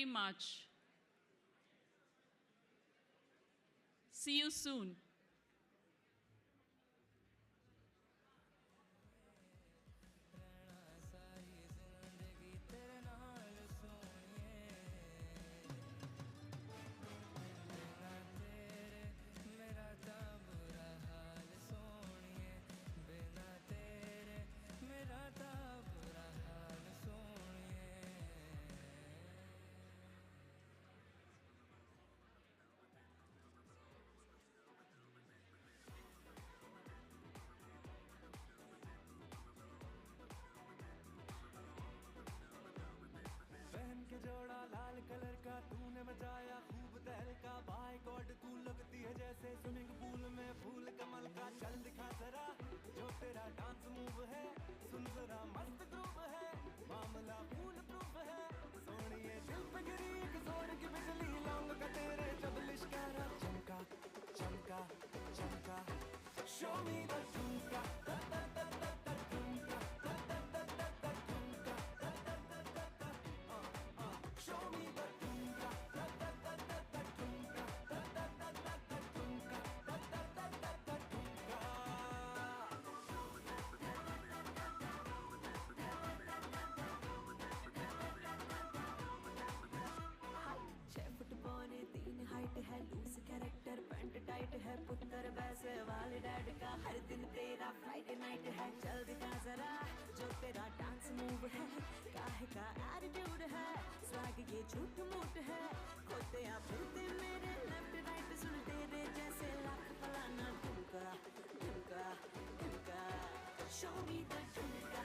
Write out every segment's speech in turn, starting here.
very much. See you soon. जोड़ा लाल colour का तूने मचाया खूब तहलका बाय गॉड तू लगती है जैसे स्विमिंग पूल में फूल कमल का चल दिखा जरा जो तेरा डांस मूव है सुन जरा मस्त ग्रूव है मामला फूल प्रूफ है सोनिए दिल पे गिरी एक जोर की बिजली लौंग का तेरे जब लिश्कारा चमका चमका चमका शो मी द झुमका है लूज कैरेक्टर पैंट टाइट है पुत्र वैसे वाले डैड का हर दिन तेरा फ्राइडे नाइट है चल दिखा जरा जो तेरा डांस मूव है काहे का एटीट्यूड है स्वैग ये झूठ मूठ है खोते आप फिरते मेरे लेफ्ट राइट सुन तेरे जैसे लाख फलाना ठुमका ठुमका ठुमका शो मी द ठुमका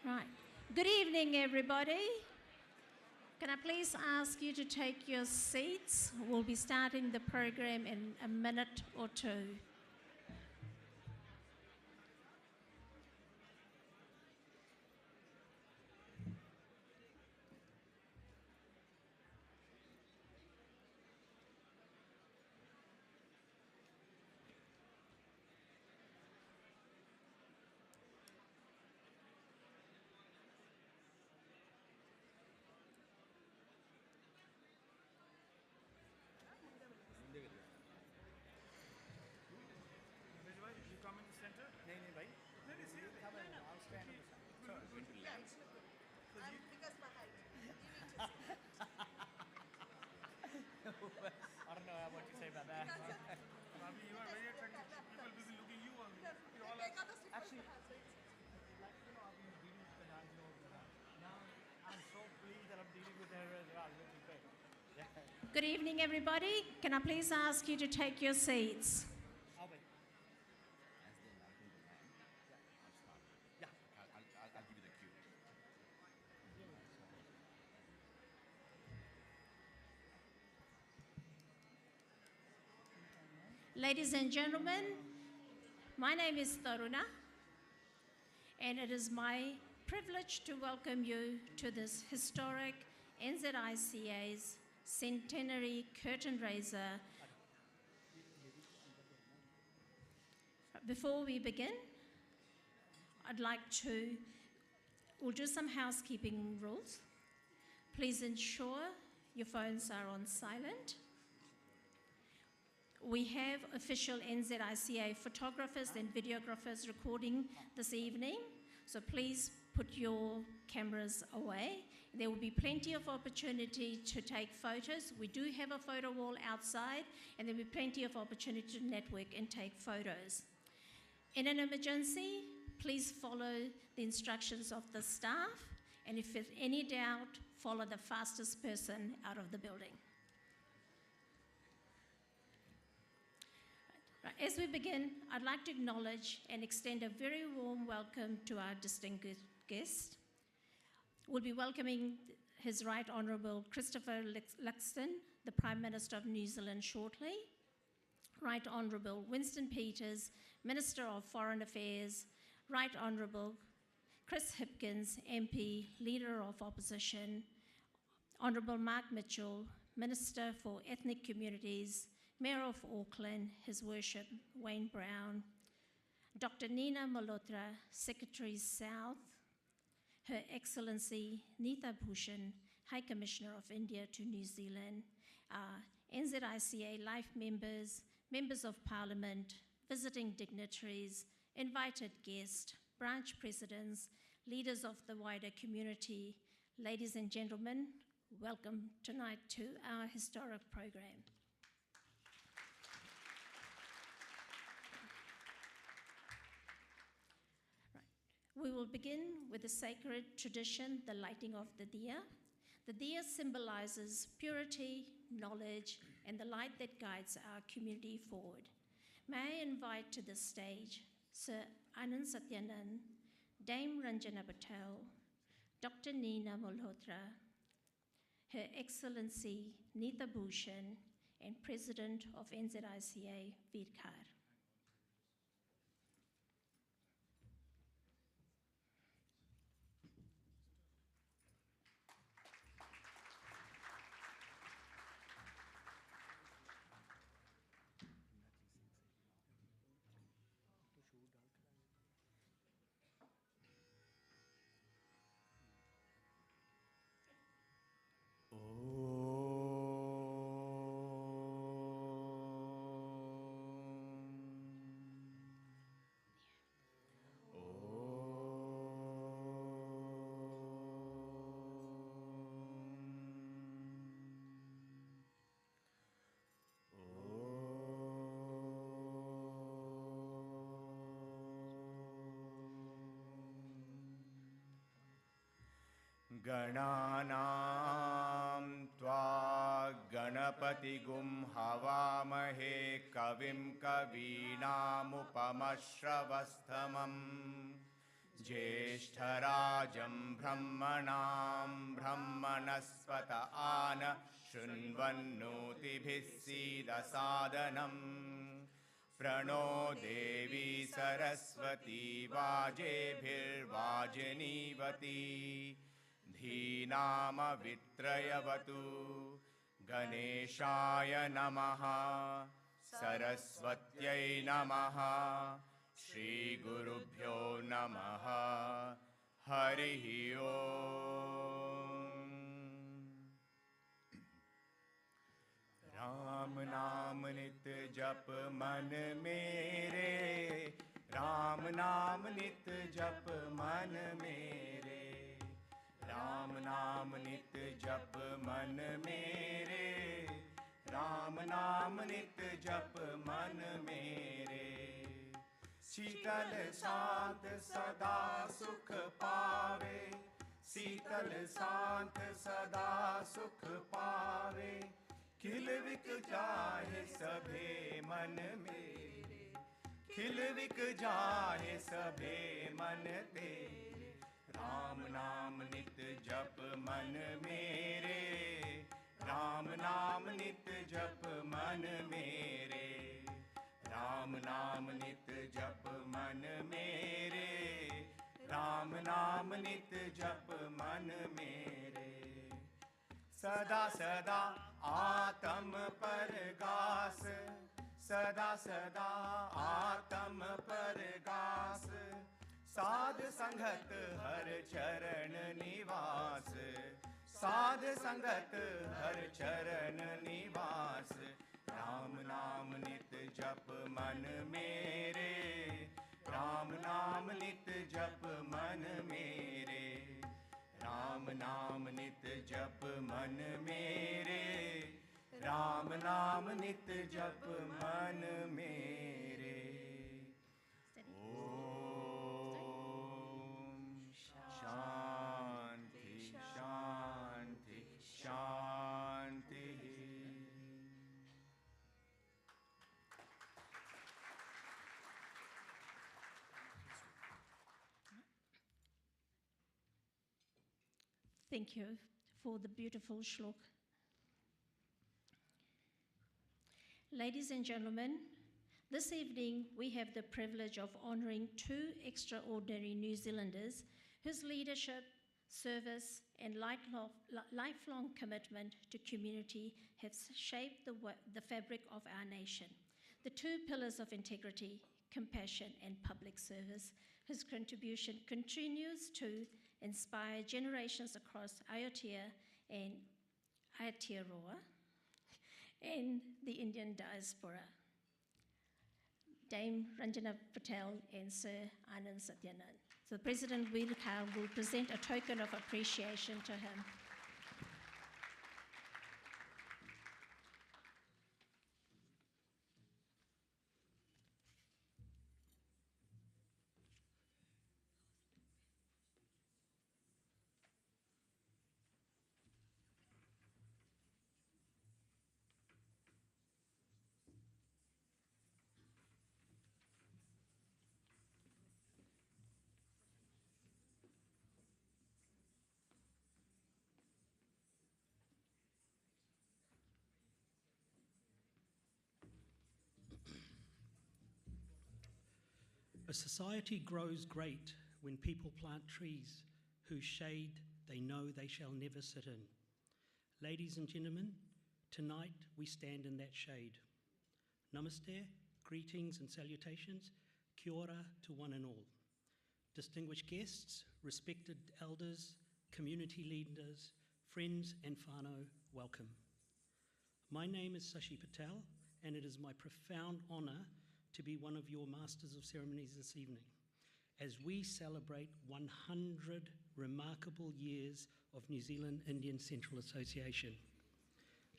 Right. Good evening, everybody. Can I please ask you to take your seats? We'll be starting the program in a minute or two. You come in the center? नहीं भाई I'll stand on the side. Because my height. I don't know what to say about that. Bobby, you are very attractive. People will be looking you only. You all Actually, like I've been dealing with the guys all the time. Now I'm so pleased that I'm dealing with her as well. Which is great. Good evening, everybody. Can I please ask you to take your seats? I'll wait. I'll give you the cue. Ladies and gentlemen, my name is Taruna, and it is my privilege to welcome you to this historic NZICA's Centenary Curtain Raiser. Before we begin, we'll do some housekeeping rules. Please ensure your phones are on silent. We have official NZICA photographers and videographers recording this evening, so please put your cameras away. There will be plenty of opportunity to take photos. We do have a photo wall outside, and there will be plenty of opportunity to network and take photos. In an emergency, please follow the instructions of the staff, and if there's any doubt, follow the fastest person out of the building. Right, as we begin, I'd like to acknowledge and extend a very warm welcome to our distinguished guest. We'll be welcoming His Right Honourable Christopher Luxon, the Prime Minister of New Zealand, shortly. Right Honourable Winston Peters, Minister of Foreign Affairs. Right Honourable Chris Hipkins, MP, Leader of Opposition. Honourable Mark Mitchell, Minister for Ethnic Communities. Mayor of Auckland, His Worship Wayne Brown. Dr. Nina Malhotra, Secretary South. Her Excellency Nita Bushan, High Commissioner of India to New Zealand, NZICA Life members, members of Parliament, visiting dignitaries, invited guests, branch presidents, leaders of the wider community, ladies and gentlemen, welcome tonight to our historic program. We will begin with the sacred tradition, the lighting of the diya. The diya symbolizes purity, knowledge, and the light that guides our community forward. May I invite to the stage Sir Anand Satyanand, Dame Ranjana Patel, Dr. Nina Malhotra, Her Excellency Nita Bushan, and President of NZICA, Khar. गणानां त्वा गणपतिगुं हवामहे कविं कवीनामुपमश्रवस्तमम् ज्येष्ठराजं ब्रह्मणां ब्रह्मणस्पत आन शृण्वन्नोतिभिः सीदसादनम् प्रणो देवी सरस्वती वाजेभिर्वाजिनीवती धीनामवित्रयवतु गणेशाय नमः सरस्वत्यै नमः श्रीगुरुभ्यो नमः हरिः ओम्। राम नाम नित जप मन मेरे, राम नाम नित जप मन मेरे, राम नाम नित जप मन मेरे, राम नाम नित जप मन मेरे। शीतल शांत सदा सुख पावे, शीतल शांत सदा सुख पावे, खिलविक जाए सभे मन मेरे, खिलविक जाए सभे मन तेरे। राम नाम नित जप मन मेरे, राम नाम नित जप मन मेरे, राम नाम नित जप मन मेरे, राम नाम नित जप मन मेरे। सदा सदा आत्म परगास, सदा सदा आत्म परगास, साध संगत हर चरण निवास, साध संगत हर चरण निवास। राम नाम नित जप मन मेरे, राम नाम नित जप मन मेरे, राम नाम नित जप मन मेरे, राम नाम नित जप मन मेरे। ओम शांति शांति शांति। Thank you for the beautiful shlok. Ladies and gentlemen, this evening we have the privilege of honouring two extraordinary New Zealanders whose leadership, service and lifelong commitment to community have shaped the fabric of our nation. The two pillars of integrity, compassion and public service, whose contribution continues to inspire generations across Aotea and Aotearoa and the Indian diaspora. Dame Ranjana Patel and Sir Anand Satyanand. So President Khar will present a token of appreciation to him. A society grows great when people plant trees whose shade they know they shall never sit in. Ladies and gentlemen, tonight we stand in that shade. Namaste, greetings and salutations, kia ora to one and all. Distinguished guests, respected elders, community leaders, friends and whānau, welcome. My name is Sashi Patel and it is my profound honour to be one of your Masters of Ceremonies this evening as we celebrate 100 remarkable years of New Zealand Indian Central Association.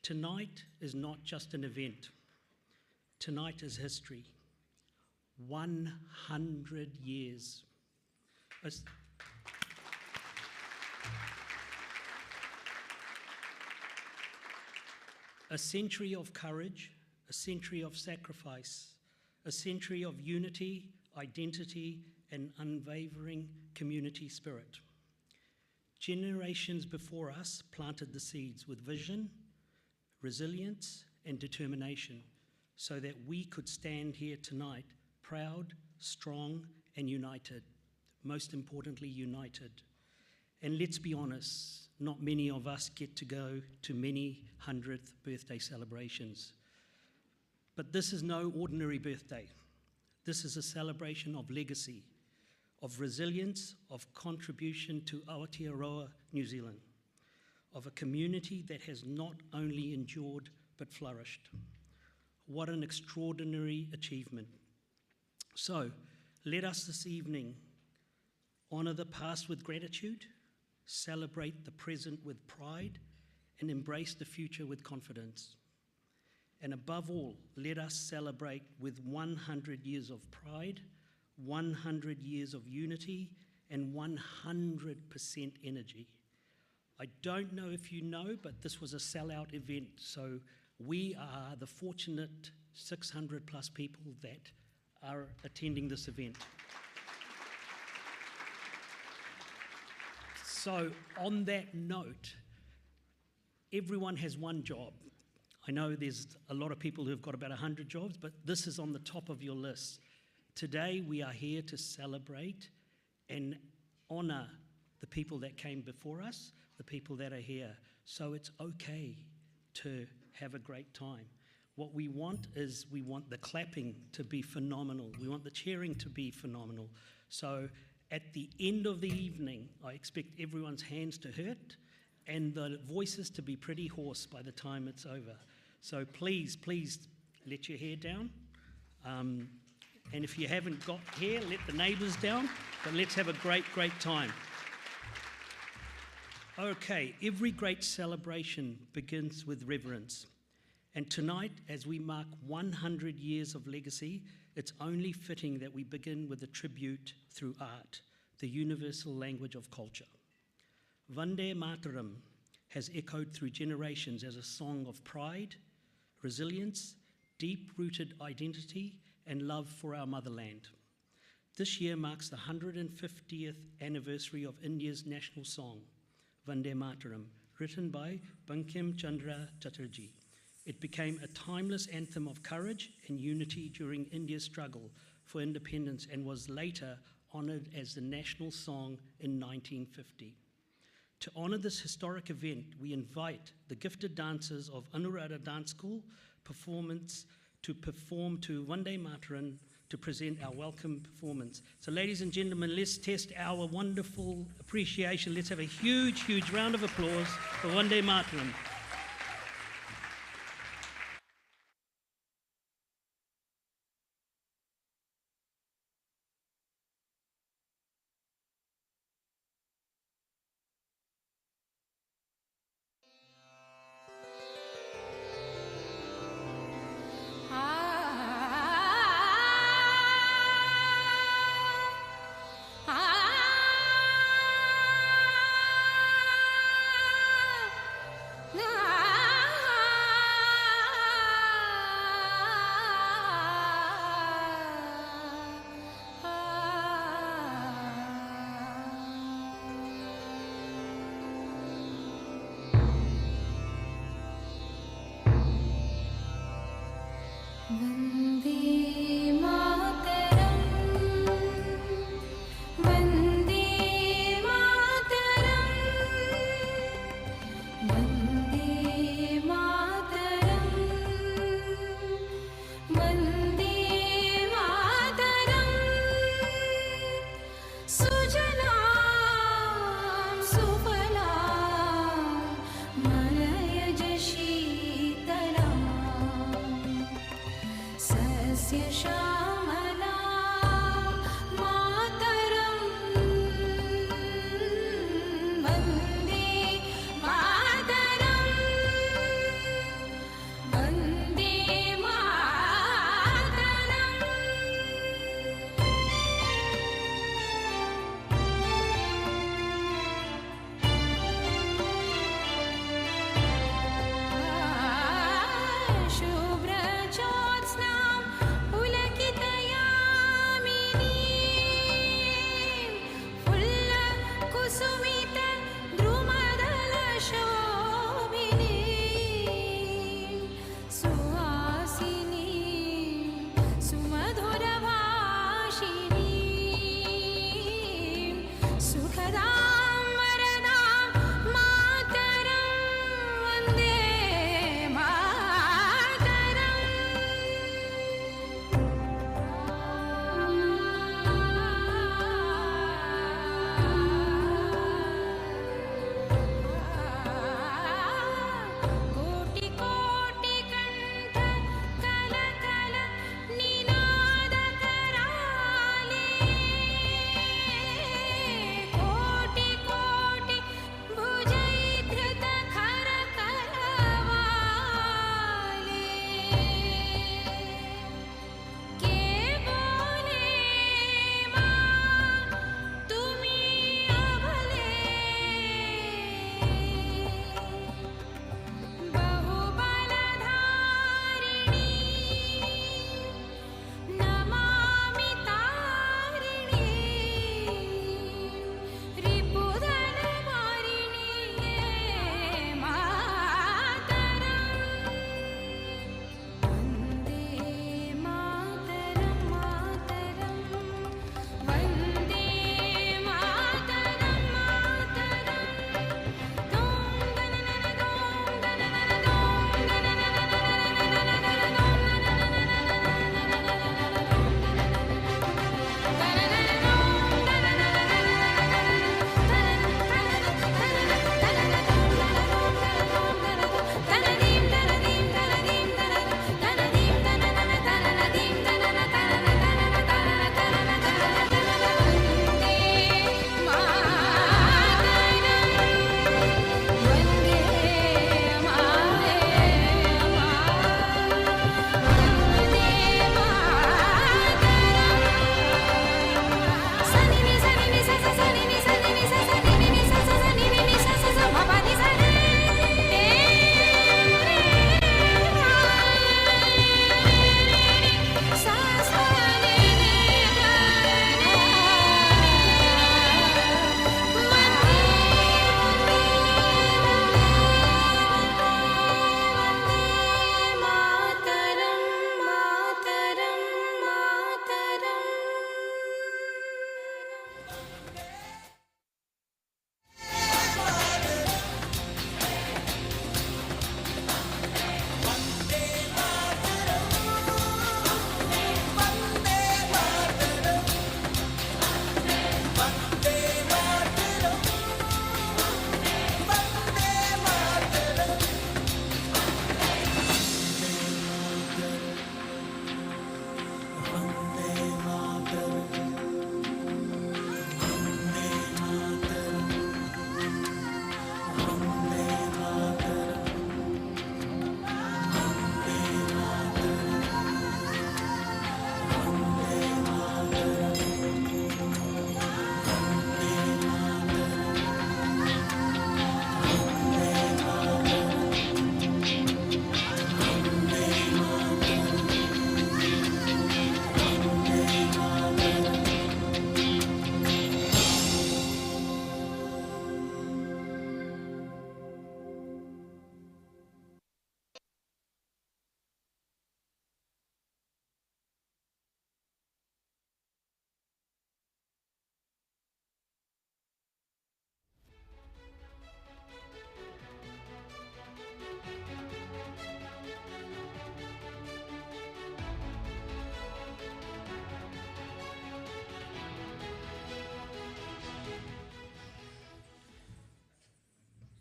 Tonight is not just an event. Tonight is history. 100 years. A century of courage, a century of sacrifice, a century of unity, identity, and unwavering community spirit. Generations before us planted the seeds with vision, resilience, and determination so that we could stand here tonight proud, strong, and united. Most importantly, united. And let's be honest, not many of us get to go to many 100th birthday celebrations. But this is no ordinary birthday. This is a celebration of legacy, of resilience, of contribution to Aotearoa, New Zealand, of a community that has not only endured but flourished. What an extraordinary achievement. So, let us this evening honour the past with gratitude, celebrate the present with pride, and embrace the future with confidence. And above all, let us celebrate with 100 years of pride, 100 years of unity, and 100% energy. I don't know if you know, but this was a sellout event, so we are the fortunate 600 plus people that are attending this event. So on that note, everyone has one job. I know there's a lot of people who've got about 100 jobs, but this is on the top of your list. Today we are here to celebrate and honour the people that came before us, the people that are here. So it's okay to have a great time. What we want is we want the clapping to be phenomenal. We want the cheering to be phenomenal. So at the end of the evening, I expect everyone's hands to hurt and the voices to be pretty hoarse by the time it's over. So please, please let your hair down. And if you haven't got hair, let the neighbours down. But let's have a great, great time. Okay, every great celebration begins with reverence. And tonight, as we mark 100 years of legacy, it's only fitting that we begin with a tribute through art, the universal language of culture. Vande Mataram has echoed through generations as a song of pride, resilience, deep-rooted identity, and love for our motherland. This year marks the 150th anniversary of India's national song, Vande Mataram, written by Bankim Chandra Chatterjee. It became a timeless anthem of courage and unity during India's struggle for independence and was later honoured as the national song in 1950. To honour this historic event, we invite the gifted dancers of Anuradha Dance School to perform to Vande Mataram to present our welcome performance. So ladies and gentlemen, let's test our wonderful appreciation. Let's have a huge, huge round of applause for Vande Mataram. Shubhra ज्योत्स्नां Pulkit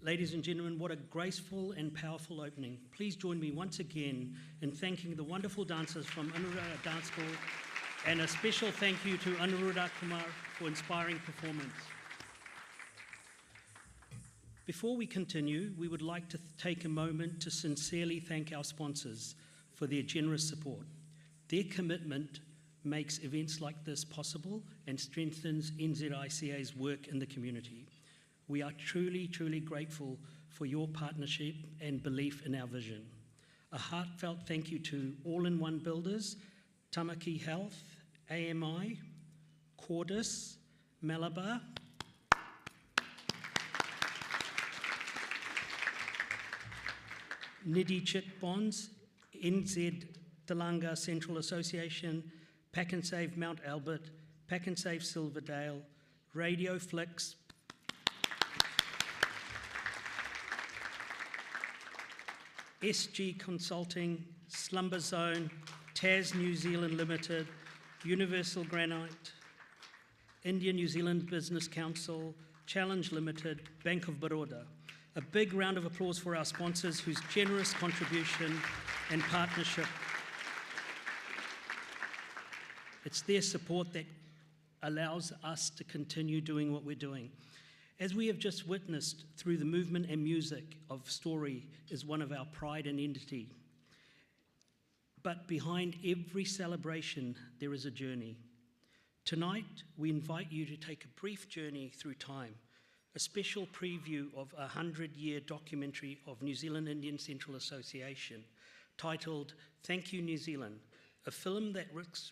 Ladies and gentlemen, what a graceful and powerful opening. Please join me once again in thanking the wonderful dancers from Anuradha Dance School, and a special thank you to Anuradha Kumar for inspiring performance. Before we continue, we would like to take a moment to sincerely thank our sponsors for their generous support. Their commitment makes events like this possible and strengthens NZICA's work in the community. We are truly, truly grateful for your partnership and belief in our vision. A heartfelt thank you to All-in-One Builders, Tamaki Health, AMI, Cordis, Malabar, Nidhi Chit Bonds, NZ Talanga Central Association, Pack and Save Mount Albert, Pack and Save Silverdale, Radio Flicks, SG Consulting, Slumber Zone, TAS New Zealand Limited, Universal Granite, India New Zealand Business Council, Challenge Limited, Bank of Baroda. A big round of applause for our sponsors whose generous contribution and partnership. It's their support that allows us to continue doing what we're doing. As we have just witnessed through the movement and music of Story is one of our pride and entity. But behind every celebration, there is a journey. Tonight, we invite you to take a brief journey through time, a special preview of a 100-year documentary of New Zealand Indian Central Association titled Thank You New Zealand, a film that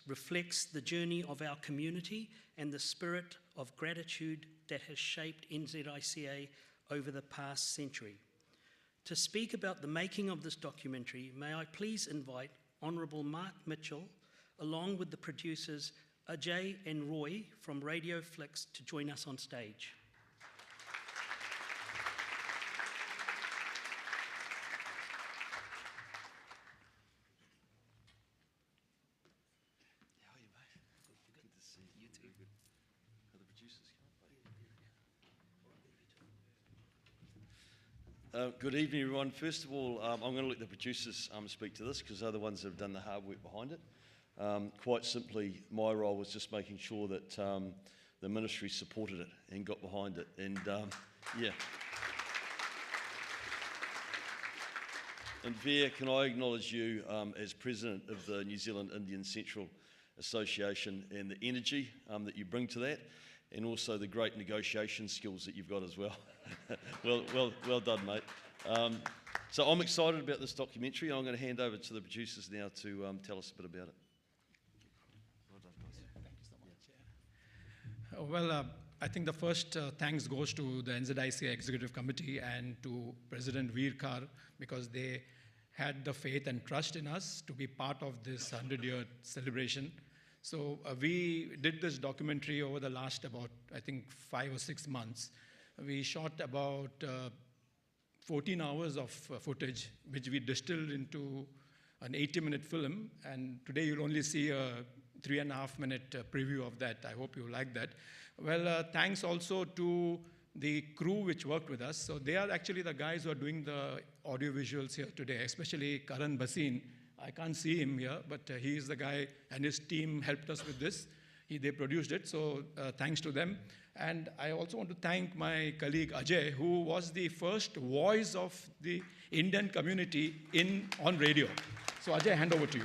reflects the journey of our community and the spirit of gratitude that has shaped NZICA over the past century. To speak about the making of this documentary, may I please invite Honourable Mark Mitchell, along with the producers Ajay and Roy from Radio Flicks, to join us on stage. Good evening, everyone. First of all, I'm going to let the producers speak to this because they're the ones that have done the hard work behind it. Quite simply, my role was just making sure that the ministry supported it and got behind it. And yeah. And Veer, can I acknowledge you as President of the New Zealand Indian Central Association and the energy that you bring to that, and also the great negotiation skills that you've got as well. well done, mate. So I'm excited about this documentary. I'm going to hand over to the producers now to tell us a bit about it. Well done, guys. Thank you so much. Well, I think the first thanks goes to the NZICA Executive Committee and to President Veer Khar, because they had the faith and trust in us to be part of this 100-year celebration. So we did this documentary over the last about, I think, 5 or 6 months. We shot about 14 hours of footage, which we distilled into an 80-minute film. And today you'll only see a 3.5-minute preview of that. I hope you like that. Well, thanks also to the crew which worked with us. So they are actually the guys who are doing the audio visuals here today, especially Karan Basin. I can't see him here, but he is the guy, and his team helped us with this. They produced it, so thanks to them. And I also want to thank my colleague Ajay, who was the first voice of the Indian community on radio. So Ajay, hand over to you.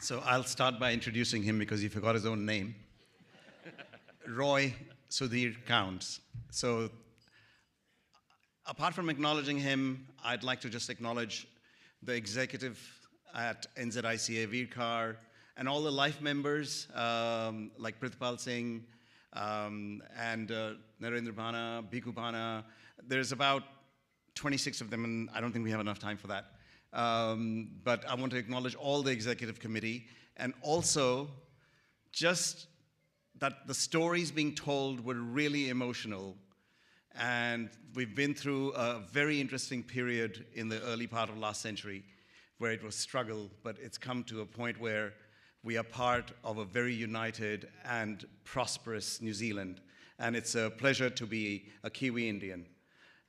So I'll start by introducing him because he forgot his own name. Roy Sudhir Counts. So apart from acknowledging him, I'd like to just acknowledge the executive at NZICA, Veer Khar, and all the life members like Prithpal Singh and Narendra Bhana, Bhiku Bhana. There's about 26 of them, and I don't think we have enough time for that. But I want to acknowledge all the executive committee, and also just that the stories being told were really emotional. And we've been through a very interesting period in the early part of last century where it was struggle, but it's come to a point where we are part of a very united and prosperous New Zealand. and it's a pleasure to be a Kiwi Indian.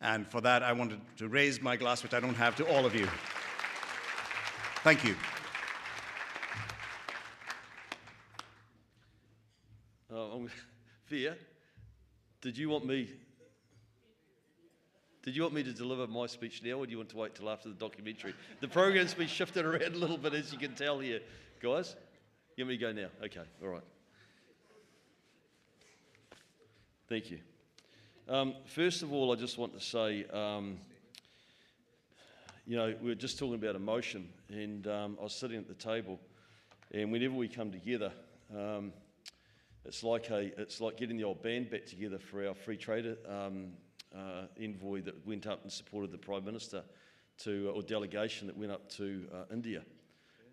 And for that, I wanted to raise my glass, which I don't have, to all of you. Thank you. Fia, did you want me to deliver my speech now, or do you want to wait till after the documentary? The program's been shifted around a little bit, as you can tell here. Guys, you want me to go now? Okay, all right. Thank you. First of all, I just want to say, you know, we were just talking about emotion, and I was sitting at the table, and whenever we come together, it's like getting the old band back together for our free trade envoy that went up and supported the Prime Minister or delegation that went up to India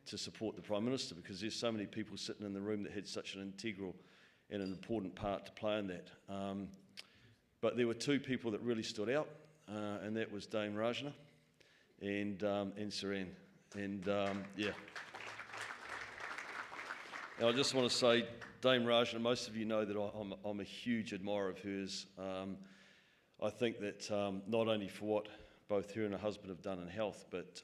to support the Prime Minister, because there's so many people sitting in the room that had such an integral and an important part to play in that. But there were two people that really stood out, and that was Dame Rajna and Saran. And yeah. And I just want to say, Dame Rajna, most of you know that I'm a huge admirer of hers. I think that not only for what both her and her husband have done in health, but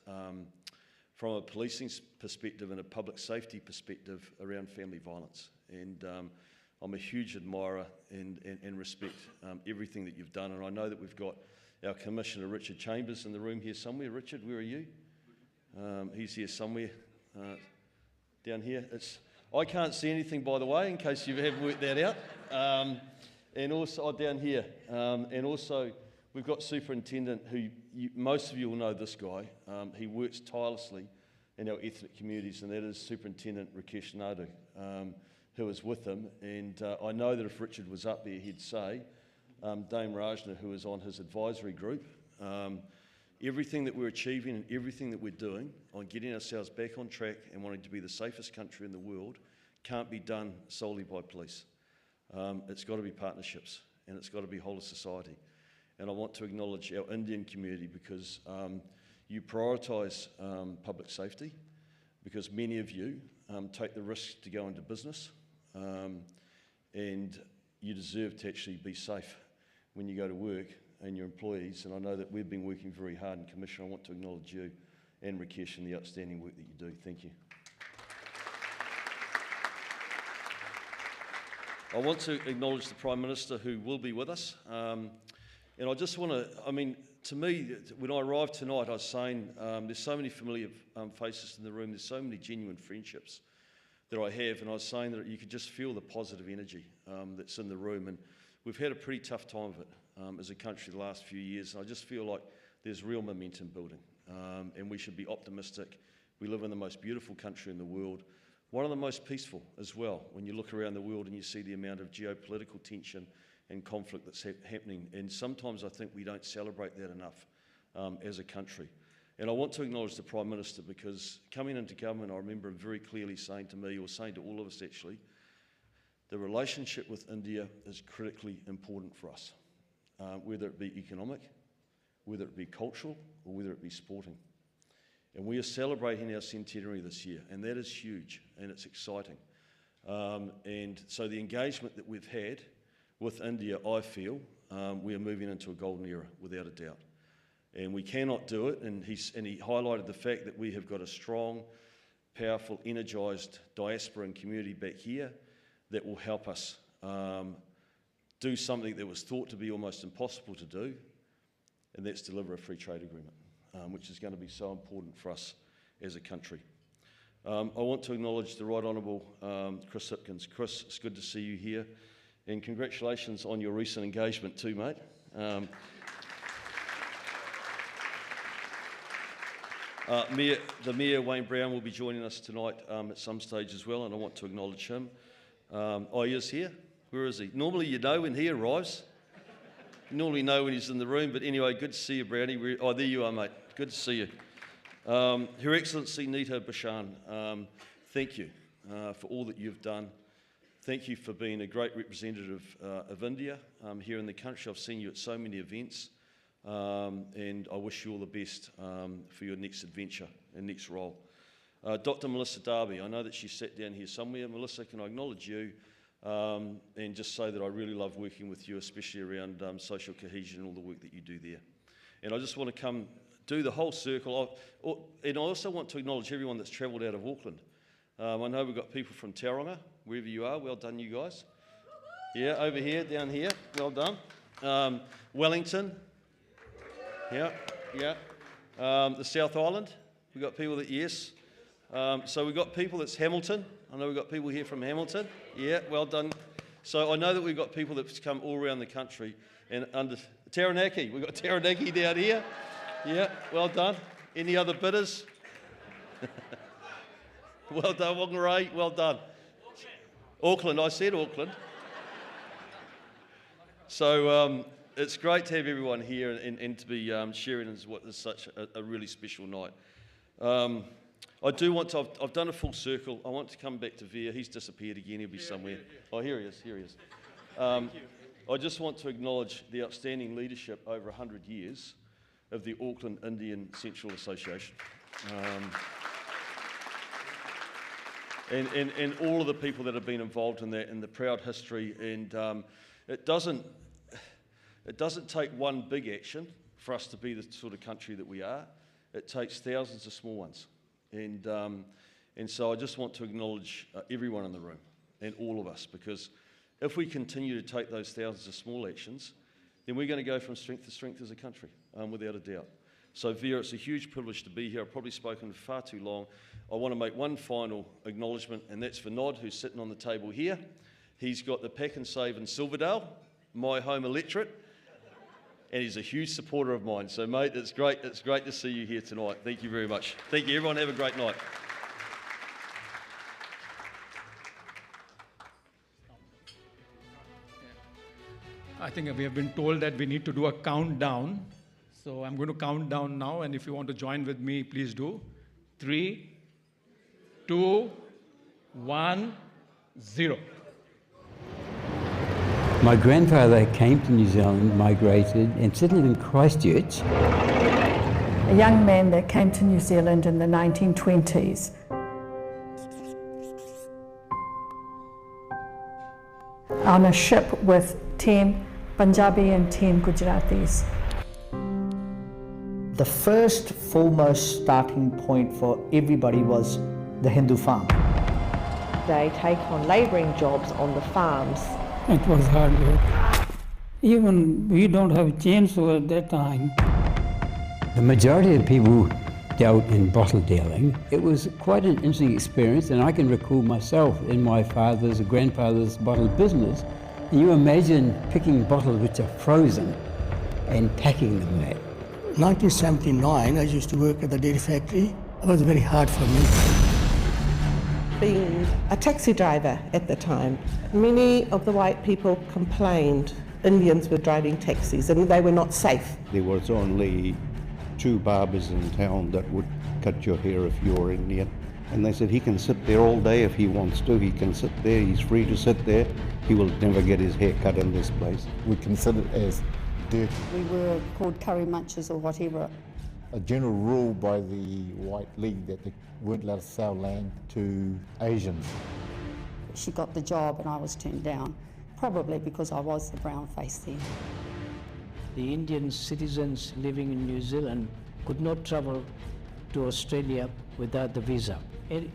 from a policing perspective and a public safety perspective around family violence. And I'm a huge admirer and respect everything that you've done. And I know that we've got our Commissioner Richard Chambers in the room here somewhere. Richard, where are you? He's here somewhere down here. I can't see anything, by the way, in case you haven't worked that out. And also down here. And also we've got Superintendent, who most of you will know this guy. He works tirelessly in our ethnic communities, and that is Superintendent Rakesh Naidu, who is with him. And I know that if Richard was up there, he'd say, Dame Rajna, who is on his advisory group, everything that we're achieving and everything that we're doing on getting ourselves back on track and wanting to be the safest country in the world can't be done solely by police. It's got to be partnerships, and it's got to be whole of society. And I want to acknowledge our Indian community, because you prioritise public safety, because many of you take the risk to go into business, and you deserve to actually be safe when you go to work and your employees. And I know that we've been working very hard, and Commissioner, I want to acknowledge you and Rakesh and the outstanding work that you do. Thank you. I want to acknowledge the Prime Minister, who will be with us. And I just want to, I mean, to me, when I arrived tonight, I was saying there's so many familiar faces in the room, there's so many genuine friendships that I have, and I was saying that you could just feel the positive energy that's in the room. And we've had a pretty tough time of it as a country the last few years, and I just feel like there's real momentum building, and we should be optimistic. We live in the most beautiful country in the world, one of the most peaceful as well, when you look around the world and you see the amount of geopolitical tension and conflict that's happening. And sometimes I think we don't celebrate that enough as a country. And I want to acknowledge the Prime Minister, because coming into government, I remember him very clearly saying to me, or saying to all of us actually, the relationship with India is critically important for us, whether it be economic, whether it be cultural, or whether it be sporting. And we are celebrating our centenary this year, and that is huge, and it's exciting. And so the engagement that we've had with India, I feel, we are moving into a golden era, without a doubt. And we cannot do it, and he highlighted the fact that we have got a strong, powerful, energised diaspora and community back here that will help us do something that was thought to be almost impossible to do, and that's deliver a free trade agreement, which is going to be so important for us as a country. I want to acknowledge the Right Honourable Chris Hipkins. Chris, it's good to see you here, and congratulations on your recent engagement too, mate. The Mayor, Wayne Brown, will be joining us tonight at some stage as well, and I want to acknowledge him. Oh, he is here? Where is he? Normally you know when he arrives. You normally know when he's in the room, but anyway, good to see you, Brownie. Oh, there you are, mate. Good to see you. Her Excellency Nita Bushan, thank you for all that you've done. Thank you for being a great representative of India here in the country. I've seen you at so many events. And I wish you all the best for your next adventure and next role. Dr. Melissa Darby, I know that she sat down here somewhere. Melissa, can I acknowledge you? and just say that I really love working with you, especially around social cohesion and all the work that you do there. And I just want to come do the whole circle. And I also want to acknowledge everyone that's travelled out of Auckland. I know we've got people from Tauranga, wherever you are. Well done, you guys. Yeah, over here, down here. Well done. Wellington. Yeah. The South Island. We've got people that, yes. So we've got people that's Hamilton. I know we've got people here from Hamilton. Yeah, well done. So I know that we've got people that's come all around the country. And under Taranaki, we've got Taranaki down here. Yeah, well done. Any other bidders? Well done, Whangarei. Well done. Auckland, I said Auckland. So it's great to have everyone here and to be sharing what is such a really special night. I do want to, I've done a full circle. I want to come back to Veer. He's disappeared again. He'll be somewhere. Oh, here he is. I just want to acknowledge the outstanding leadership over 100 years of the Auckland Indian Central Association. And all of the people that have been involved in that and the proud history. And it doesn't take one big action for us to be the sort of country that we are. It takes thousands of small ones. And so I just want to acknowledge everyone in the room and all of us, because if we continue to take those thousands of small actions, then we're going to go from strength to strength as a country, without a doubt. So Vera, it's a huge privilege to be here. I've probably spoken far too long. I want to make one final acknowledgement, and that's for Nod, who's sitting on the table here. He's got the Pack and Save in Silverdale, my home electorate, and he's a huge supporter of mine. So, mate, it's great to see you here tonight. Thank you very much. Thank you, everyone. Have a great night. I think we have been told that we need to do a countdown. So I'm going to count down now, and if you want to join with me, please do. 3, 2, 1, 0. My grandfather came to New Zealand, migrated, and settled in Christchurch. A young man that came to New Zealand in the 1920s. On a ship with 10 Punjabi and 10 Gujaratis. The first foremost starting point for everybody was the Hindu farm. They take on labouring jobs on the farms. It was hard work. Even we don't have chainsaw at that time. The majority of people dealt in bottle dealing. It was quite an interesting experience, and I can recall myself in my father's or grandfather's bottle business. And you imagine picking bottles which are frozen and packing them there. 1979, I used to work at the dairy factory. It was very hard for me. Being a taxi driver at the time, many of the white people complained Indians were driving taxis and they were not safe. There was only 2 barbers in town that would cut your hair if you were Indian. And they said he can sit there all day if he wants to. He can sit there, he's free to sit there. He will never get his hair cut in this place. We consider it as dirt. We were called curry munchers or whatever. A general rule by the White League that they weren't allowed to sell land to Asians. She got the job and I was turned down, probably because I was the brown face then. The Indian citizens living in New Zealand could not travel to Australia without the visa.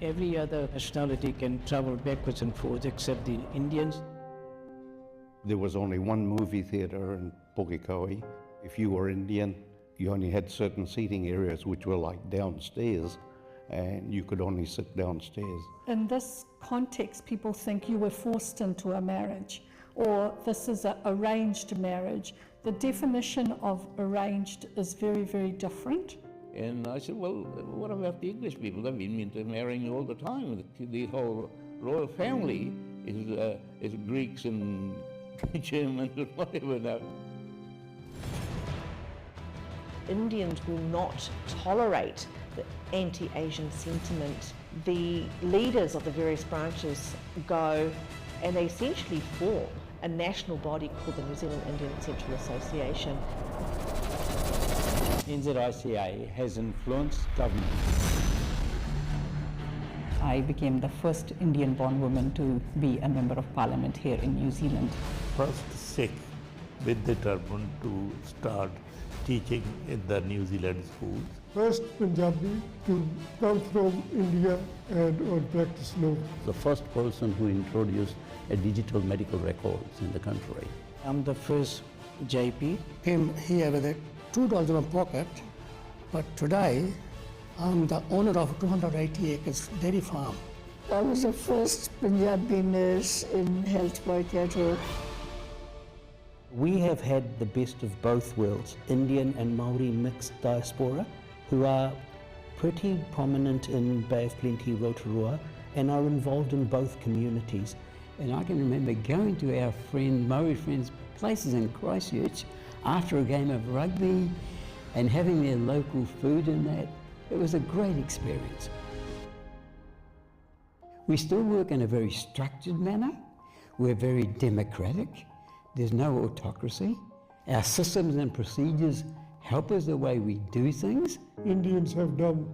Every other nationality can travel backwards and forwards except the Indians. There was only one movie theatre in Pukekohe. If you were Indian, you only had certain seating areas which were like downstairs, and you could only sit downstairs. In this context, people think you were forced into a marriage, or this is an arranged marriage. The definition of arranged is very, very different. And I said, well, what about the English people? They've been intermarrying all the time. The whole royal family is Greeks and Germans and whatever now. Indians will not tolerate the anti-Asian sentiment. The leaders of the various branches go and they essentially form a national body called the New Zealand Indian Central Association. NZICA has influenced government. I became the first Indian-born woman to be a member of parliament here in New Zealand. First Sikh with the turban to start teaching in the New Zealand schools. First Punjabi to come from India and practice law. The first person who introduced a digital medical records in the country. I'm the first JP. Came here with $2 in my pocket, but today I'm the owner of 280 acres dairy farm. I was the first Punjabi nurse in Health Boy Theatre. We have had the best of both worlds, Indian and Maori mixed diaspora, who are pretty prominent in Bay of Plenty, Rotorua, and are involved in both communities. And I can remember going to our Maori friends' places in Christchurch after a game of rugby and having their local food and that. It was a great experience. We still work in a very structured manner. We're very democratic. There's no autocracy. Our systems and procedures help us the way we do things. Indians have done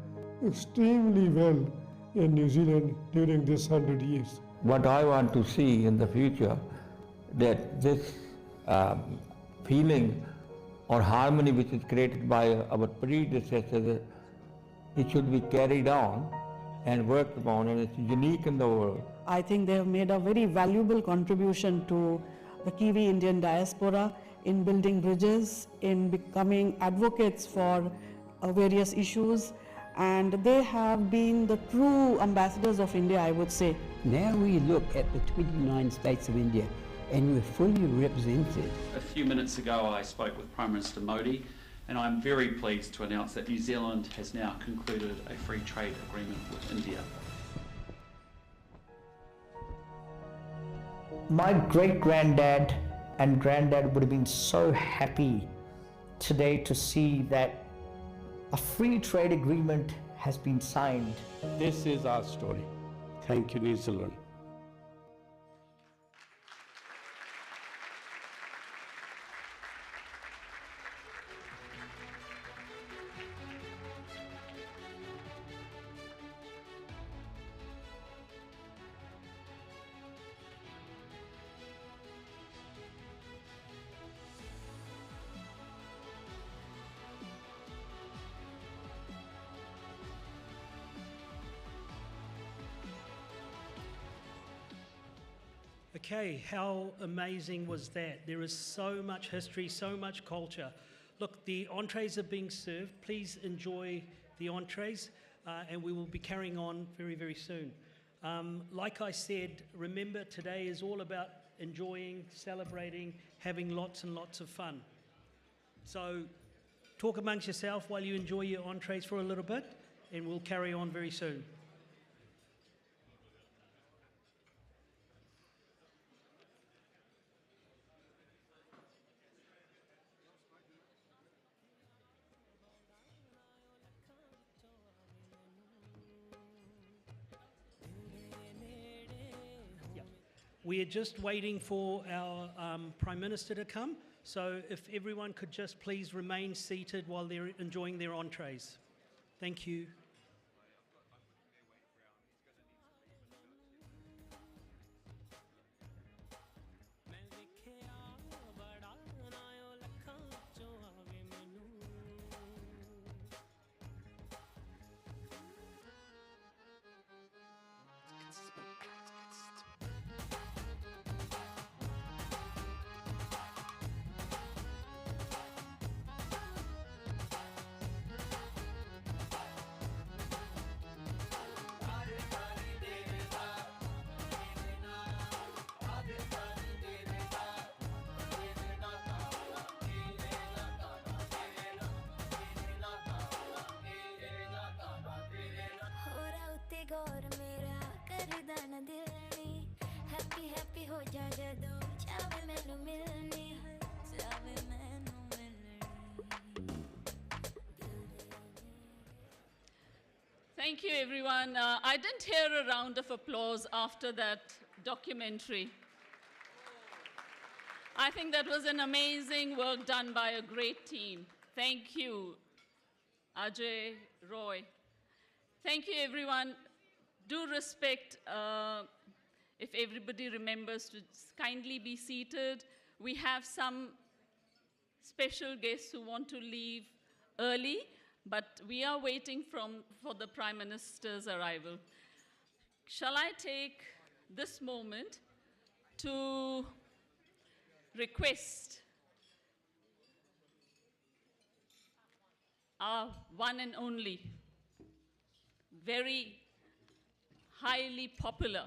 extremely well in New Zealand during this 100 years. What I want to see in the future, that this feeling or harmony which is created by our predecessors, it should be carried on and worked upon, and it's unique in the world. I think they have made a very valuable contribution to the Kiwi Indian diaspora in building bridges, in becoming advocates for various issues, and they have been the true ambassadors of India, I would say. Now we look at the 29 states of India and we're fully represented. A few minutes ago I spoke with Prime Minister Modi, and I'm very pleased to announce that New Zealand has now concluded a free trade agreement with India. My great-granddad and granddad would have been so happy today to see that a free trade agreement has been signed. This is our story. Thank you, New Zealand. Okay, how amazing was that? There is so much history, so much culture. Look, the entrees are being served. Please enjoy the entrees, and we will be carrying on very, very soon. Like I said, remember today is all about enjoying, celebrating, having lots and lots of fun. So talk amongst yourself while you enjoy your entrees for a little bit, and we'll carry on very soon. We are just waiting for our Prime Minister to come, so if everyone could just please remain seated while they're enjoying their entrees. Thank you. Thank you, everyone. I didn't hear a round of applause after that documentary. I think that was an amazing work done by a great team. Thank you, Ajay, Roy. Thank you, everyone. do respect, if everybody remembers to kindly be seated. We have some special guests who want to leave early, but we are waiting for the Prime Minister's arrival. Shall I take this moment to request our one and only, very highly popular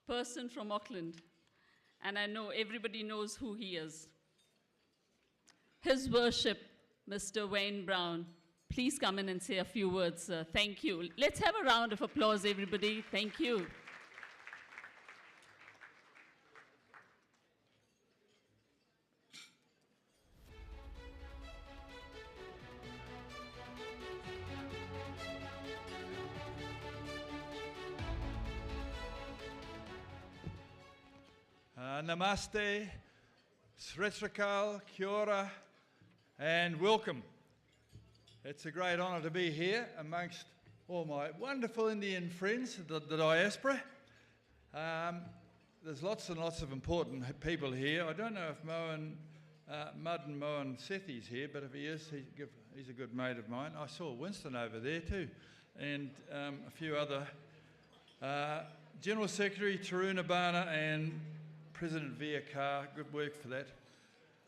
person from Auckland, and I know everybody knows who he is. His Worship, Mr. Wayne Brown. Please come in and say a few words, sir. Thank you. Let's have a round of applause, everybody. Thank you. Namaste, Sretrikal, Kia ora, and welcome. It's a great honour to be here amongst all my wonderful Indian friends, the diaspora. There's lots and lots of important people here. I don't know if Mudden Mohan Sethi's here, but if he is, he's a good mate of mine. I saw Winston over there too, and a few other. General Secretary Taruna Bana and President Khar, good work for that.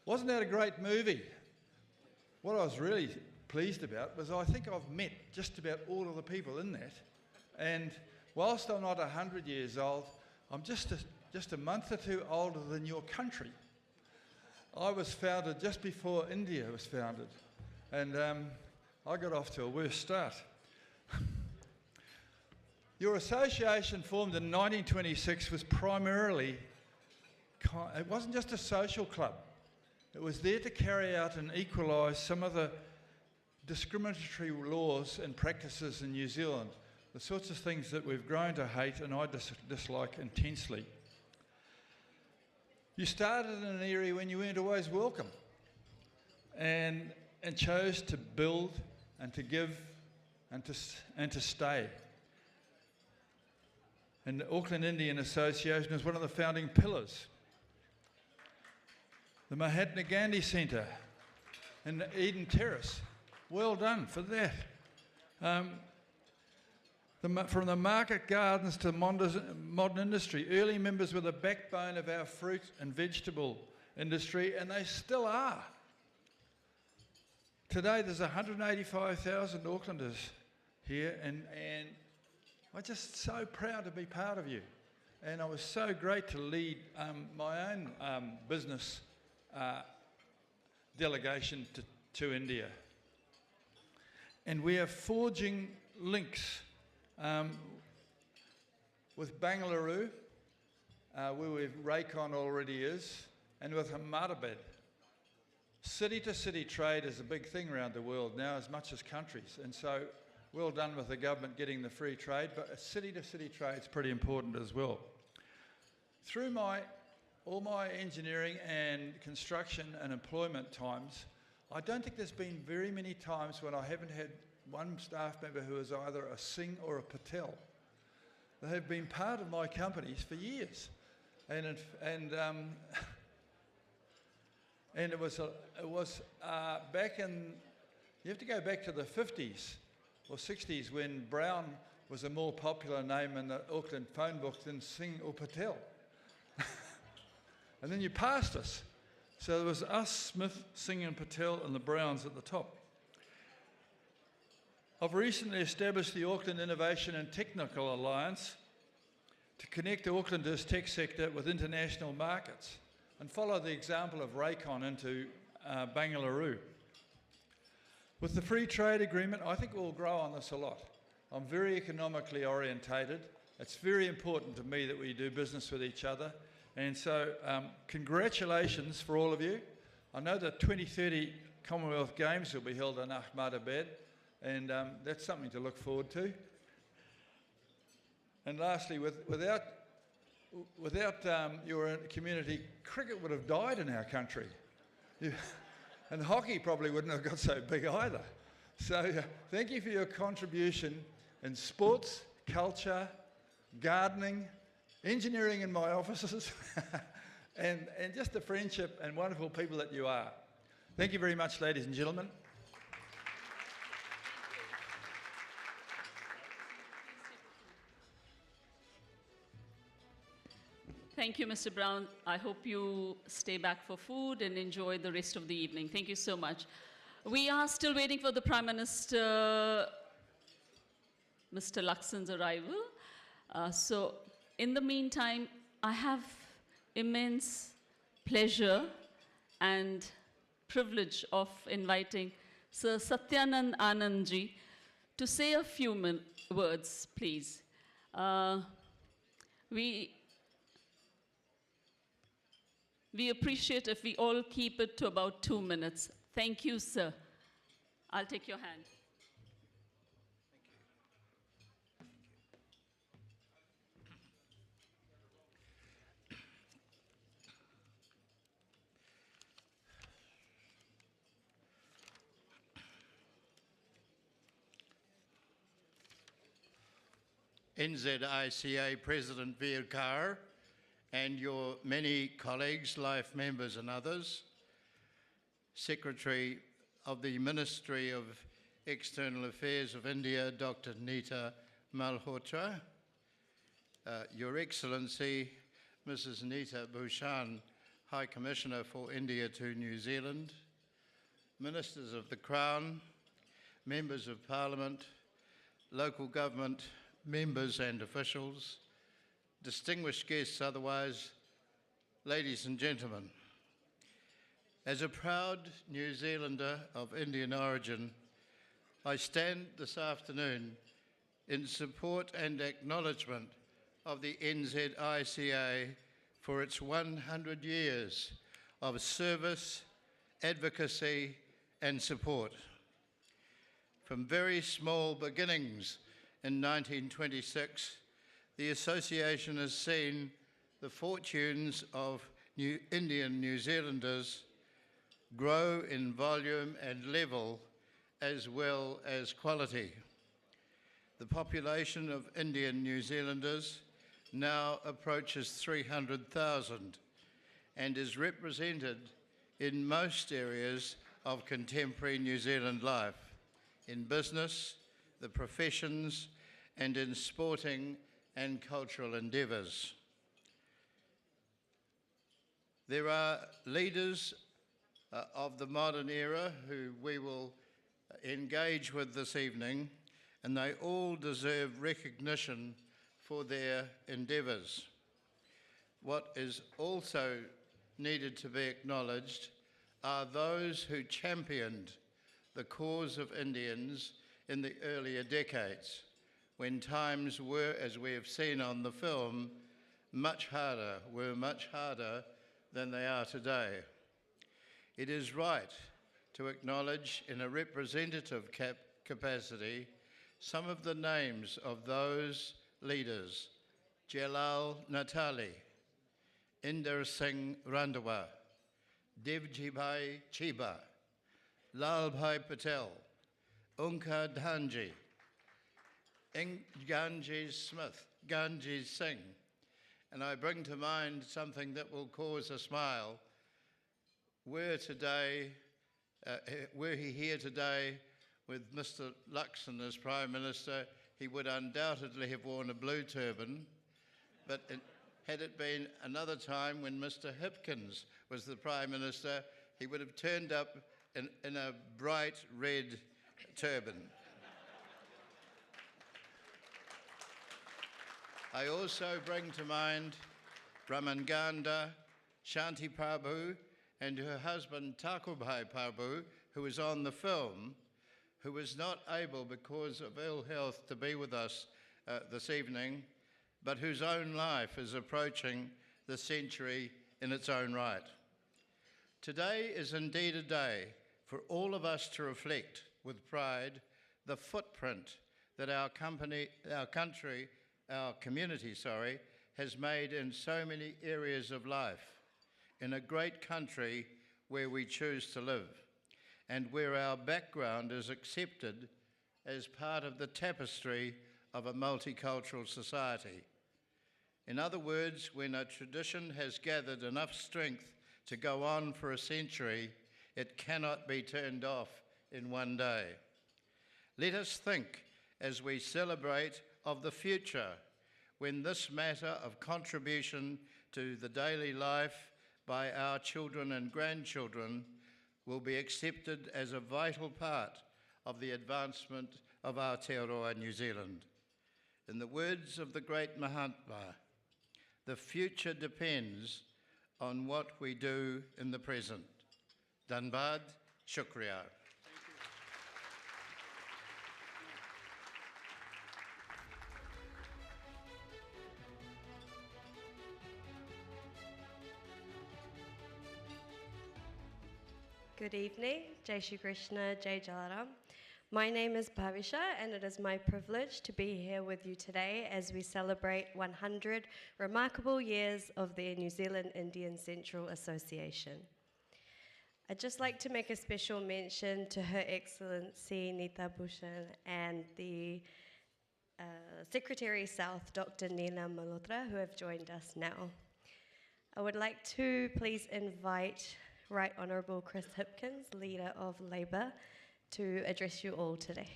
Wasn't that a great movie? What I was really pleased about was I think I've met just about all of the people in that. And whilst I'm not 100 years old, I'm just a month or two older than your country. I was founded just before India was founded. And I got off to a worse start. Your association formed in 1926 was primarily, it wasn't just a social club. It was there to carry out and equalise some of the discriminatory laws and practices in New Zealand, the sorts of things that we've grown to hate and I dislike intensely. You started in an area when you weren't always welcome and chose to build and to give and to stay. And the Auckland Indian Association is one of the founding pillars. The Mahatma Gandhi Centre and the Eden Terrace, well done for that. From the market gardens to modern industry, early members were the backbone of our fruit and vegetable industry, and they still are. Today there's 185,000 Aucklanders here, and I'm just so proud to be part of you. And it was so great to lead my own business delegation to India. And we are forging links with Bangalore, where Raycon already is, and with Ahmedabad. City-to-city trade is a big thing around the world now, as much as countries. And so well done with the government getting the free trade, but city-to-city trade is pretty important as well. Through all my engineering and construction and employment times, I don't think there's been very many times when I haven't had one staff member who is either a Singh or a Patel. They have been part of my companies for years. And it was back in, you have to go back to the 50s or 60s when Brown was a more popular name in the Auckland phone book than Singh or Patel. And then you passed us. So there was us, Smith, Singh and Patel, and the Browns at the top. I've recently established the Auckland Innovation and Technical Alliance to connect the Aucklanders' tech sector with international markets and follow the example of Raycon into Bangalore. With the free trade agreement, I think we'll grow on this a lot. I'm very economically orientated. It's very important to me that we do business with each other. And so congratulations for all of you. I know the 2030 Commonwealth Games will be held in Ahmedabad, and that's something to look forward to. And lastly, without your community, cricket would have died in our country. And hockey probably wouldn't have got so big either. So thank you for your contribution in sports, culture, gardening, engineering in my offices, and just the friendship and wonderful people that you are. Thank you very much, ladies and gentlemen. Thank you, Mr. Brown. I hope you stay back for food and enjoy the rest of the evening. Thank you so much. We are still waiting for the Prime Minister, Mr. Luxon's arrival. So in the meantime, I have immense pleasure and privilege of inviting Sir Satyanand Anandji to say a few words, please. We appreciate if we all keep it to about 2 minutes. Thank you, sir. I'll take your hand. NZICA President Khar, and your many colleagues, life members and others, Secretary of the Ministry of External Affairs of India, Dr. Nita Malhotra, Your Excellency, Mrs. Nita Bushan, High Commissioner for India to New Zealand, Ministers of the Crown, Members of Parliament, local government members and officials, distinguished guests otherwise, ladies and gentlemen. As a proud New Zealander of Indian origin, I stand this afternoon in support and acknowledgement of the NZICA for its 100 years of service, advocacy and support. From very small beginnings in 1926, the association has seen the fortunes of Indian New Zealanders grow in volume and level as well as quality. The population of Indian New Zealanders now approaches 300,000 and is represented in most areas of contemporary New Zealand life, in business, the professions, and in sporting and cultural endeavours. There are leaders of the modern era who we will engage with this evening, and they all deserve recognition for their endeavours. What is also needed to be acknowledged are those who championed the cause of Indians in the earlier decades, when times were, as we have seen on the film, much harder than they are today. It is right to acknowledge in a representative capacity some of the names of those leaders: Jalal Natali, Inder Singh Randhawa, Devjibhai Chiba, Lalbhai Patel, Unka Dhanji, Ganges Smith, Ganges Singh, and I bring to mind something that will cause a smile. Were he here today with Mr. Luxon as Prime Minister, he would undoubtedly have worn a blue turban, but had it been another time when Mr. Hipkins was the Prime Minister, he would have turned up in a bright red turban. I also bring to mind Ramanganda, Shanti Prabhu, and her husband Takubhai Prabhu, who was on the film, who was not able because of ill health to be with us this evening, but whose own life is approaching the century in its own right. Today is indeed a day for all of us to reflect with pride the footprint that our community has made in so many areas of life, in a great country where we choose to live, and where our background is accepted as part of the tapestry of a multicultural society. In other words, when a tradition has gathered enough strength to go on for a century, it cannot be turned off in one day. Let us think as we celebrate of the future, when this matter of contribution to the daily life by our children and grandchildren will be accepted as a vital part of the advancement of Aotearoa New Zealand. In the words of the great Mahatma, the future depends on what we do in the present. Dhanbad, shukriya. Good evening, Jai Shri Krishna, Jai Jalaram. My name is Bhavisha, and it is my privilege to be here with you today as we celebrate 100 remarkable years of the New Zealand Indian Central Association. I'd just like to make a special mention to Her Excellency Nita Bushan and the Secretary South, Dr. Nita Malhotra, who have joined us now. I would like to please invite Right Honourable Chris Hipkins, Leader of Labour, to address you all today.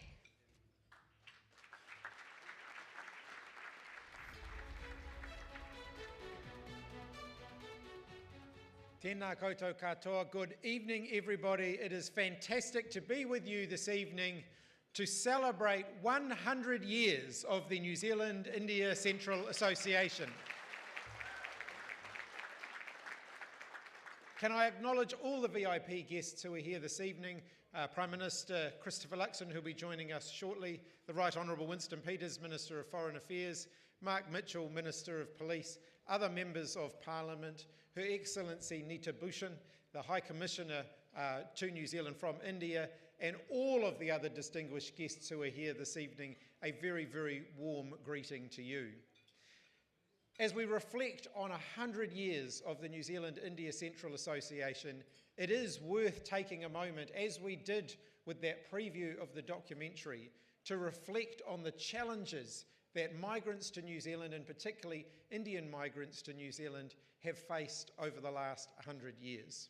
Tēnā koutou katoa. Good evening, everybody. It is fantastic to be with you this evening to celebrate 100 years of the New Zealand India Central Association. Can I acknowledge all the VIP guests who are here this evening? Prime Minister Christopher Luxon, who will be joining us shortly, the Right Honourable Winston Peters, Minister of Foreign Affairs, Mark Mitchell, Minister of Police, other members of Parliament, Her Excellency Nita Bushan, the High Commissioner to New Zealand from India, and all of the other distinguished guests who are here this evening, a very, very warm greeting to you. As we reflect on 100 years of the New Zealand India Central Association, it is worth taking a moment, as we did with that preview of the documentary, to reflect on the challenges that migrants to New Zealand, and particularly Indian migrants to New Zealand, have faced over the last 100 years.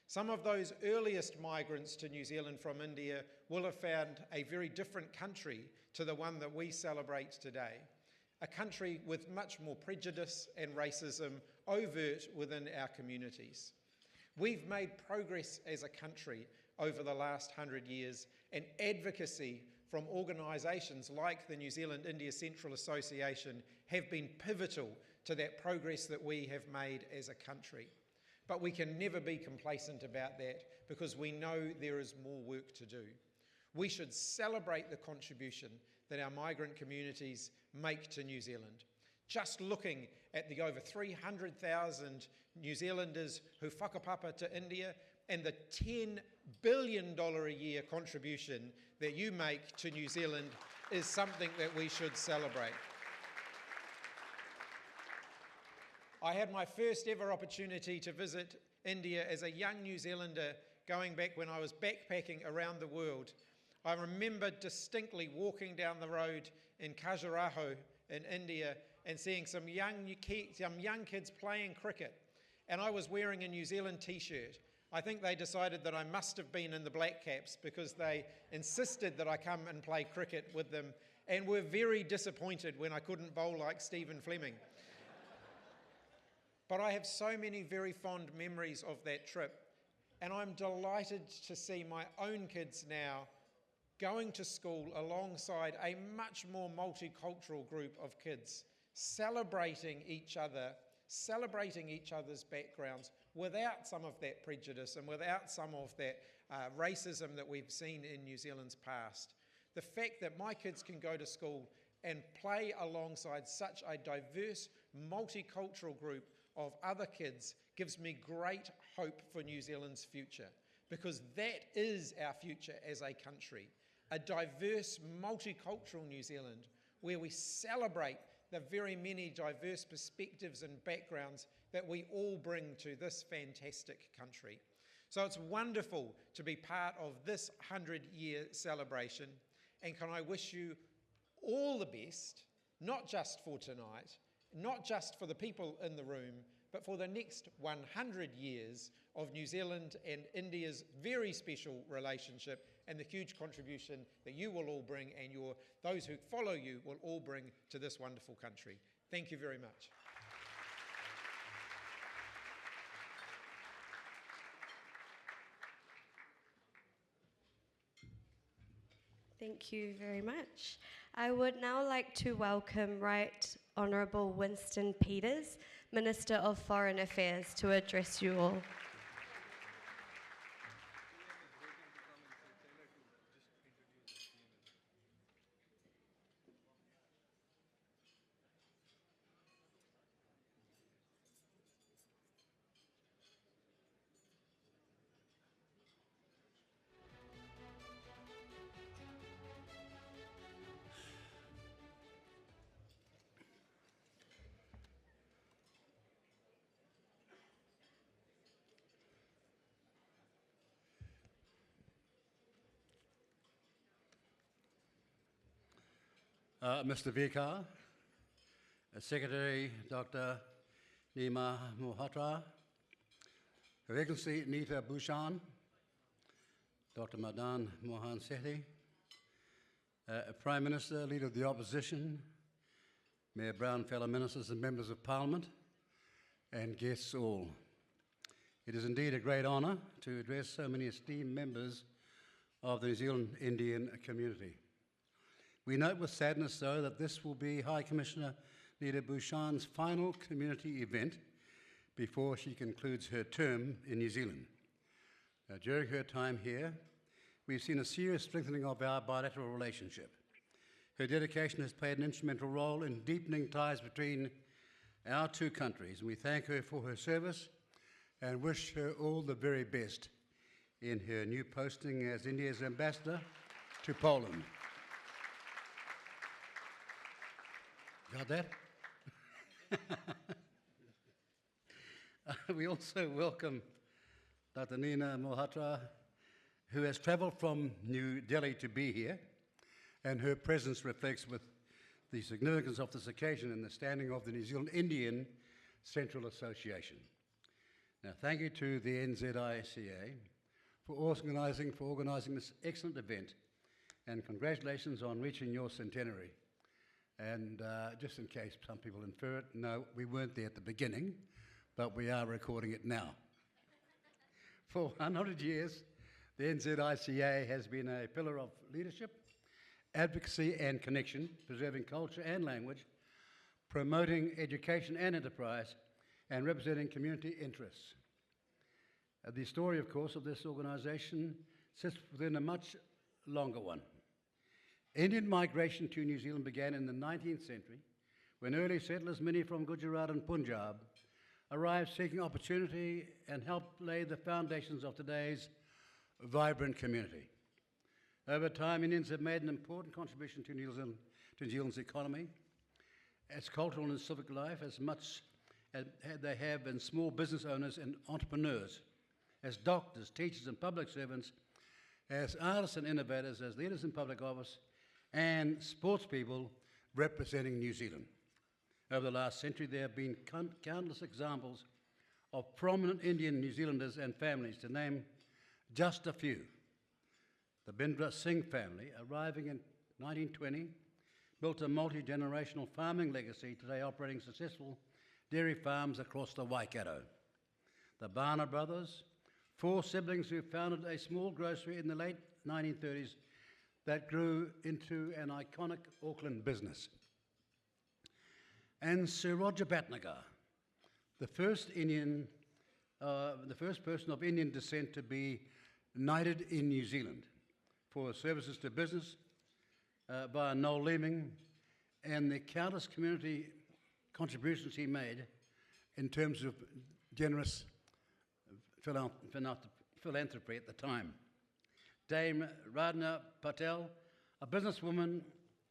Some of those earliest migrants to New Zealand from India will have found a very different country to the one that we celebrate today. A country with much more prejudice and racism overt within our communities. We've made progress as a country over the last 100 years, and advocacy from organisations like the New Zealand India Central Association have been pivotal to that progress that we have made as a country. But we can never be complacent about that, because we know there is more work to do. We should celebrate the contribution that our migrant communities make to New Zealand. Just looking at the over 300,000 New Zealanders who whakapapa to India, and the $10 billion a year contribution that you make to New Zealand is something that we should celebrate. I had my first ever opportunity to visit India as a young New Zealander, going back when I was backpacking around the world. I remember distinctly walking down the road in Khajuraho in India and seeing some young kids playing cricket. And I was wearing a New Zealand t-shirt. I think they decided that I must have been in the Black Caps, because they insisted that I come and play cricket with them, and were very disappointed when I couldn't bowl like Stephen Fleming. But I have so many very fond memories of that trip, and I'm delighted to see my own kids now going to school alongside a much more multicultural group of kids, celebrating each other, celebrating each other's backgrounds without some of that prejudice and without some of that racism that we've seen in New Zealand's past. The fact that my kids can go to school and play alongside such a diverse, multicultural group of other kids gives me great hope for New Zealand's future, because that is our future as a country. A diverse, multicultural New Zealand, where we celebrate the very many diverse perspectives and backgrounds that we all bring to this fantastic country. So it's wonderful to be part of this 100-year celebration, and can I wish you all the best, not just for tonight, not just for the people in the room, but for the next 100 years of New Zealand and India's very special relationship and the huge contribution that you will all bring and those who follow you will all bring to this wonderful country. Thank you very much. Thank you very much. I would now like to welcome Right Honourable Winston Peters, Minister of Foreign Affairs, to address you all. Mr. Vikar, Secretary Dr. Malhotra, Her Excellency Nita Bushan, Dr. Madan Mohan Sethi, Prime Minister, Leader of the Opposition, Mayor Brown, fellow ministers and members of Parliament, and guests all. It is indeed a great honour to address so many esteemed members of the New Zealand Indian community. We note with sadness, though, that this will be High Commissioner Nita Bushan's final community event before she concludes her term in New Zealand. During her time here, we've seen a serious strengthening of our bilateral relationship. Her dedication has played an instrumental role in deepening ties between our two countries, and we thank her for her service and wish her all the very best in her new posting as India's ambassador to Poland. Got that? We also welcome Dr. Nina Malhotra, who has travelled from New Delhi to be here, and her presence reflects with the significance of this occasion and the standing of the New Zealand Indian Central Association. Now, thank you to the NZICA for organising this excellent event, and congratulations on reaching your centenary. And just in case some people infer it, no, we weren't there at the beginning, but we are recording it now. For 100 years, the NZICA has been a pillar of leadership, advocacy and connection, preserving culture and language, promoting education and enterprise, and representing community interests. The story, of course, of this organisation sits within a much longer one. Indian migration to New Zealand began in the 19th century when early settlers, many from Gujarat and Punjab, arrived seeking opportunity and helped lay the foundations of today's vibrant community. Over time, Indians have made an important contribution to New Zealand's economy, its cultural and civic life, as much as they have in small business owners and entrepreneurs, as doctors, teachers and public servants, as artists and innovators, as leaders in public office, and sports people representing New Zealand. Over the last century, there have been countless examples of prominent Indian New Zealanders and families, to name just a few. The Bindra Singh family, arriving in 1920, built a multi-generational farming legacy, today operating successful dairy farms across the Waikato. The Barner brothers, 4 siblings who founded a small grocery in the late 1930s that grew into an iconic Auckland business. And Sir Roger Batnagar, the first person of Indian descent to be knighted in New Zealand for services to business by Noel Leeming, and the countless community contributions he made in terms of generous philanthropy at the time. Dame Radha Patel, a businesswoman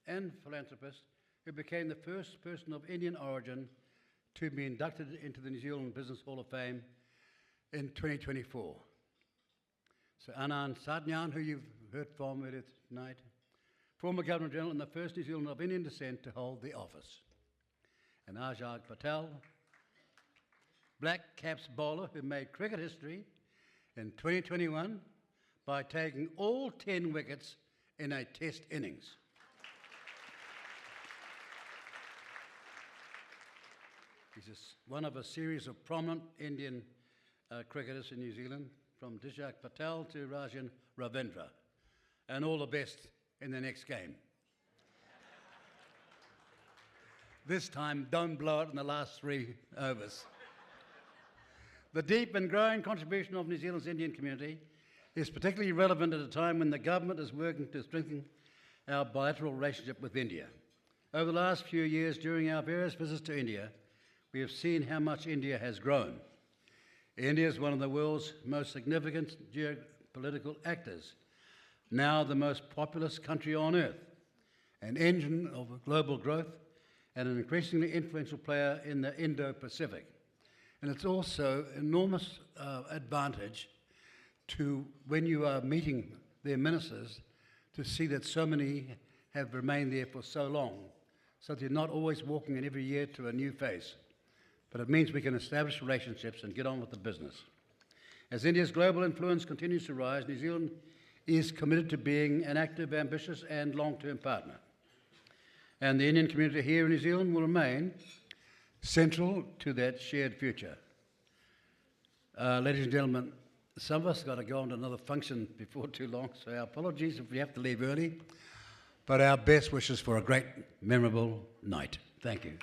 and philanthropist who became the first person of Indian origin to be inducted into the New Zealand Business Hall of Fame in 2024. So Anand, Satyanand, who you've heard from earlier tonight, former Governor-General and the first New Zealander of Indian descent to hold the office. And Ajag Patel, Black Caps bowler who made cricket history in 2021 by taking all 10 wickets in a test innings. He's one of a series of prominent Indian cricketers in New Zealand, from Dishak Patel to Rajan Ravindra. And all the best in the next game. This time, don't blow it in the last 3 overs. The deep and growing contribution of New Zealand's Indian community is particularly relevant at a time when the government is working to strengthen our bilateral relationship with India. Over the last few years, during our various visits to India, we have seen how much India has grown. India is one of the world's most significant geopolitical actors, now the most populous country on earth, an engine of global growth, and an increasingly influential player in the Indo-Pacific. And it's also an enormous advantage to, when you are meeting their ministers, to see that so many have remained there for so long, so that you're not always walking in every year to a new face. But it means we can establish relationships and get on with the business. As India's global influence continues to rise, New Zealand is committed to being an active, ambitious and long-term partner. And the Indian community here in New Zealand will remain central to that shared future. Ladies and gentlemen, some of us have got to go on to another function before too long, so our apologies if we have to leave early, but our best wishes for a great, memorable night. Thank you.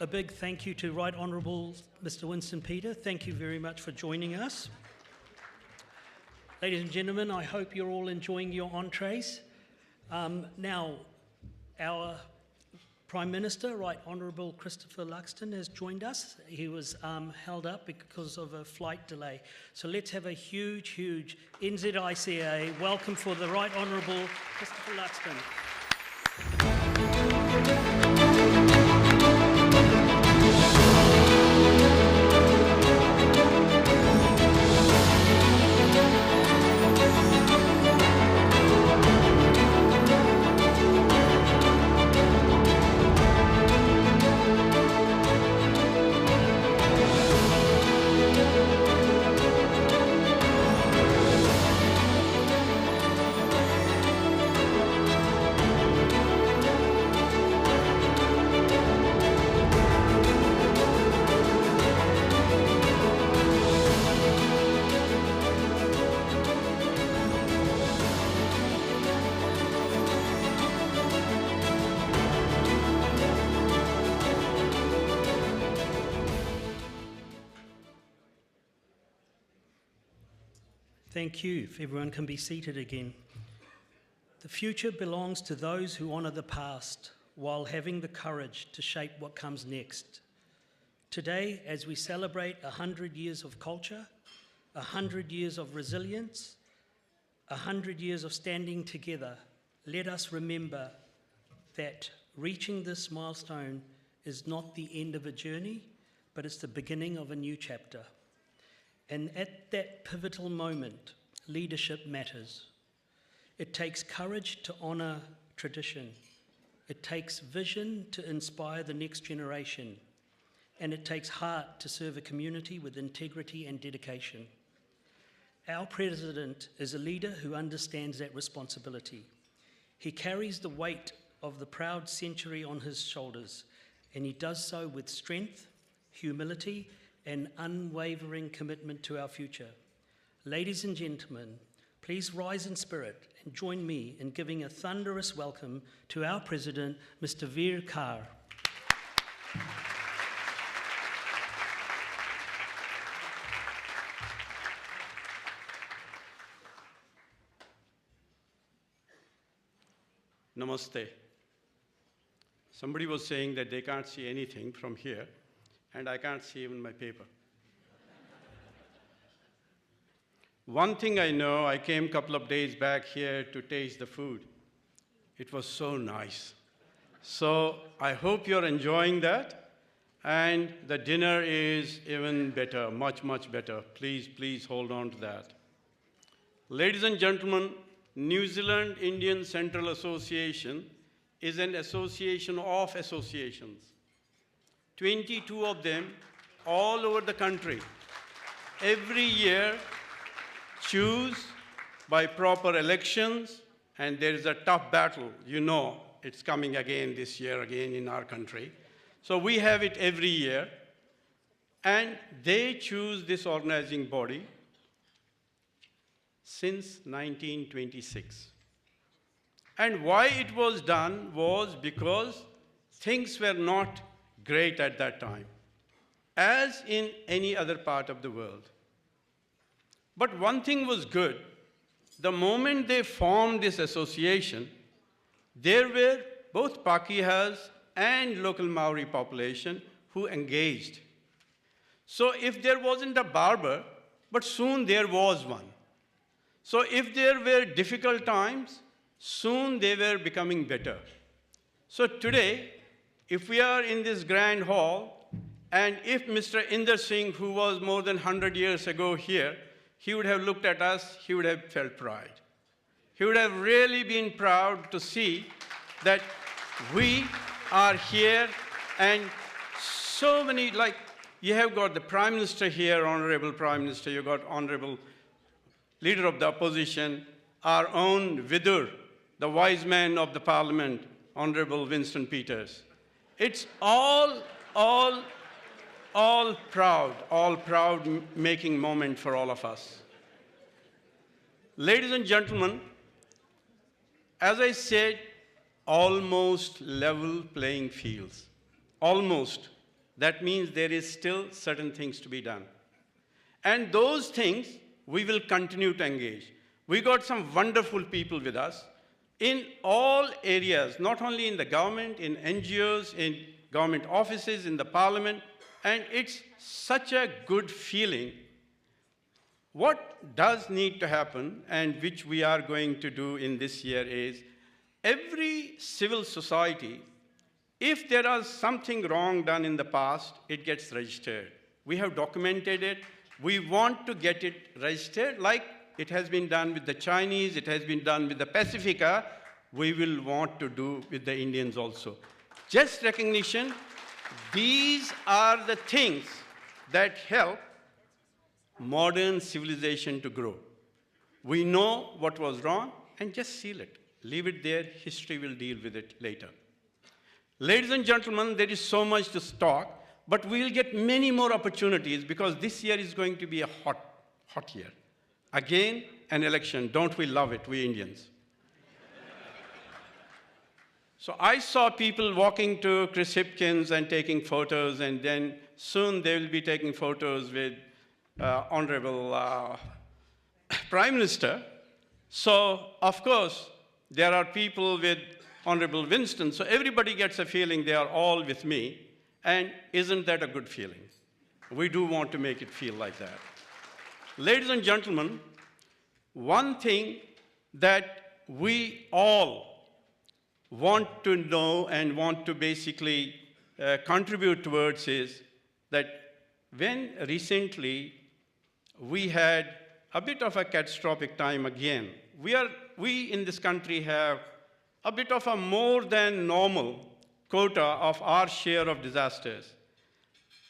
A big thank you to Right Honourable Mr. Winston Peter. Thank you very much for joining us. Ladies and gentlemen, I hope you're all enjoying your entrees. Now, our Prime Minister, Right Honourable Christopher Luxon, has joined us. He was held up because of a flight delay. So let's have a huge, huge NZICA welcome for the Right Honourable Christopher Luxon. Thank you. If everyone can be seated again. The future belongs to those who honour the past while having the courage to shape what comes next. Today, as we celebrate 100 years of culture, 100 years of resilience, 100 years of standing together, let us remember that reaching this milestone is not the end of a journey, but it's the beginning of a new chapter. And at that pivotal moment, leadership matters. It takes courage to honour tradition. It takes vision to inspire the next generation. And it takes heart to serve a community with integrity and dedication. Our President is a leader who understands that responsibility. He carries the weight of the proud century on his shoulders, and he does so with strength, humility, and unwavering commitment to our future. Ladies and gentlemen, please rise in spirit and join me in giving a thunderous welcome to our President, Mr. Khar. Namaste. Somebody was saying that they can't see anything from here, and I can't see even my paper. One thing I know, I came a couple of days back here to taste the food. It was so nice. So I hope you're enjoying that. And the dinner is even better, much, much better. Please, please hold on to that. Ladies and gentlemen, New Zealand Indian Central Association is an association of associations. 22 of them all over the country. Every year choose by proper elections, and there is a tough battle. You know, it's coming again this year, again in our country. So we have it every year, and they choose this organizing body since 1926. And why it was done was because things were not great at that time, as in any other part of the world. But one thing was good. The moment they formed this association, there were both Pakihas and local Maori population who engaged. So if there wasn't a barber, but soon there was one. So if there were difficult times, soon they were becoming better. So today, if we are in this grand hall, and if Mr. Inder Singh, who was more than 100 years ago here, he would have looked at us, he would have felt pride. He would have really been proud to see that we are here, and so many, like, you have got the Prime Minister here, Honorable Prime Minister, you've got Honorable Leader of the Opposition, our own Vidur, the wise man of the Parliament, Honorable Winston Peters. It's all proud making moment for all of us. Ladies and gentlemen, as I said, almost level playing fields. Almost. That means there is still certain things to be done. And those things we will continue to engage. We got some wonderful people with us in all areas, not only in the government, in NGOs, in government offices, in the parliament, and it's such a good feeling. What does need to happen, and which we are going to do in this year, is every civil society, if there is something wrong done in the past, it gets registered. We have documented it. We want to get it registered, like it has been done with the Chinese, it has been done with the Pacifica. We will want to do with the Indians also. Just recognition, these are the things that help modern civilization to grow. We know what was wrong, and just seal it. Leave it there. History will deal with it later. Ladies and gentlemen, there is so much to talk, but we'll get many more opportunities because this year is going to be a hot year. Again, an election. Don't we love it, we Indians? So I saw people walking to Chris Hipkins and taking photos, and then soon they will be taking photos with Honorable Prime Minister. So, of course, there are people with Honorable Winston, so everybody gets a feeling they are all with me, and isn't that a good feeling? We do want to make it feel like that. Ladies and gentlemen, one thing that we all want to know and want to basically contribute towards is that when recently we had a bit of a catastrophic time again, we in this country have a bit of a more than normal quota of our share of disasters.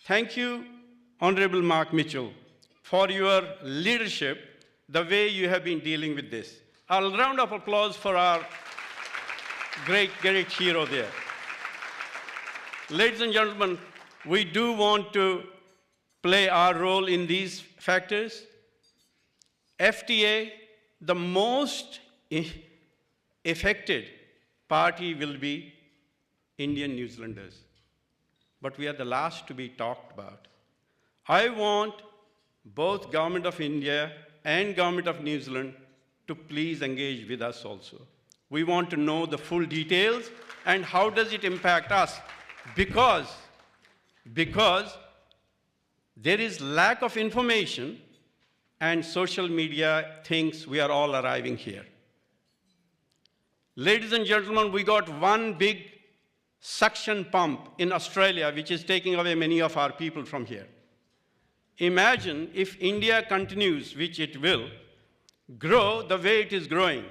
Thank you, Honorable Mark Mitchell, for your leadership, the way you have been dealing with this. A round of applause for our great hero there. Ladies and gentlemen, we do want to play our role in these factors. FTA, the most affected party will be Indian New Zealanders. But we are the last to be talked about. I want both Government of India and Government of New Zealand to please engage with us also. We want to know the full details and how does it impact us, because there is lack of information and social media thinks we are all arriving here. Ladies and gentlemen, we got one big suction pump in Australia, which is taking away many of our people from here. Imagine if India continues, which it will, grow the way it is growing.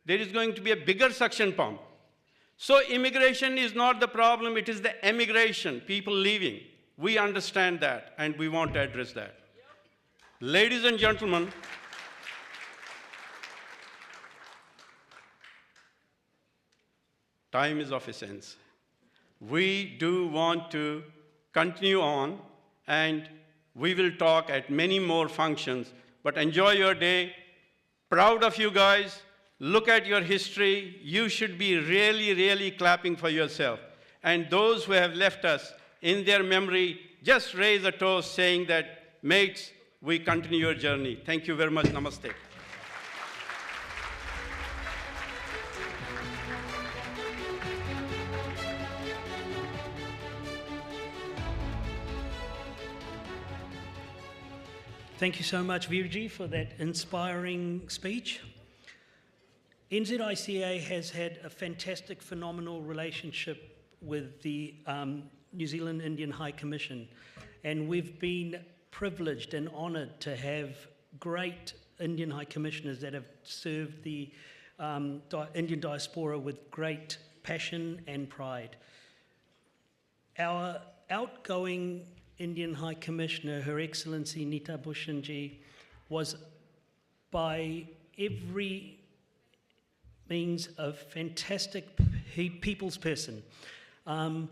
There is going to be a bigger suction pump. So immigration is not the problem, it is the emigration, people leaving. We understand that, and we want to address that. Ladies and gentlemen, time is of essence. We do want to continue on, and we will talk at many more functions, but enjoy your day. Proud of you guys. Look at your history. You should be really, really clapping for yourself. And those who have left us in their memory, just raise a toast saying that, mates, we continue your journey. Thank you very much. Namaste. Thank you so much, Virji, for that inspiring speech. NZICA has had a fantastic, phenomenal relationship with the New Zealand Indian High Commission, and we've been privileged and honoured to have great Indian High Commissioners that have served the Indian diaspora with great passion and pride. Our outgoing Indian High Commissioner, Her Excellency Nita Bushan ji, was by every means a fantastic people's person. And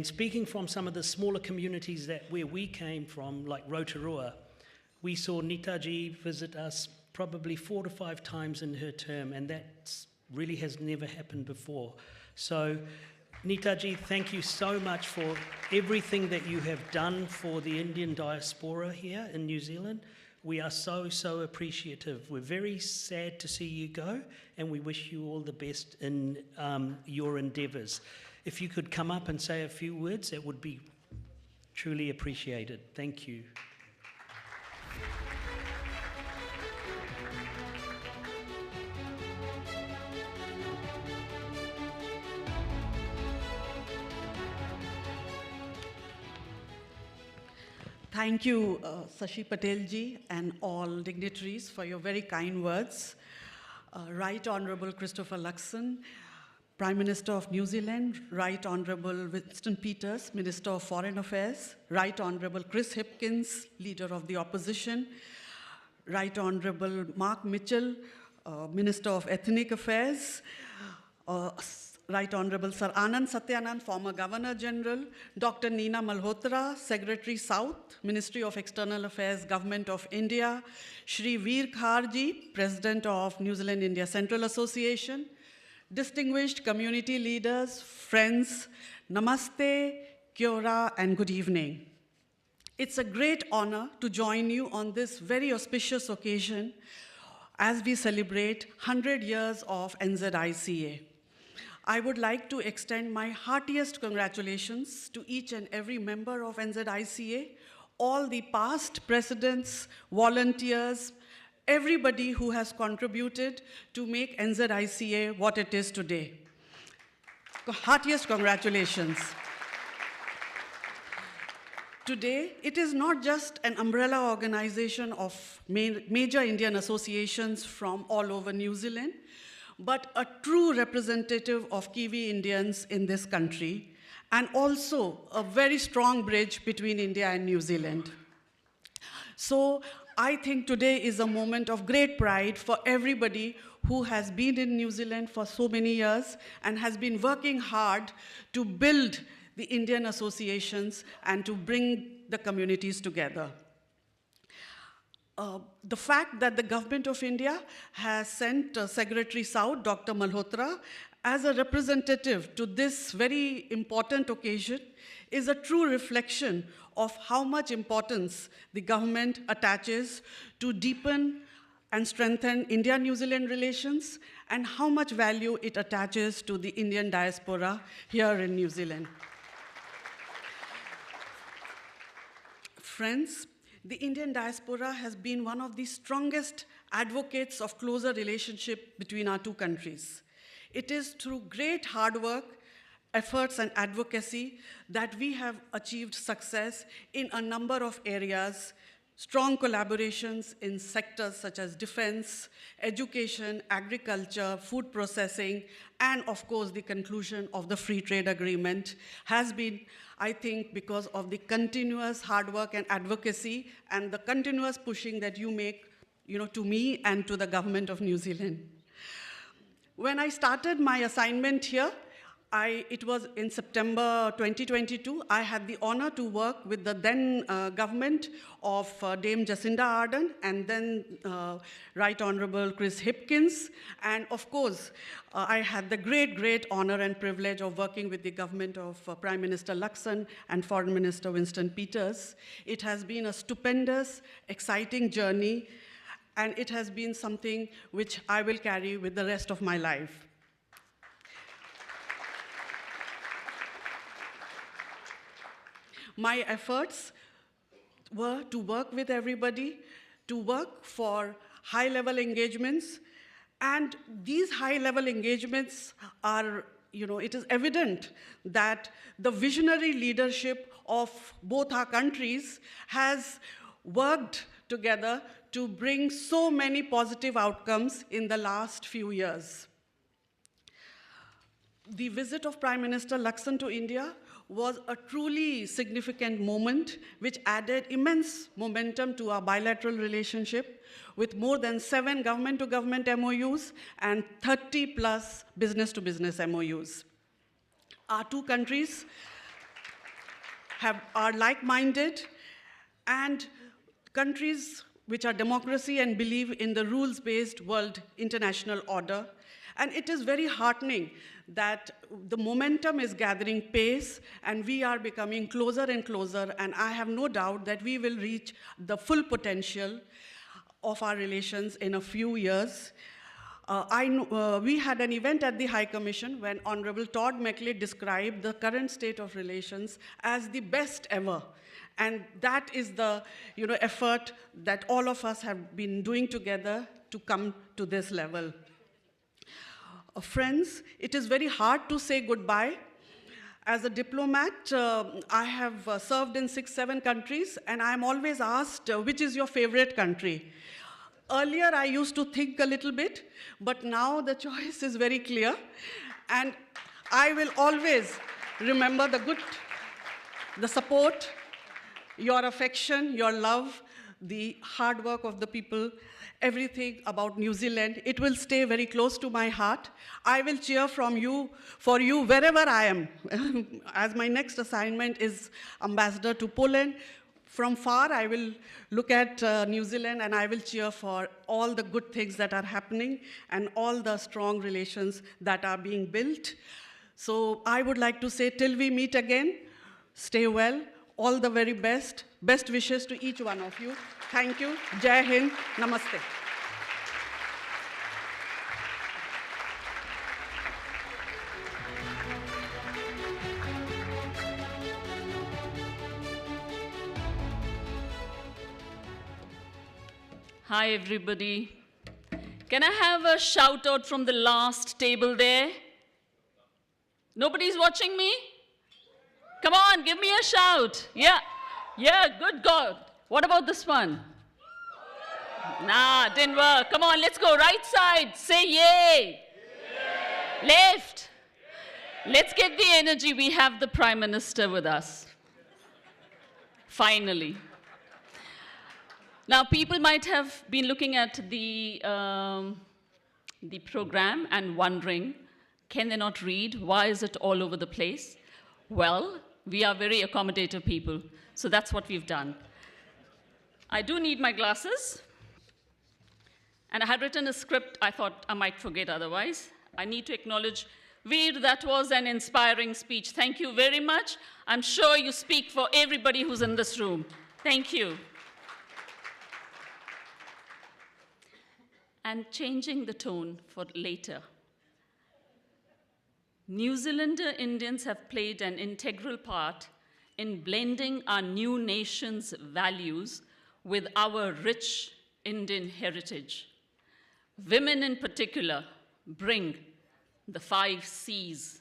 speaking from some of the smaller communities where we came from, like Rotorua, we saw Nita ji visit us probably 4 to 5 times in her term, and that really has never happened before. So, Nita ji, thank you so much for everything that you have done for the Indian diaspora here in New Zealand. We are so, so appreciative. We're very sad to see you go, and we wish you all the best in your endeavours. If you could come up and say a few words, that would be truly appreciated. Thank you. Thank you, Sashi Patel ji and all dignitaries for your very kind words. Right Honourable Christopher Luxon, Prime Minister of New Zealand, Right Honourable Winston Peters, Minister of Foreign Affairs, Right Honourable Chris Hipkins, Leader of the Opposition, Right Honourable Mark Mitchell, Minister of Ethnic Affairs, Right Honourable Sir Anand Satyanand, former Governor General, Dr. Nina Malhotra, Secretary South, Ministry of External Affairs, Government of India, Shri Veer Khar ji, President of New Zealand India Central Association, distinguished community leaders, friends, namaste, kia ora, and good evening. It's a great honor to join you on this very auspicious occasion as we celebrate 100 years of NZICA. I would like to extend my heartiest congratulations to each and every member of NZICA, all the past presidents, volunteers, everybody who has contributed to make NZICA what it is today. Heartiest congratulations. Today, it is not just an umbrella organization of major Indian associations from all over New Zealand, but a true representative of Kiwi Indians in this country, and also a very strong bridge between India and New Zealand. So I think today is a moment of great pride for everybody who has been in New Zealand for so many years and has been working hard to build the Indian associations and to bring the communities together. The fact that the Government of India has sent Secretary South, Dr. Malhotra, as a representative to this very important occasion is a true reflection of how much importance the government attaches to deepen and strengthen India-New Zealand relations and how much value it attaches to the Indian diaspora here in New Zealand. Friends, the Indian diaspora has been one of the strongest advocates of closer relationship between our two countries. It is through great hard work efforts and advocacy that we have achieved success in a number of areas, strong collaborations in sectors such as defense, education, agriculture, food processing, and of course the conclusion of the free trade agreement has been, I think, because of the continuous hard work and advocacy and the continuous pushing that you make, to me and to the government of New Zealand. When I started my assignment here, it was in September 2022. I had the honor to work with the then government of Dame Jacinda Ardern and then Right Honorable Chris Hipkins. And of course, I had the great honor and privilege of working with the government of Prime Minister Luxon and Foreign Minister Winston Peters. It has been a stupendous, exciting journey, and it has been something which I will carry with the rest of my life. My efforts were to work with everybody, to work for high-level engagements, and these high-level engagements are, it is evident that the visionary leadership of both our countries has worked together to bring so many positive outcomes in the last few years. The visit of Prime Minister Luxon to India was a truly significant moment which added immense momentum to our bilateral relationship with more than 7 government-to-government MOUs and 30+ business-to-business MOUs. Our two countries are like-minded and countries which are democracy and believe in the rules-based world international order. And it is very heartening that the momentum is gathering pace and we are becoming closer and closer, and I have no doubt that we will reach the full potential of our relations in a few years. We had an event at the High Commission when Honorable Todd McLeod described the current state of relations as the best ever. And that is the effort that all of us have been doing together to come to this level. Friends, it is very hard to say goodbye. As a diplomat, I have served in 6-7 countries, and I'm always asked, which is your favorite country? Earlier, I used to think a little bit, but now the choice is very clear. And I will always remember the support, your affection, your love, the hard work of the people, everything about New Zealand. It will stay very close to my heart. I will cheer for you wherever I am. As my next assignment is ambassador to Poland, from far I will look at New Zealand and I will cheer for all the good things that are happening and all the strong relations that are being built. So I would like to say, till we meet again, stay well, all the very best. Best wishes to each one of you. Thank you. Jai Hind. Namaste. Hi, everybody. Can I have a shout out from the last table there? Nobody's watching me? Come on, give me a shout. Yeah, good God. What about this one? Nah, didn't work. Come on, let's go. Right side, say yay. Yay. Left. Yay. Let's get the energy. We have the Prime Minister with us. Finally. Now, people might have been looking at the program and wondering, can they not read? Why is it all over the place? Well, we are very accommodative people, so that's what we've done. I do need my glasses, and I had written a script. I thought I might forget otherwise. I need to acknowledge, Veer, that was an inspiring speech. Thank you very much. I'm sure you speak for everybody who's in this room. Thank you. And changing the tone for later. New Zealander Indians have played an integral part in blending our new nation's values with our rich Indian heritage. Women in particular bring the 5 C's: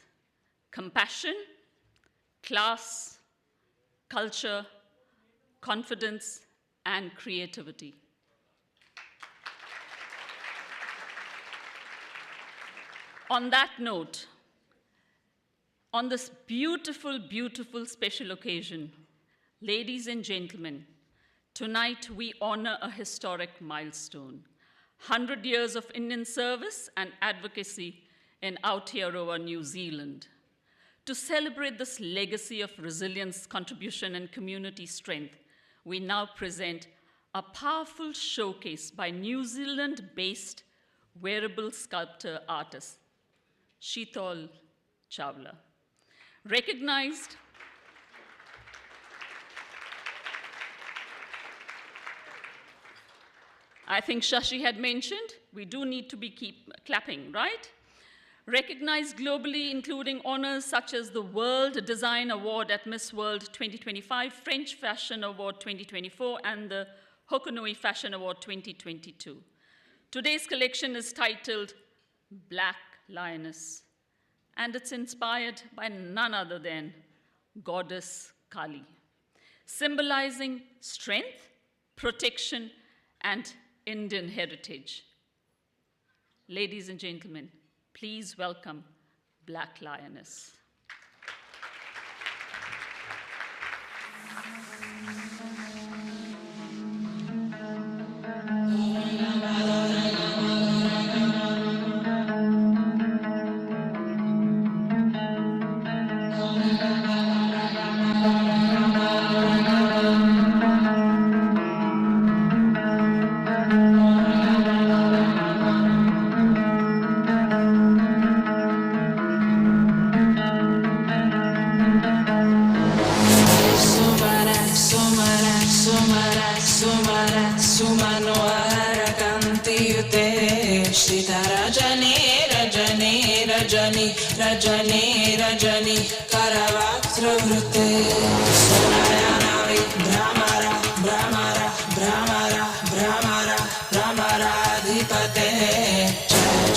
compassion, class, culture, confidence, and creativity. On that note, on this beautiful, beautiful special occasion, ladies and gentlemen, tonight we honor a historic milestone, 100 years of Indian service and advocacy in Aotearoa, New Zealand. To celebrate this legacy of resilience, contribution, and community strength, we now present a powerful showcase by New Zealand-based wearable sculptor artist, Sheetal Chawla. Recognized I think Shashi had mentioned, we do need to keep clapping, right? Recognized globally, including honors such as the World Design Award at Miss World 2025, French Fashion Award 2024, and the Hokonui Fashion Award 2022. Today's collection is titled Black Lioness, and it's inspired by none other than Goddess Kali, symbolizing strength, protection, and Indian heritage. Ladies and gentlemen, please welcome Black Lioness. Rajani, Rajani, Karavatra Vrute, Sonayanavi, Brahmara, Brahmara, Brahmara, Brahmara, Brahmara, Dipate,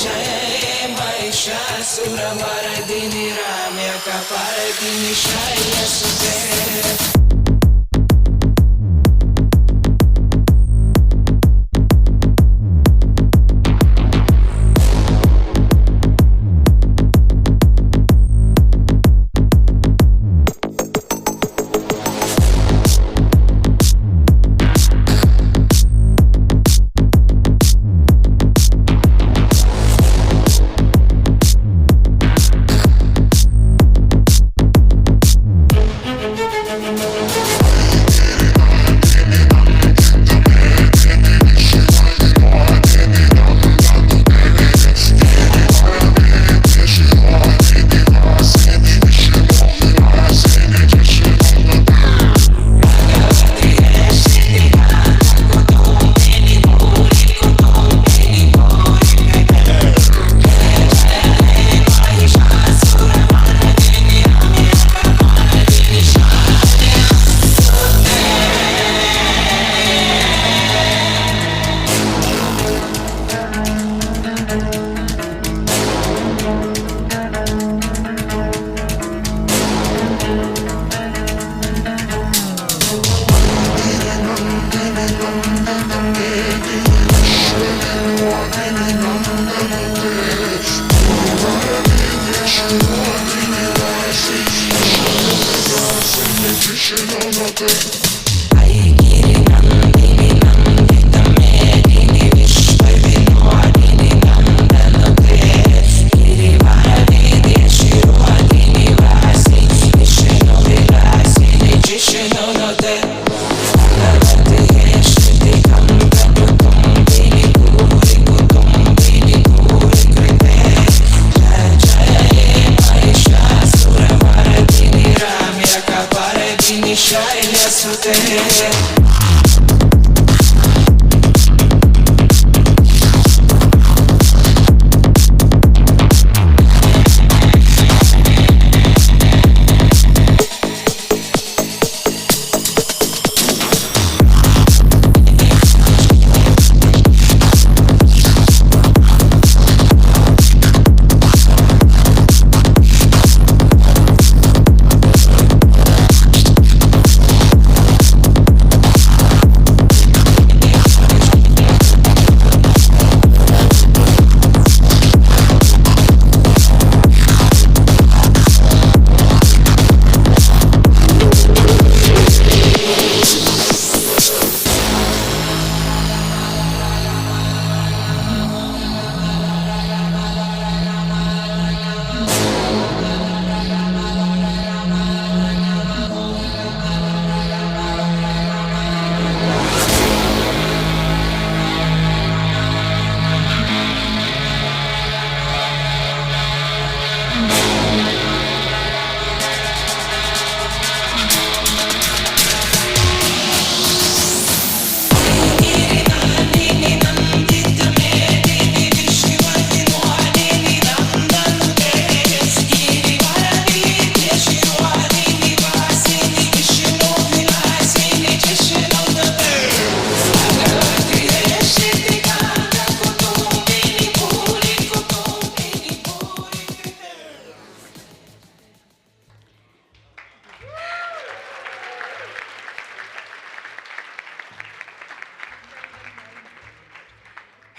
Jaya Mahishasura Varadini, Ramya Kaparadini, Shaya Sute.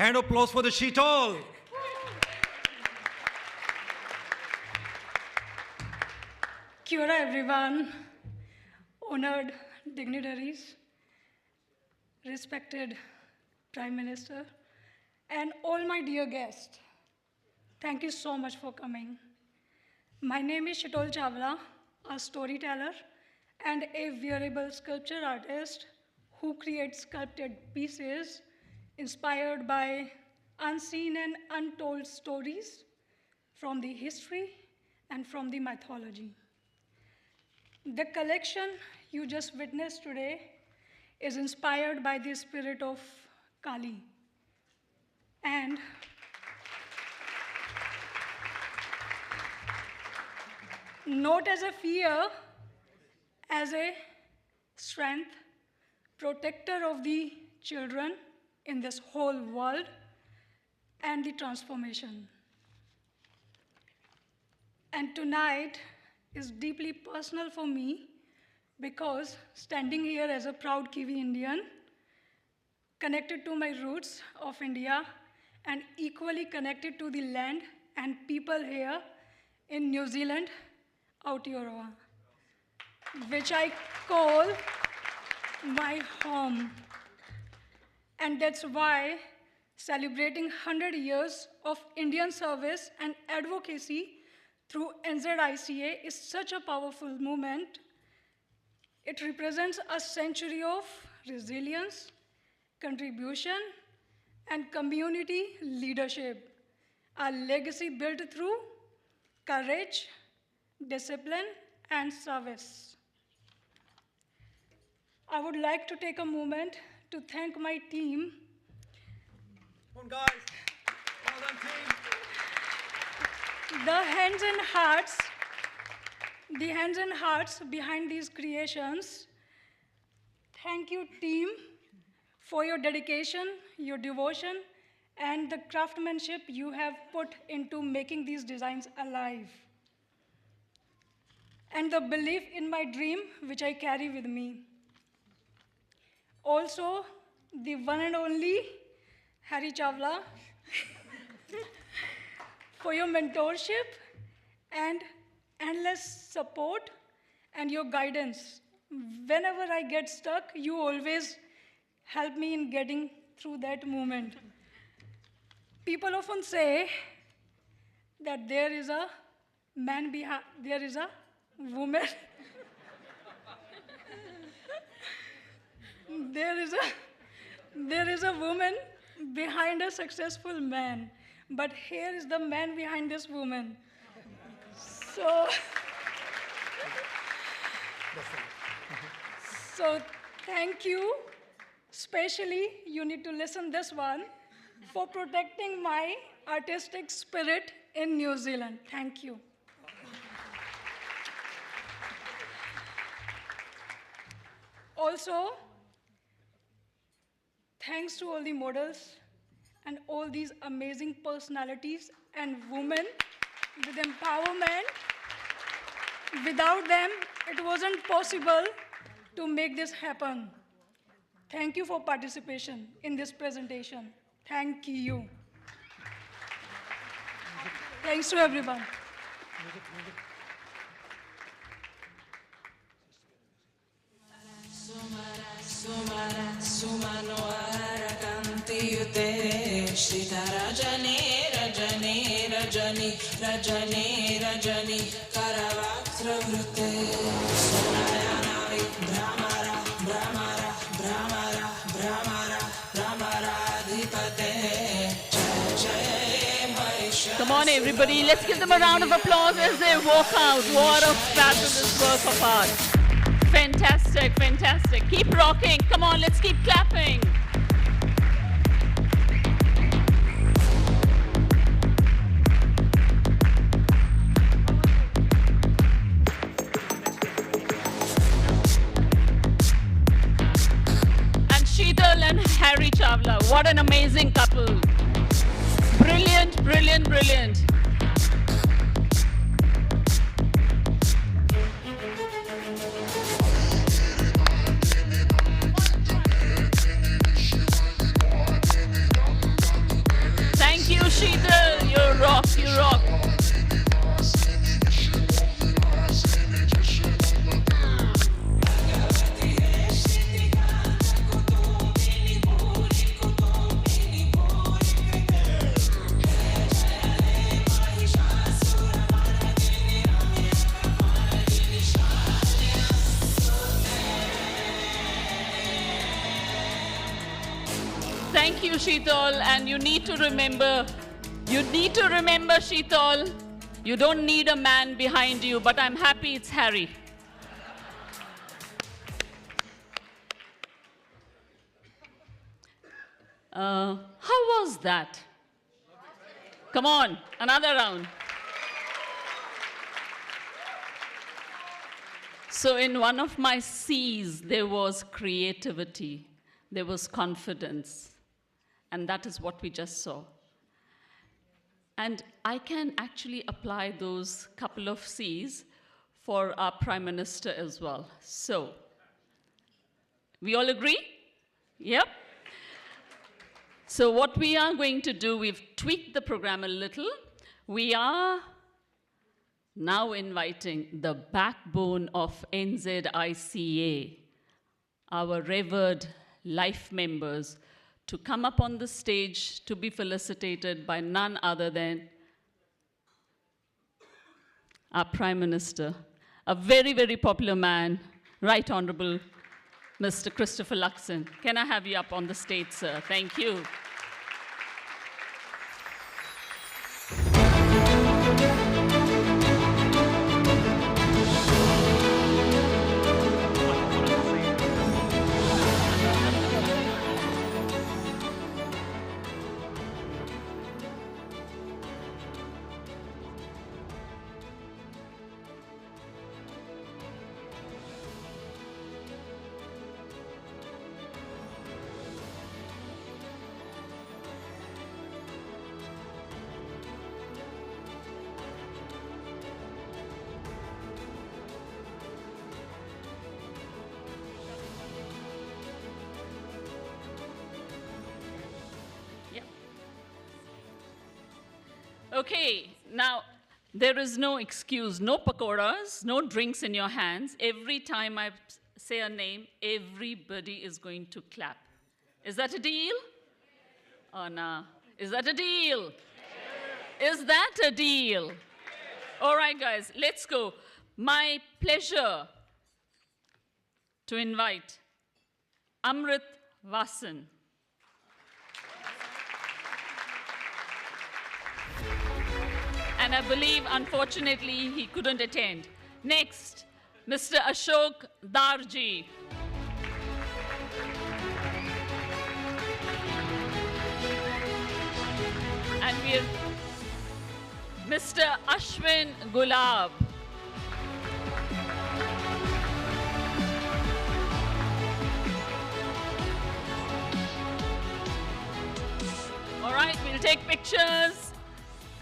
Hand of applause for the Sheetal. Kia ora everyone, honored dignitaries, respected Prime Minister, and all my dear guests. Thank you so much for coming. My name is Sheetal Chawla, a storyteller and a wearable sculpture artist who creates sculpted pieces inspired by unseen and untold stories from the history and from the mythology. The collection you just witnessed today is inspired by the spirit of Kali. And not as a fear, as a strength, protector of the children in this whole world and the transformation. And tonight is deeply personal for me because standing here as a proud Kiwi Indian, connected to my roots of India and equally connected to the land and people here in New Zealand, Aotearoa, which I call my home. And that's why celebrating 100 years of Indian service and advocacy through NZICA is such a powerful movement. It represents a century of resilience, contribution, and community leadership, a legacy built through courage, discipline, and service. I would like to take a moment to thank my team. Come on, guys. Well done, team. The hands and hearts behind these creations. Thank you, team, for your dedication, your devotion, and the craftsmanship you have put into making these designs alive. And the belief in my dream, which I carry with me. Also, the one and only Harry Chawla, for your mentorship and endless support and your guidance. Whenever I get stuck, you always help me in getting through that moment. People often say that there is a man behind, there is a woman. There is a woman behind a successful man, but here is the man behind this woman. So thank you. Especially, you need to listen this one, for protecting my artistic spirit in New Zealand. Thank you. Also, thanks to all the models and all these amazing personalities and women with empowerment. Without them, it wasn't possible to make this happen. Thank you for participation in this presentation. Thank you. Thanks to everyone. Come on, everybody, let's give them a round of applause as they walk out. What a fabulous work of art. Fantastic, fantastic. Keep rocking. Come on, let's keep clapping. And Sheetal and Harry Chawla, what an amazing couple. Brilliant, brilliant, brilliant. Thank you, Sheetal. And you need to remember, Sheetal, you don't need a man behind you, but I'm happy it's Harry. How was that? Come on, another round. So in one of my C's, there was creativity, there was confidence, and that is what we just saw. And I can actually apply those couple of C's for our Prime Minister as well. So, we all agree? Yep. So what we are going to do, we've tweaked the program a little. We are now inviting the backbone of NZICA, our revered life members, to come up on the stage to be felicitated by none other than our Prime Minister, a very, very popular man, Right Honourable Mr. Christopher Luxon. Can I have you up on the stage, sir? Thank you. Okay, now there is no excuse, no pakoras, no drinks in your hands. Every time I say a name, everybody is going to clap. Is that a deal? Oh, no. Is that a deal? Is that a deal? All right, guys, let's go. My pleasure to invite Amrit Vasan. And I believe, unfortunately, he couldn't attend. Next, Mr. Ashok Darji. And we're Mr. Ashwin Gulab. All right, we'll take pictures.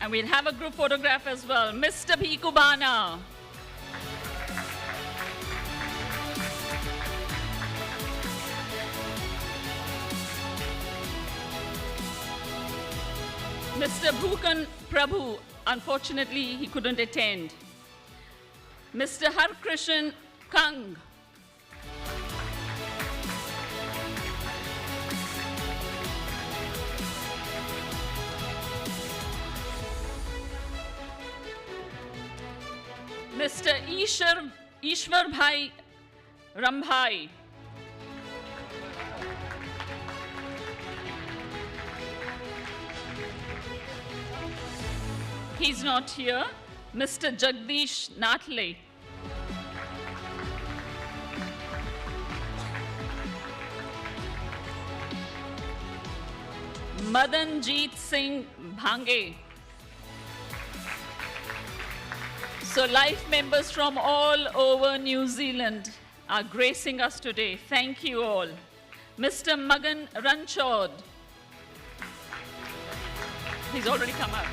And we'll have a group photograph as well. Mr. P. Kubana. Mr. Bhukan Prabhu, unfortunately, he couldn't attend. Mr. Harkrishan Kang. Mr. Ishwar Bhai Rambhai. He's not here. Mr. Jagdish Natle. Madanjeet Singh Bhange. So life members from all over New Zealand are gracing us today. Thank you all. Mr. Magan Ranchod. He's already come out.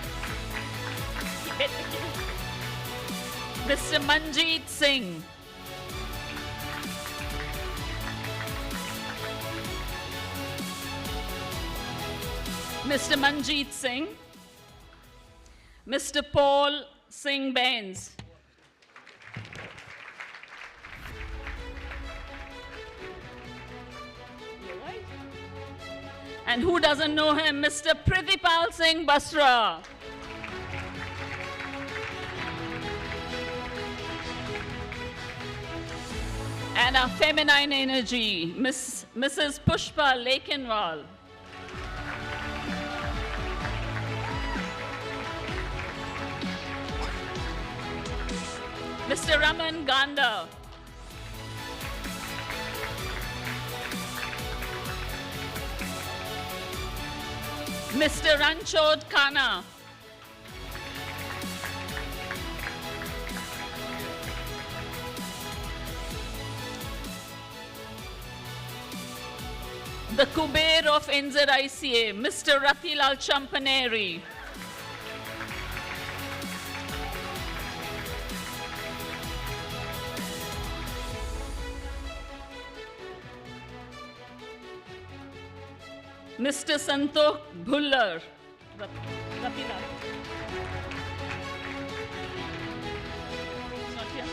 Mr. Manjeet Singh. Mr. Manjeet Singh. Mr. Paul Singh Bains. And who doesn't know him? Mr. Pridipal Singh Basra. And our feminine energy, Mrs. Pushpa Lekinwal. Mr. Raman Ganda. Mr. Ranchod Khanna. The Kuber of NZICA, Mr. Ratilal Champaneri. Mr. Santokh Bhullar. Ratilal. He's not here.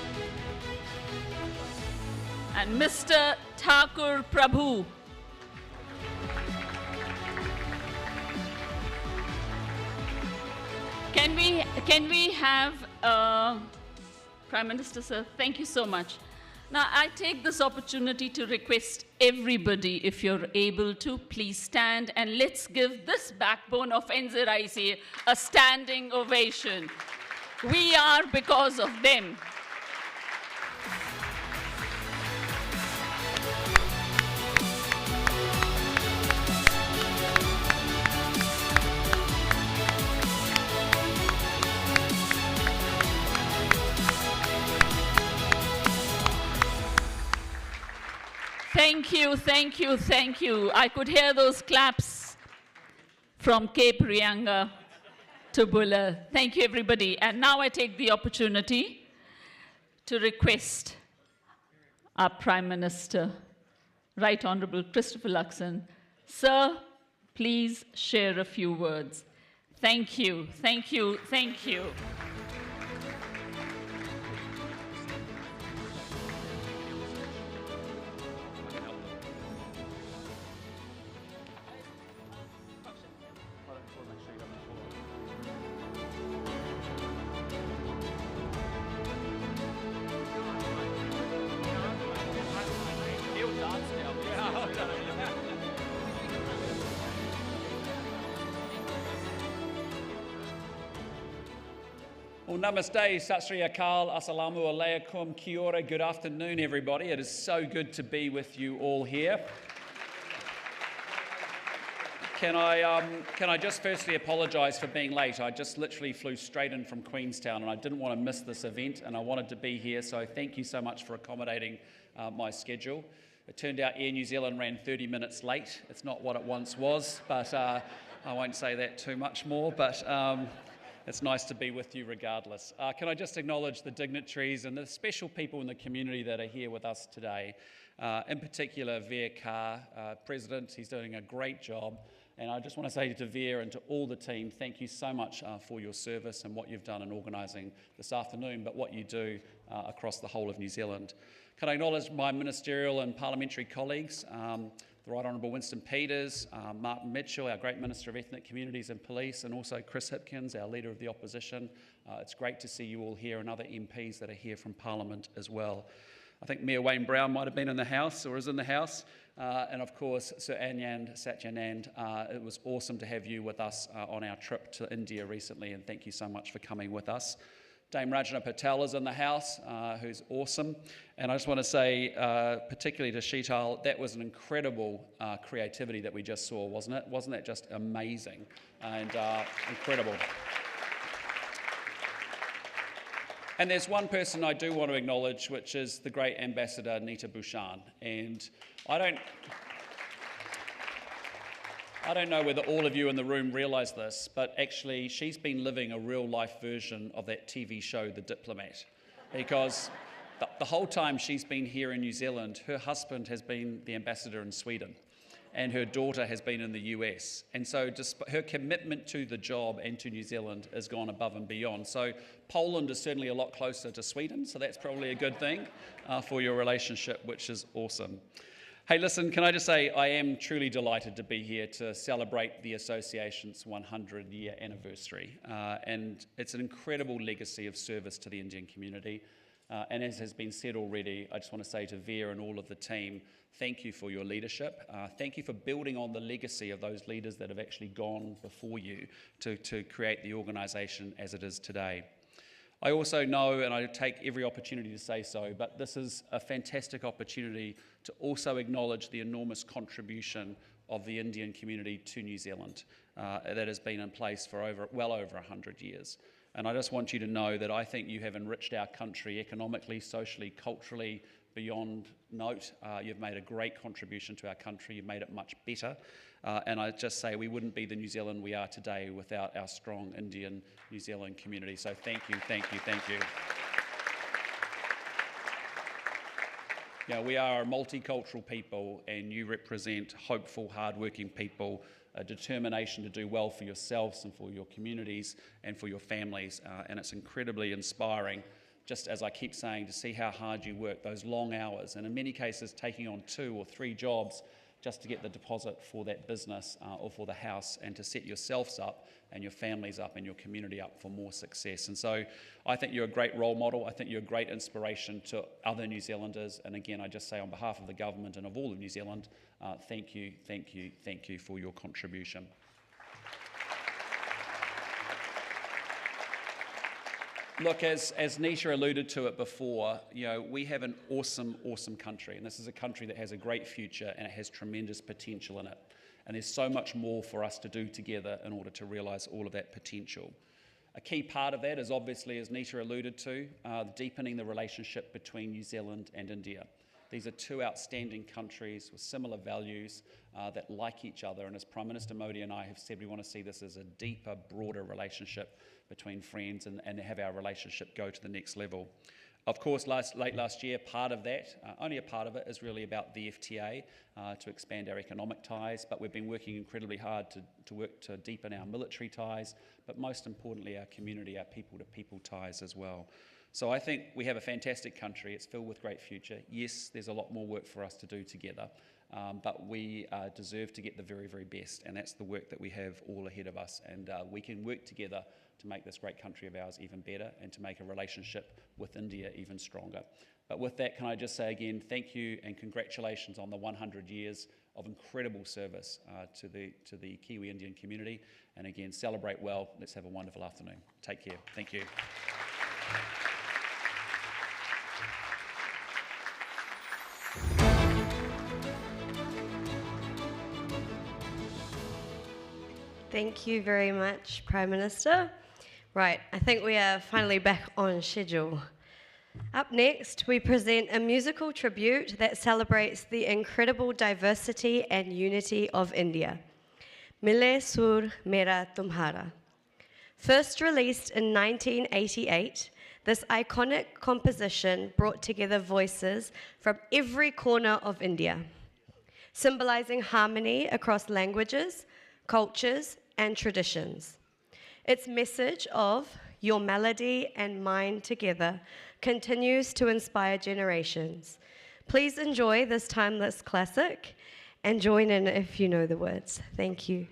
And Mr. Thakur Prabhu. Can we have Prime Minister, sir? Thank you so much. Now, I take this opportunity to request everybody, if you're able to, please stand and let's give this backbone of NZICA a standing ovation. We are because of them. Thank you, thank you, thank you. I could hear those claps from Cape Reinga to Bulla. Thank you, everybody. And now I take the opportunity to request our Prime Minister, Right Honourable Christopher Luxon. Sir, please share a few words. Thank you, thank you, thank you. Well, namaste, sat sri akal, assalamu alaikum, kia ora, good afternoon, everybody. It is so good to be with you all here. Can I just firstly apologise for being late? I just literally flew straight in from Queenstown and I didn't want to miss this event and I wanted to be here, so thank you so much for accommodating my schedule. It turned out Air New Zealand ran 30 minutes late. It's not what it once was, but I won't say that too much more, but it's nice to be with you regardless. Can I just acknowledge the dignitaries and the special people in the community that are here with us today. In particular, Veer Khar, President, he's doing a great job. And I just want to say to Veer and to all the team, thank you so much for your service and what you've done in organising this afternoon, but what you do across the whole of New Zealand. Can I acknowledge my ministerial and parliamentary colleagues, the Right Honourable Winston Peters, Martin Mitchell, our great Minister of Ethnic Communities and Police, and also Chris Hipkins, our Leader of the Opposition. It's great to see you all here and other MPs that are here from Parliament as well. I think Mayor Wayne Brown might have been in the House or is in the House. And of course, Sir Anand, Satyanand, it was awesome to have you with us on our trip to India recently, and thank you so much for coming with us. Dame Rajana Patel is in the house, who's awesome. And I just want to say, particularly to Sheetal, that was an incredible creativity that we just saw, wasn't it? Wasn't that just amazing and incredible? And there's one person I do want to acknowledge, which is the great Ambassador Nita Bushan. And I don't know whether all of you in the room realise this, but actually she's been living a real-life version of that TV show, The Diplomat, because the whole time she's been here in New Zealand, her husband has been the ambassador in Sweden, and her daughter has been in the US. And so just her commitment to the job and to New Zealand has gone above and beyond. So Poland is certainly a lot closer to Sweden, so that's probably a good thing for your relationship, which is awesome. Hey, listen, can I just say I am truly delighted to be here to celebrate the association's 100-year anniversary. And it's an incredible legacy of service to the Indian community. And as has been said already, I just want to say to Veer and all of the team, thank you for your leadership. Thank you for building on the legacy of those leaders that have actually gone before you to create the organisation as it is today. I also know, and I take every opportunity to say so, but this is a fantastic opportunity to also acknowledge the enormous contribution of the Indian community to New Zealand that has been in place for well over 100 years. And I just want you to know that I think you have enriched our country economically, socially, culturally, beyond note. You've made a great contribution to our country. You've made it much better. And I just say we wouldn't be the New Zealand we are today without our strong Indian New Zealand community. So thank you, thank you, thank you. Yeah, we are a multicultural people, and you represent hopeful, hardworking people, a determination to do well for yourselves and for your communities and for your families. And it's incredibly inspiring, just as I keep saying, to see how hard you work, those long hours, and in many cases taking on 2 or 3 jobs just to get the deposit for that business or for the house, and to set yourselves up and your families up and your community up for more success. And so I think you're a great role model. I think you're a great inspiration to other New Zealanders. And again, I just say on behalf of the government and of all of New Zealand, thank you, thank you, thank you for your contribution. Look, as Nita alluded to it before, we have an awesome, awesome country, and this is a country that has a great future and it has tremendous potential in it. And there's so much more for us to do together in order to realise all of that potential. A key part of that is obviously, as Nita alluded to, deepening the relationship between New Zealand and India. These are 2 outstanding countries with similar values that like each other, and as Prime Minister Modi and I have said, we want to see this as a deeper, broader relationship between friends and have our relationship go to the next level. Of course, late last year, part of that, only a part of it, is really about the FTA to expand our economic ties, but we've been working incredibly hard to work to deepen our military ties, but most importantly our community, our people-to-people ties as well. So I think we have a fantastic country. It's filled with great future. Yes, there's a lot more work for us to do together, but we deserve to get the very, very best, and that's the work that we have all ahead of us. And we can work together to make this great country of ours even better and to make a relationship with India even stronger. But with that, can I just say again, thank you and congratulations on the 100 years of incredible service to the Kiwi Indian community. And again, celebrate well. Let's have a wonderful afternoon. Take care. Thank you. Thank you very much, Prime Minister. Right, I think we are finally back on schedule. Up next, we present a musical tribute that celebrates the incredible diversity and unity of India. Mile Sur Mera Tumhara. First released in 1988, this iconic composition brought together voices from every corner of India, symbolizing harmony across languages, cultures, and traditions. Its message of your melody and mine together continues to inspire generations. Please enjoy this timeless classic and join in if you know the words. Thank you.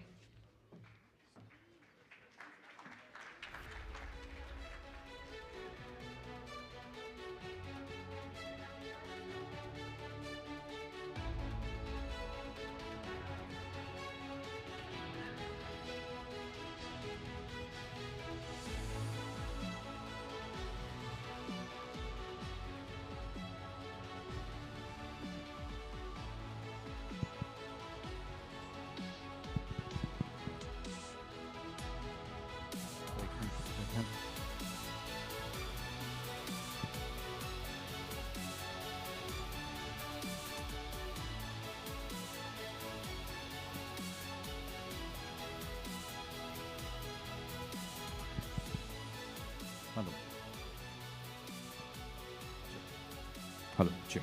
Hello, check.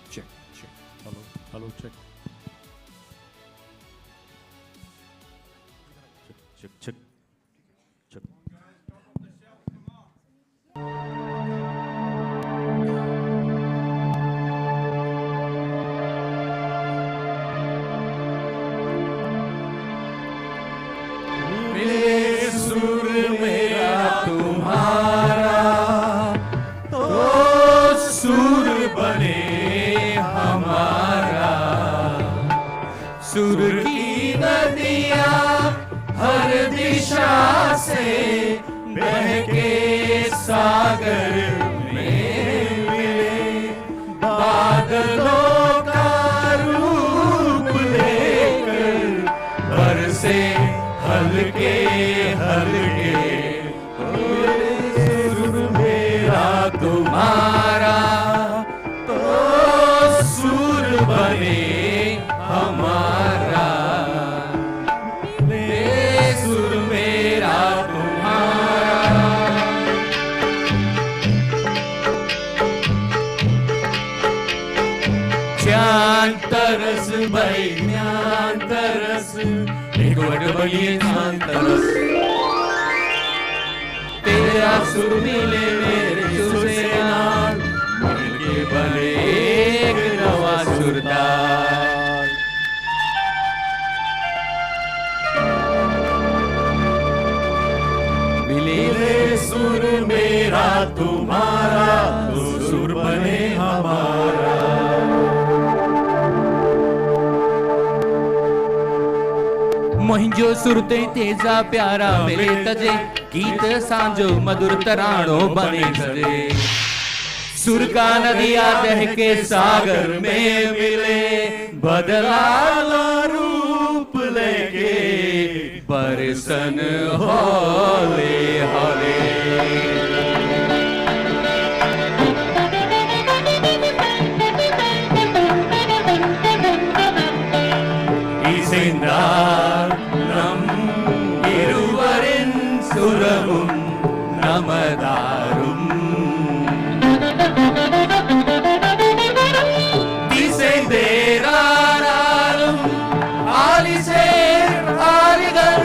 Hello, check. Check. मिले सुर मेरा तुम्हारा तो सुर बने हमारा सुर की नदियाँ हर दिशा से बह के सागर में मिले, बादलों का रूप लेकर बरसे हल्के हल्के, सुर मेरा तुम्हारा तो सुर बने हमारा, सुर मेरा तुम्हारा। ज्ञान तरस भाई ज्ञान तरस, एक वट बनिए ज्ञान तरस, तेरा सुर मिले मेरे सुर से नाल, मिलके बने एक नवा सुरताल। मिले सुर मेरा तुम्हारा तो सुर बने हमारा। मोहिंजो सुरते तेजा प्यारा मिले तजे, गीत सांझो मधुर तराणो बने सजे, सुर का नदिया दह के सागर में मिले, बदला रूप लेके बरसन हौले हौले। ഇരുവരിൻ സുരവും നമദാരും ദിസേരാരാരും ആലിസേ ആലികൾ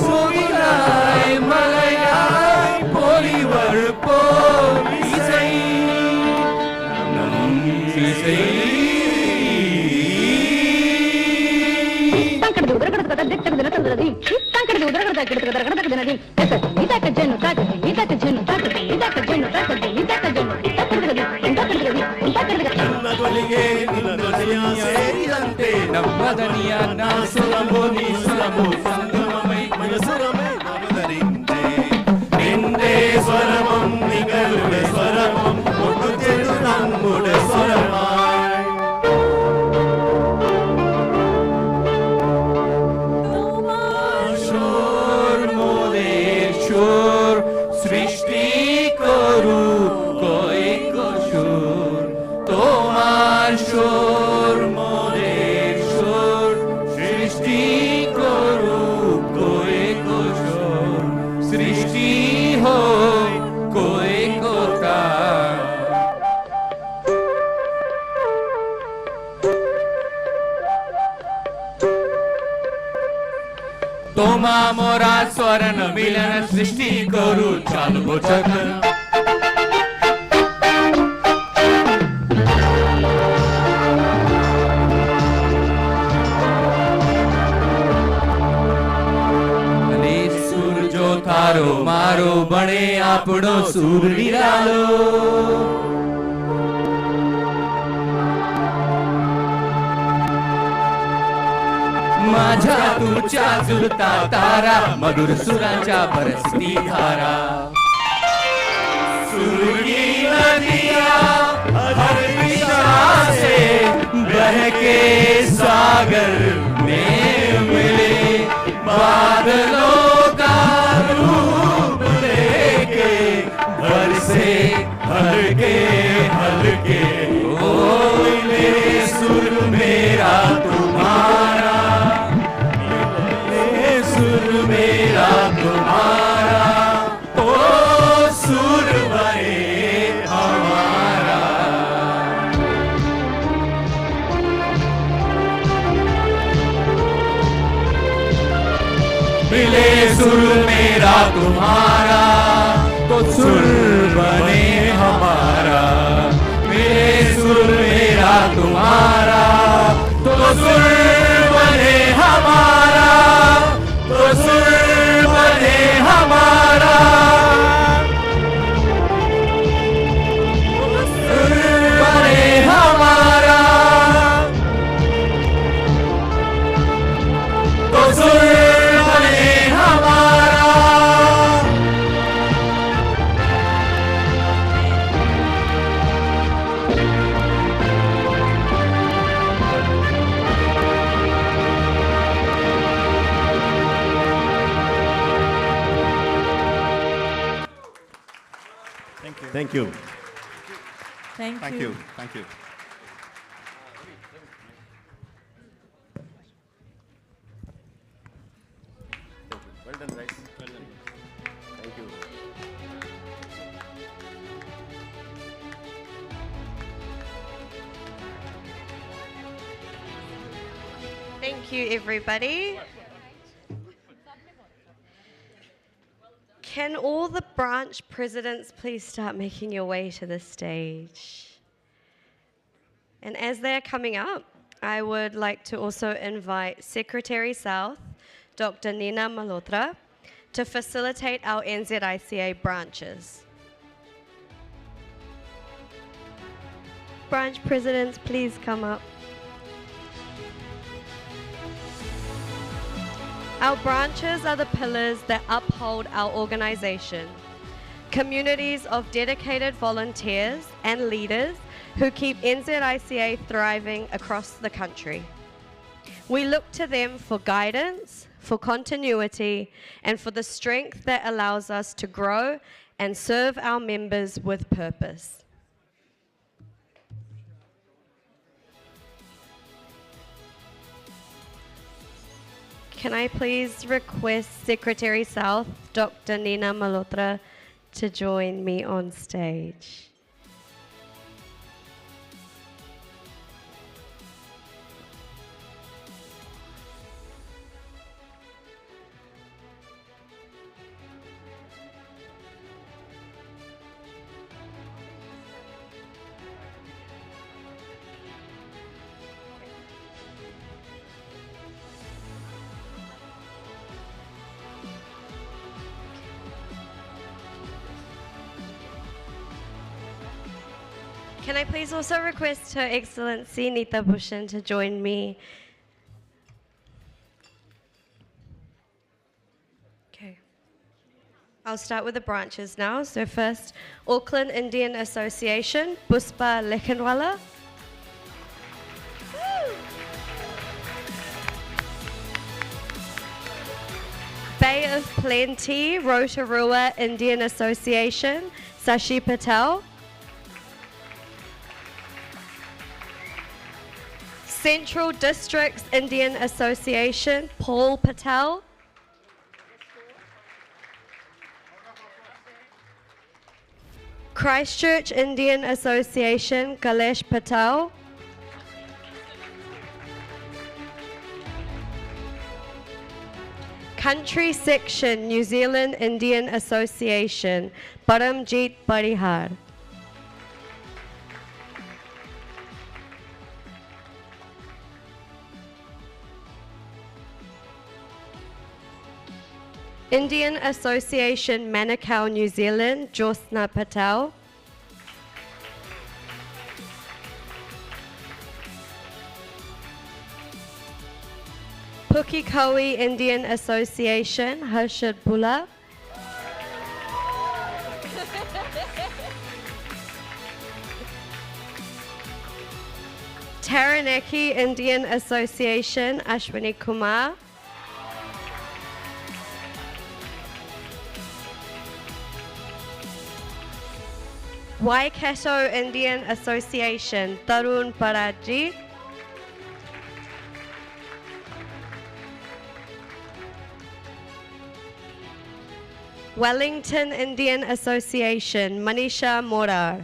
സുഗിലായി മലയായി പോലിവർ പോലിസൈ നംസിസൈ സ്വരമം നിങ്ങളുടെ സ്വരമം ഒത്തുചേർന്ന് നമ്മുടെ സ്വരമായി सृष्टि करू कोई को शोर, तोमार शोर मोदेर शोर, सृष्टि करू कोई को शोर, सृष्टि हो कोई को तार। तोमा मोरा स्वरण मिलन सृष्टि करू चालू बोचक। અને સુર જો તારો મારો બણે આપણો સુર નિરાલો, माझा तुमच्या जुळता तारा, मधुर सुरांच्या बरसती धारा, सुर की नदिया हर दिशा से बहके सागर में मिले, बादलों का रूप लेके बरसे हल्के हल्के, ओ मेरे सुर मेरा तुम्हारा, सुर मेरा तुम्हारा तो सुर बने हमारा। मिले सुर मेरा तुम्हारा तो सुर बने हमारा, मिले सुर मेरा तुम्हारा तो सुर बने हमारा, तो सुर बने हमारा, सुर बने हमारा, तो सुर बने हमारा। Thank you. Thank Thank you. you. Thank you. Well done, guys. Well done. Thank you. Thank you, everybody. Can all the branch presidents please start making your way to the stage? And as they're coming up, I would like to also invite Secretary South, Dr. Nina Malhotra, to facilitate our NZICA branches. Branch presidents, please come up. Our branches are the pillars that uphold our organisation, communities of dedicated volunteers and leaders who keep NZICA thriving across the country. We look to them for guidance, for continuity, and for the strength that allows us to grow and serve our members with purpose. Can I please request Secretary South, Dr. Nina Malhotra, to join me on stage? Can I please also request Her Excellency Nita Bushan to join me? Okay. I'll start with the branches now. So first, Auckland Indian Association, Puspa Lekhanwala. Bay of Plenty, Rotorua Indian Association, Sashi Patel. Central Districts Indian Association, Paul Patel. Christchurch Indian Association, Kailesh Patel. Country Section, New Zealand Indian Association, Paramjit Parihar. Indian Association Manukau, New Zealand, Josna Patel. Pukekohe Indian Association, Harshad Bula. Taranaki Indian Association, Ashwini Kumar. Waikato Indian Association, Tarun Paraji. Wellington Indian Association, Manisha Morar.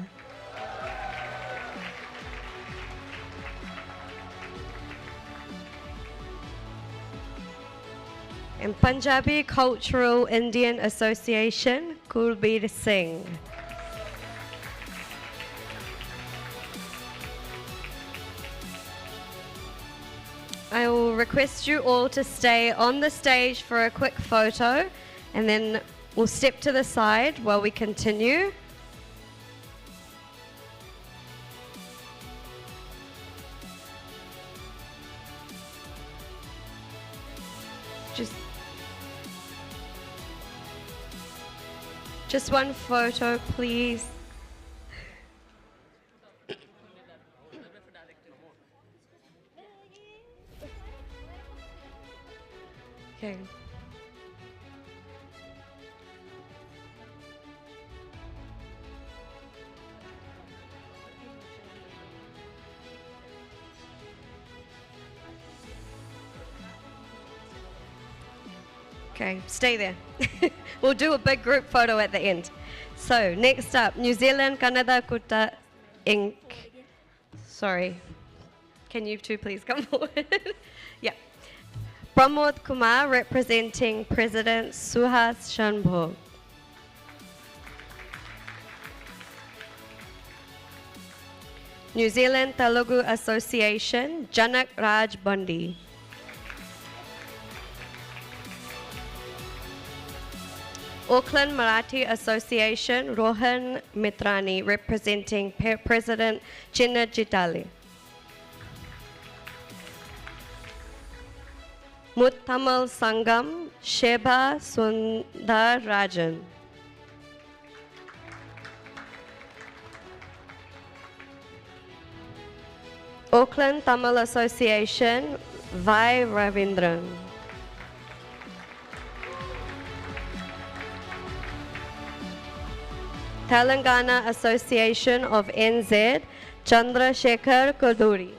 And Punjabi Cultural Indian Association, Kulbir Singh. I will request you all to stay on the stage for a quick photo, and then we'll step to the side while we continue. Just one photo, please. Okay. Okay, stay there. We'll do a big group photo at the end. So, next up, New Zealand Kannada Kutta Inc. Sorry. Can you two please come forward? Yeah. Pramod Kumar representing President Suhas Shanbhog. New Zealand Telugu Association, Janak Raj Bondi. Auckland Marathi Association, Rohan Mitrani, representing President Chinna Jitali. Muttamal Sangam, Sheba Sundar Rajan. Auckland Tamil Association, Vai Ravindran. Telangana Association of NZ, Chandrasekhar Koduri.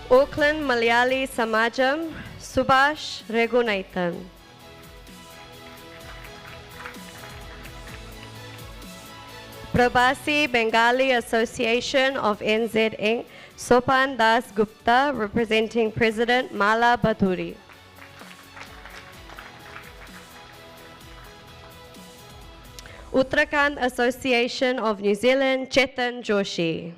Auckland Malayali Samajam, Subhash Regunathan. Prabasi Bengali Association of NZ Inc., Sopan Das Gupta, representing President Mala Baturi. Uttarakhand Association of New Zealand, Chetan Joshi.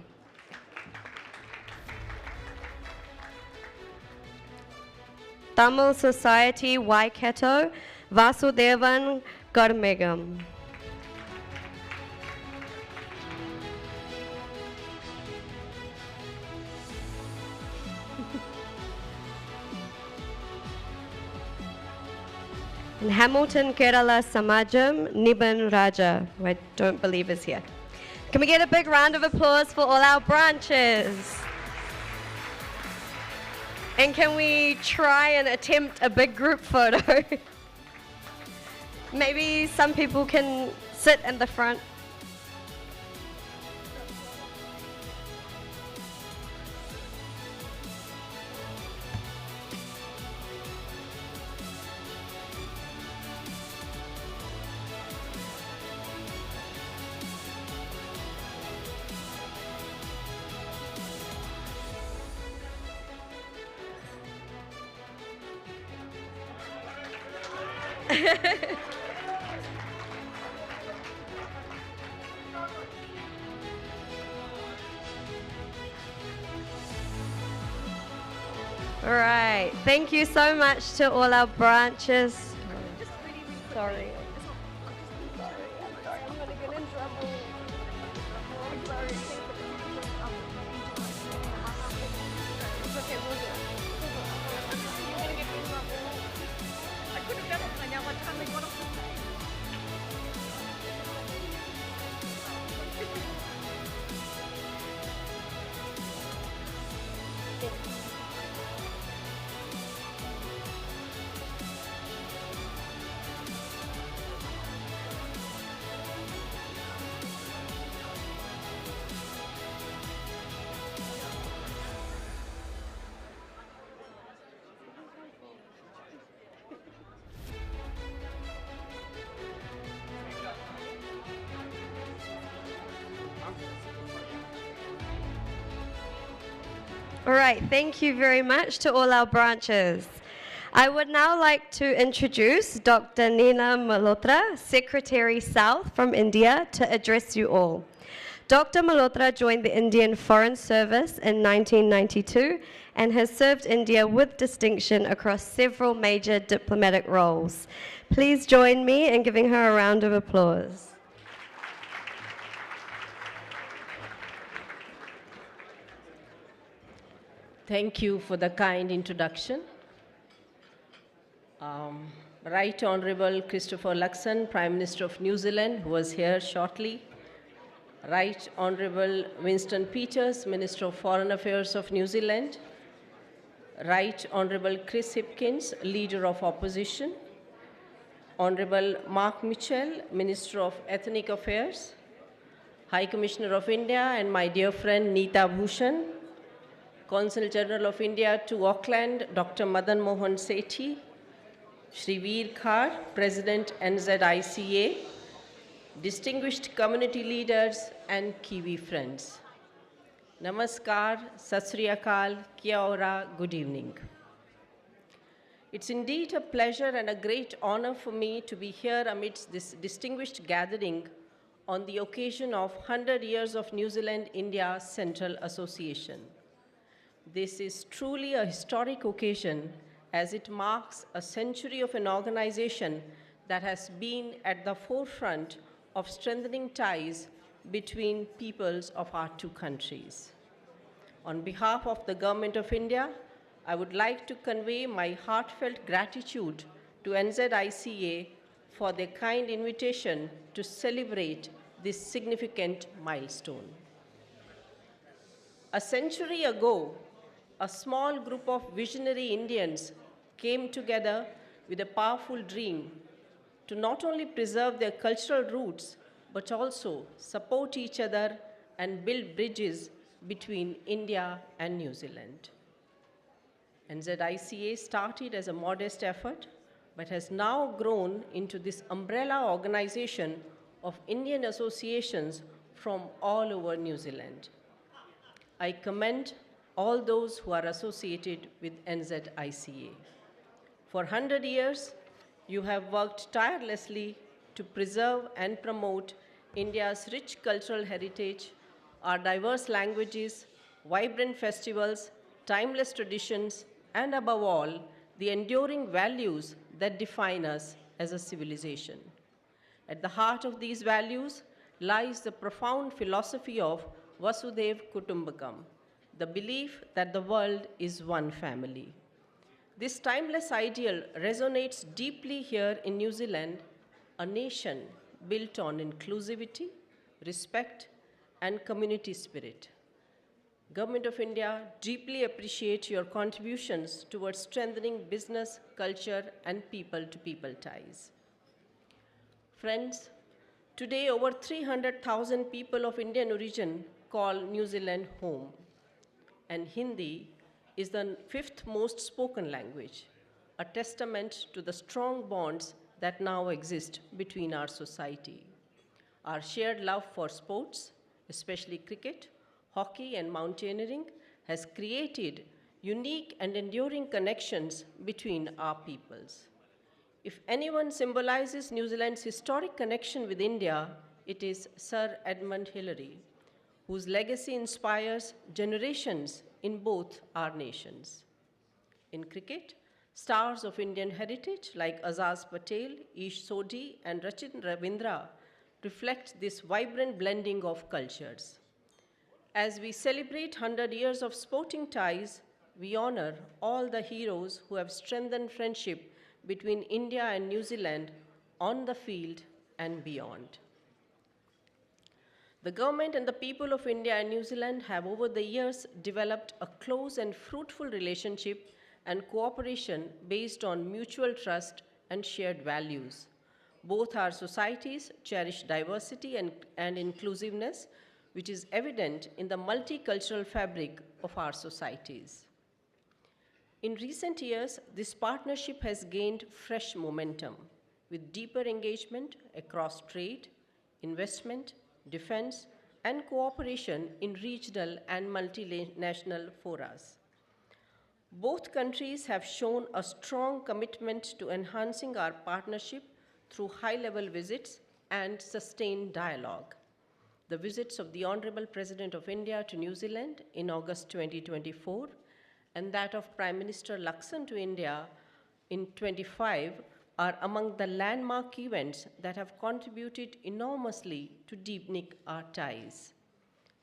Tamil Society, Waikato, Vasudevan Karmegam. In Hamilton, Kerala Samajam, Niban Raja, who I don't believe is here. Can we get a big round of applause for all our branches? And can we try and attempt a big group photo? Maybe some people can sit in the front. All right, thank you so much to all our branches. Sorry. I'm gonna get in trouble. I'm sorry. It's okay, we'll do it. You're gonna get me in trouble. I could have done it by now. What time I got off the stage? All right, thank you very much to all our branches. I would now like to introduce Dr. Nina Malhotra, Secretary South from India, to address you all. Dr. Malhotra joined the Indian Foreign Service in 1992 and has served India with distinction across several major diplomatic roles. Please join me in giving her a round of applause. Thank you for the kind introduction. Right Honourable Christopher Luxon, Prime Minister of New Zealand, who was here shortly. Right Honourable Winston Peters, Minister of Foreign Affairs of New Zealand. Right Honourable Chris Hipkins, Leader of Opposition. Honourable Mark Mitchell, Minister of Ethnic Affairs. High Commissioner of India and my dear friend Nita Bushan, Consul General of India to Auckland, Dr. Madan Mohan Sethi, Shri Veer Khar, President NZICA, distinguished community leaders and Kiwi friends. Namaskar, Sat Sri Akal, Kia ora, good evening. It's indeed a pleasure and a great honor for me to be here amidst this distinguished gathering on the occasion of 100 years of New Zealand-India Central Association. This is truly a historic occasion as it marks a century of an organization that has been at the forefront of strengthening ties between peoples of our two countries. On behalf of the Government of India, I would like to convey my heartfelt gratitude to NZICA for their kind invitation to celebrate this significant milestone. A century ago, a small group of visionary Indians came together with a powerful dream to not only preserve their cultural roots, but also support each other and build bridges between India and New Zealand. NZICA started as a modest effort, but has now grown into this umbrella organization of Indian associations from all over New Zealand. I commend all those who are associated with NZICA. For 100 years, you have worked tirelessly to preserve and promote India's rich cultural heritage, our diverse languages, vibrant festivals, timeless traditions, and above all, the enduring values that define us as a civilization. At the heart of these values lies the profound philosophy of Vasudhaiva Kutumbakam, the belief that the world is one family. This timeless ideal resonates deeply here in New Zealand, a nation built on inclusivity, respect, and community spirit. Government of India deeply appreciates your contributions towards strengthening business, culture, and people-to-people ties. Friends, today over 300,000 people of Indian origin call New Zealand home, and Hindi is the 5th most spoken language, a testament to the strong bonds that now exist between our society. Our shared love for sports, especially cricket, hockey, and mountaineering, has created unique and enduring connections between our peoples. If anyone symbolizes New Zealand's historic connection with India, it is Sir Edmund Hillary, whose legacy inspires generations in both our nations. In cricket, stars of Indian heritage like Azaz Patel, Ish Sodhi, and Rachin Ravindra reflect this vibrant blending of cultures. As we celebrate 100 years of sporting ties, we honor all the heroes who have strengthened friendship between India and New Zealand on the field and beyond. The government and the people of India and New Zealand have over the years developed a close and fruitful relationship and cooperation based on mutual trust and shared values. Both our societies cherish diversity and inclusiveness, which is evident in the multicultural fabric of our societies. In recent years, this partnership has gained fresh momentum with deeper engagement across trade, investment, defense, and cooperation in regional and multinational forums. Both countries have shown a strong commitment to enhancing our partnership through high-level visits and sustained dialogue. The visits of the Honorable President of India to New Zealand in August 2024 and that of Prime Minister Luxon to India in 25 are among the landmark events that have contributed enormously to deepening our ties.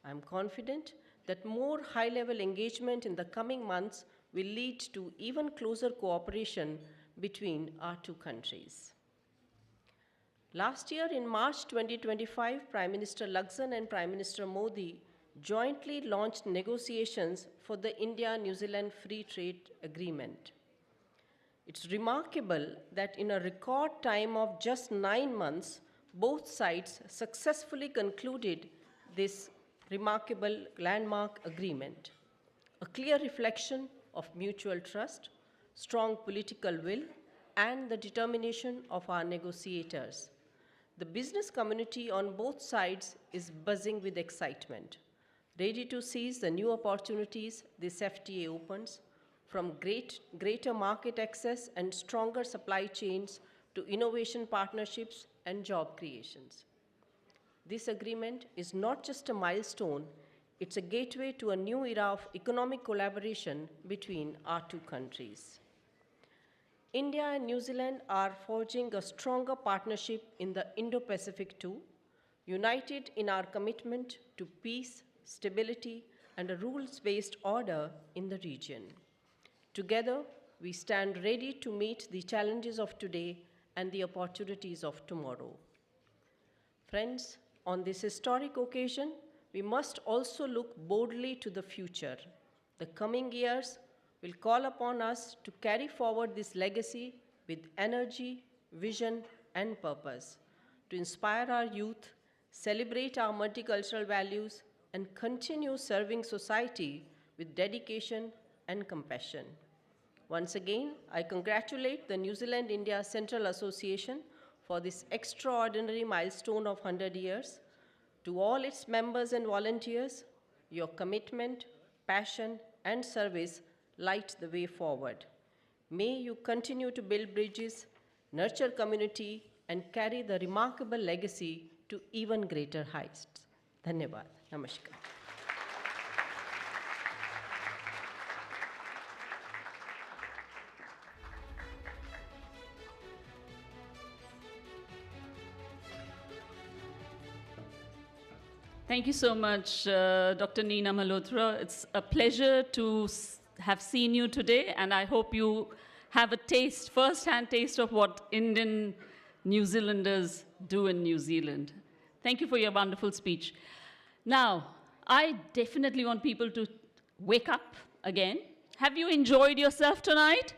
I'm confident that more high-level engagement in the coming months will lead to even closer cooperation between our two countries. Last year, in March 2025, Prime Minister Luxon and Prime Minister Modi jointly launched negotiations for the India-New Zealand Free Trade Agreement. It's remarkable that in a record time of just 9 months, both sides successfully concluded this remarkable landmark agreement, a clear reflection of mutual trust, strong political will, and the determination of our negotiators. The business community on both sides is buzzing with excitement, ready to seize the new opportunities this FTA opens, from greater market access and stronger supply chains to innovation partnerships and job creations. This agreement is not just a milestone, it's a gateway to a new era of economic collaboration between our two countries. India and New Zealand are forging a stronger partnership in the Indo-Pacific too, united in our commitment to peace, stability, and a rules-based order in the region. Together, we stand ready to meet the challenges of today and the opportunities of tomorrow. Friends, on this historic occasion, we must also look boldly to the future. The coming years will call upon us to carry forward this legacy with energy, vision, and purpose, to inspire our youth, celebrate our multicultural values, and continue serving society with dedication and compassion. Once again, I congratulate the New Zealand-India Central Association for this extraordinary milestone of 100 years. To all its members and volunteers, your commitment, passion, and service light the way forward. May you continue to build bridges, nurture community, and carry the remarkable legacy to even greater heights. Dhanyavad. Namaskar. Thank you so much, Dr. Nina Malhotra. It's a pleasure to have seen you today, and I hope you have a taste, first-hand taste of what Indian New Zealanders do in New Zealand. Thank you for your wonderful speech. Now, I definitely want people to wake up again. Have you enjoyed yourself tonight?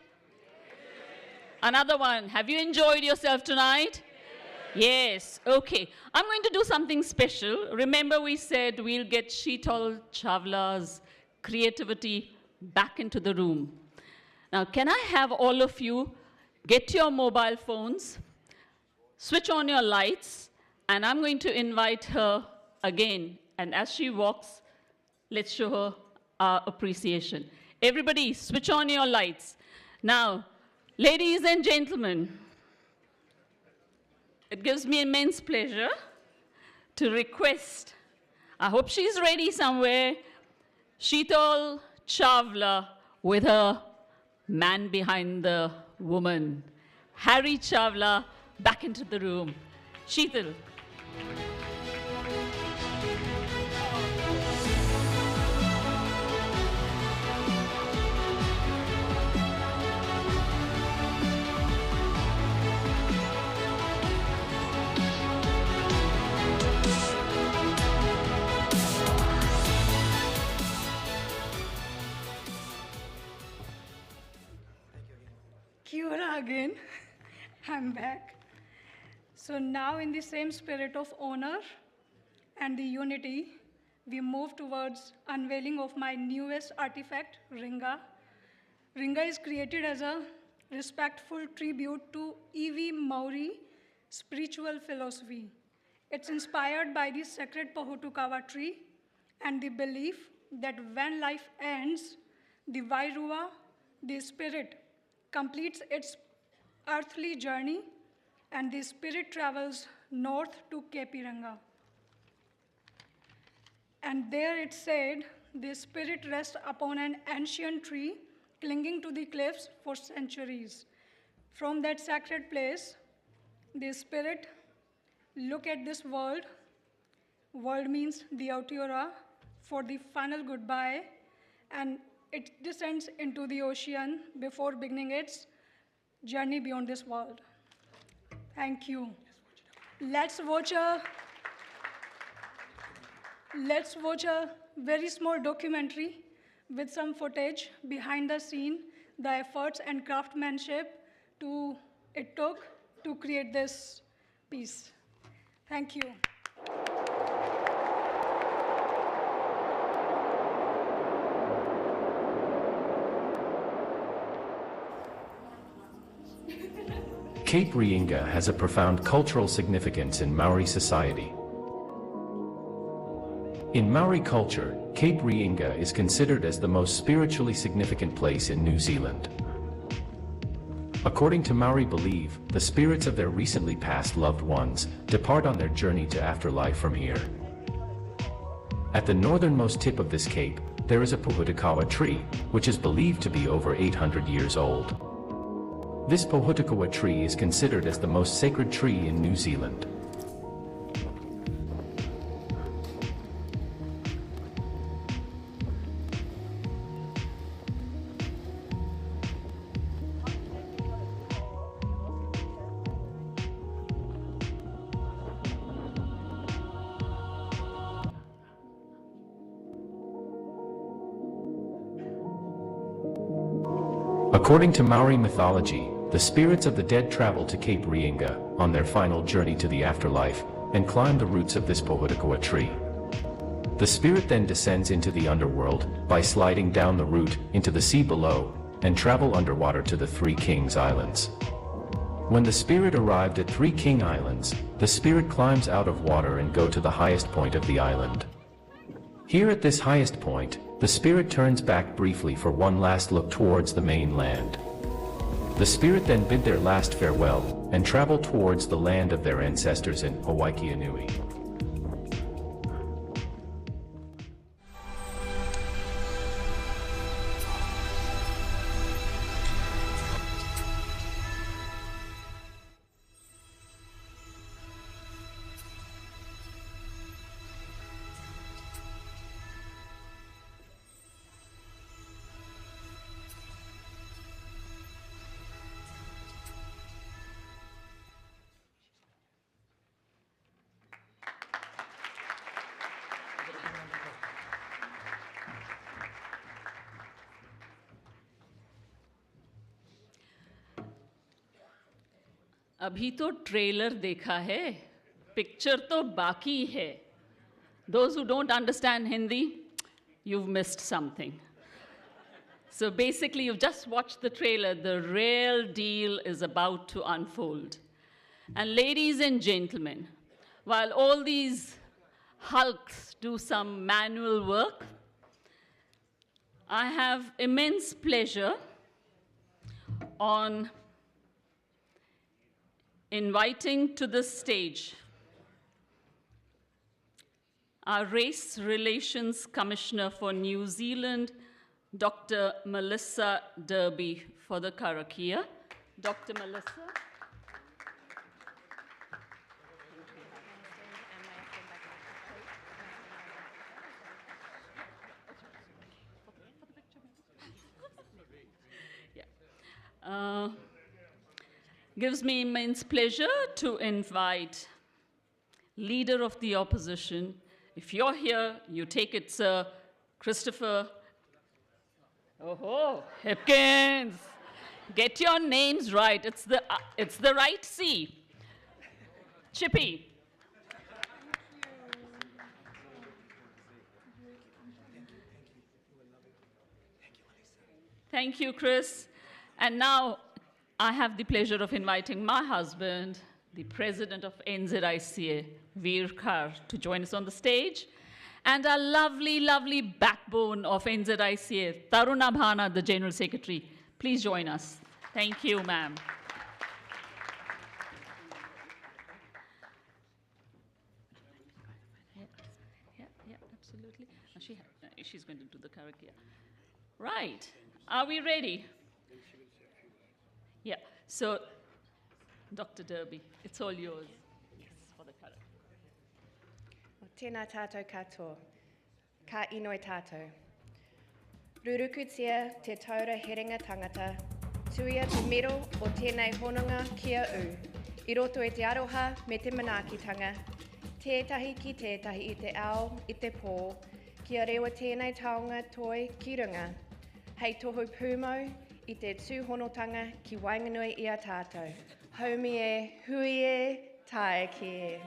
Another one. Have you enjoyed yourself tonight? Yes, okay. I'm going to do something special. Remember we said we'll get Sheetal Chawla's creativity back into the room. Now, can I have all of you get your mobile phones, switch on your lights, and I'm going to invite her again. And as she walks, let's show her our appreciation. Everybody, switch on your lights. Now, ladies and gentlemen, it gives me immense pleasure to request, I hope she's ready somewhere, Sheetal Chawla with her man behind the woman, Harry Chawla, back into the room. Sheetal. Kia ora again. I'm back. So now in the same spirit of honor and the unity, we move towards unveiling of my newest artifact, Ringa. Ringa is created as a respectful tribute to E.V. Maori spiritual philosophy. It's inspired by the sacred Pohutukawa tree and the belief that when life ends, the Vairua, the spirit, completes its earthly journey, and the spirit travels north to Kapiranga. And there it said, the spirit rests upon an ancient tree clinging to the cliffs for centuries. From that sacred place, the spirit look at this world. World means the Aotearoa, for the final goodbye, and it descends into the ocean before beginning its journey beyond this world. Thank you. Let's watch a very small documentary with some footage behind the scene, the efforts and craftsmanship it took to create this piece. Thank you. Cape Reinga has a profound cultural significance in Maori society. In Maori culture, Cape Reinga is considered as the most spiritually significant place in New Zealand. According to Maori belief, the spirits of their recently passed loved ones depart on their journey to afterlife from here. At the northernmost tip of this cape, there is a pohutakawa tree, which is believed to be over 800 years old. This pohutakawa tree is considered as the most sacred tree in New Zealand. According to Maori mythology, the spirits of the dead travel to Cape Reinga on their final journey to the afterlife and climb the roots of this pohutakawa tree. The spirit then descends into the underworld by sliding down the route into the sea below and travel underwater to the Three Kings Islands. When the spirit arrived at Three King Islands, the spirit climbs out of water and go to the highest point of the island. Here at this highest point, the spirit turns back briefly for one last look towards the mainland. The spirit then bid their last farewell and travel towards the land of their ancestors in Waikianui. अभी तो trailer देखा है, picture तो बाकी है. Those who don't understand Hindi, you've missed something. So basically, you've just watched the trailer. The real deal is about to unfold. And ladies and gentlemen, while all these hulks do some manual work, I have immense pleasure on inviting to the stage our Race Relations Commissioner for New Zealand, Dr. Melissa Derby, for the Karakia. Dr. Melissa. Gives me immense pleasure to invite Leader of the Opposition. If you're here, you take it, Sir Christopher. Oh, Hipkins. Get your names right. It's the right C. Chippy. Thank you, Chris. And now I have the pleasure of inviting my husband, the president of NZICA, Khar, to join us on the stage. And our lovely, lovely backbone of NZICA, Taruna Bhana, the general secretary. Please join us. Thank you, ma'am. Yeah, absolutely. She's going to do the Karakia. Right. Are we ready? Yeah. So, Dr. Derby, it's all yours. Yes, for the Karakia. Tēnā tātou katoa, ka inoi tātou. Rurukutia te taura heringa tangata, tuia te miro o tēnei hononga kia u, I roto e te aroha me te manaakitanga, tētahi ki tētahi I te ao, I te pō, kia rewa tēnei taonga toi ki runga, hei tohu pūmau, I te tūhonotanga ki wainganui I a tātou. Haumi e, hui e, tae ki e.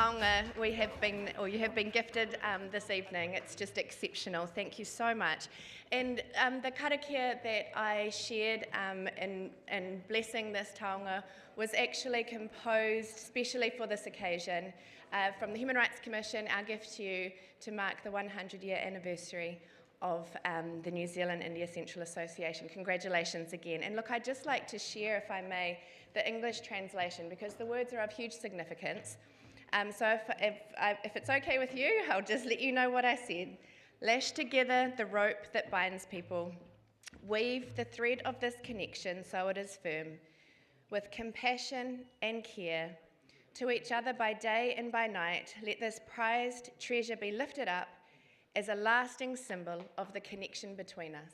taonga you have been gifted this evening. It's just exceptional. Thank you so much. And the karakia that I shared in blessing this taonga was actually composed specially for this occasion from the Human Rights Commission, our gift to you to mark the 100-year anniversary of the New Zealand-India Central Association. Congratulations again. And look, I'd just like to share, if I may, the English translation, because the words are of huge significance. So if it's okay with you, I'll just let you know what I said. Lash together the rope that binds people. Weave the thread of this connection so it is firm. With compassion and care, to each other by day and by night, let this prized treasure be lifted up as a lasting symbol of the connection between us.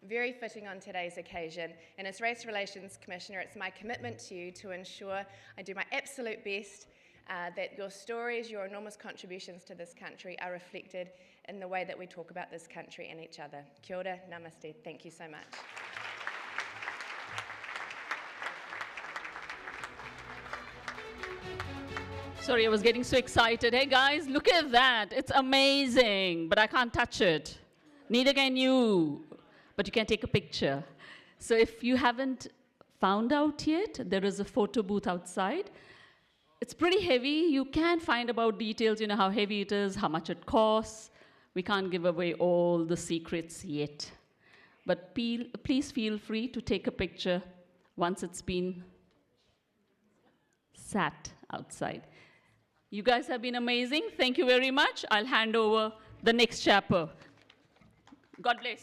Very fitting on today's occasion. And as Race Relations Commissioner, it's my commitment to you to ensure I do my absolute best that your stories, your enormous contributions to this country are reflected in the way that we talk about this country and each other. Kia ora, namaste. Thank you so much. Sorry, I was getting so excited. Hey guys, look at that. It's amazing, but I can't touch it. Neither can you, but you can take a picture. So if you haven't found out yet, there is a photo booth outside. It's pretty heavy. You can find about details, you know, how heavy it is, how much it costs. We can't give away all the secrets yet. But please feel free to take a picture once it's been sat outside. You guys have been amazing. Thank you very much. I'll hand over the next chapter. God bless.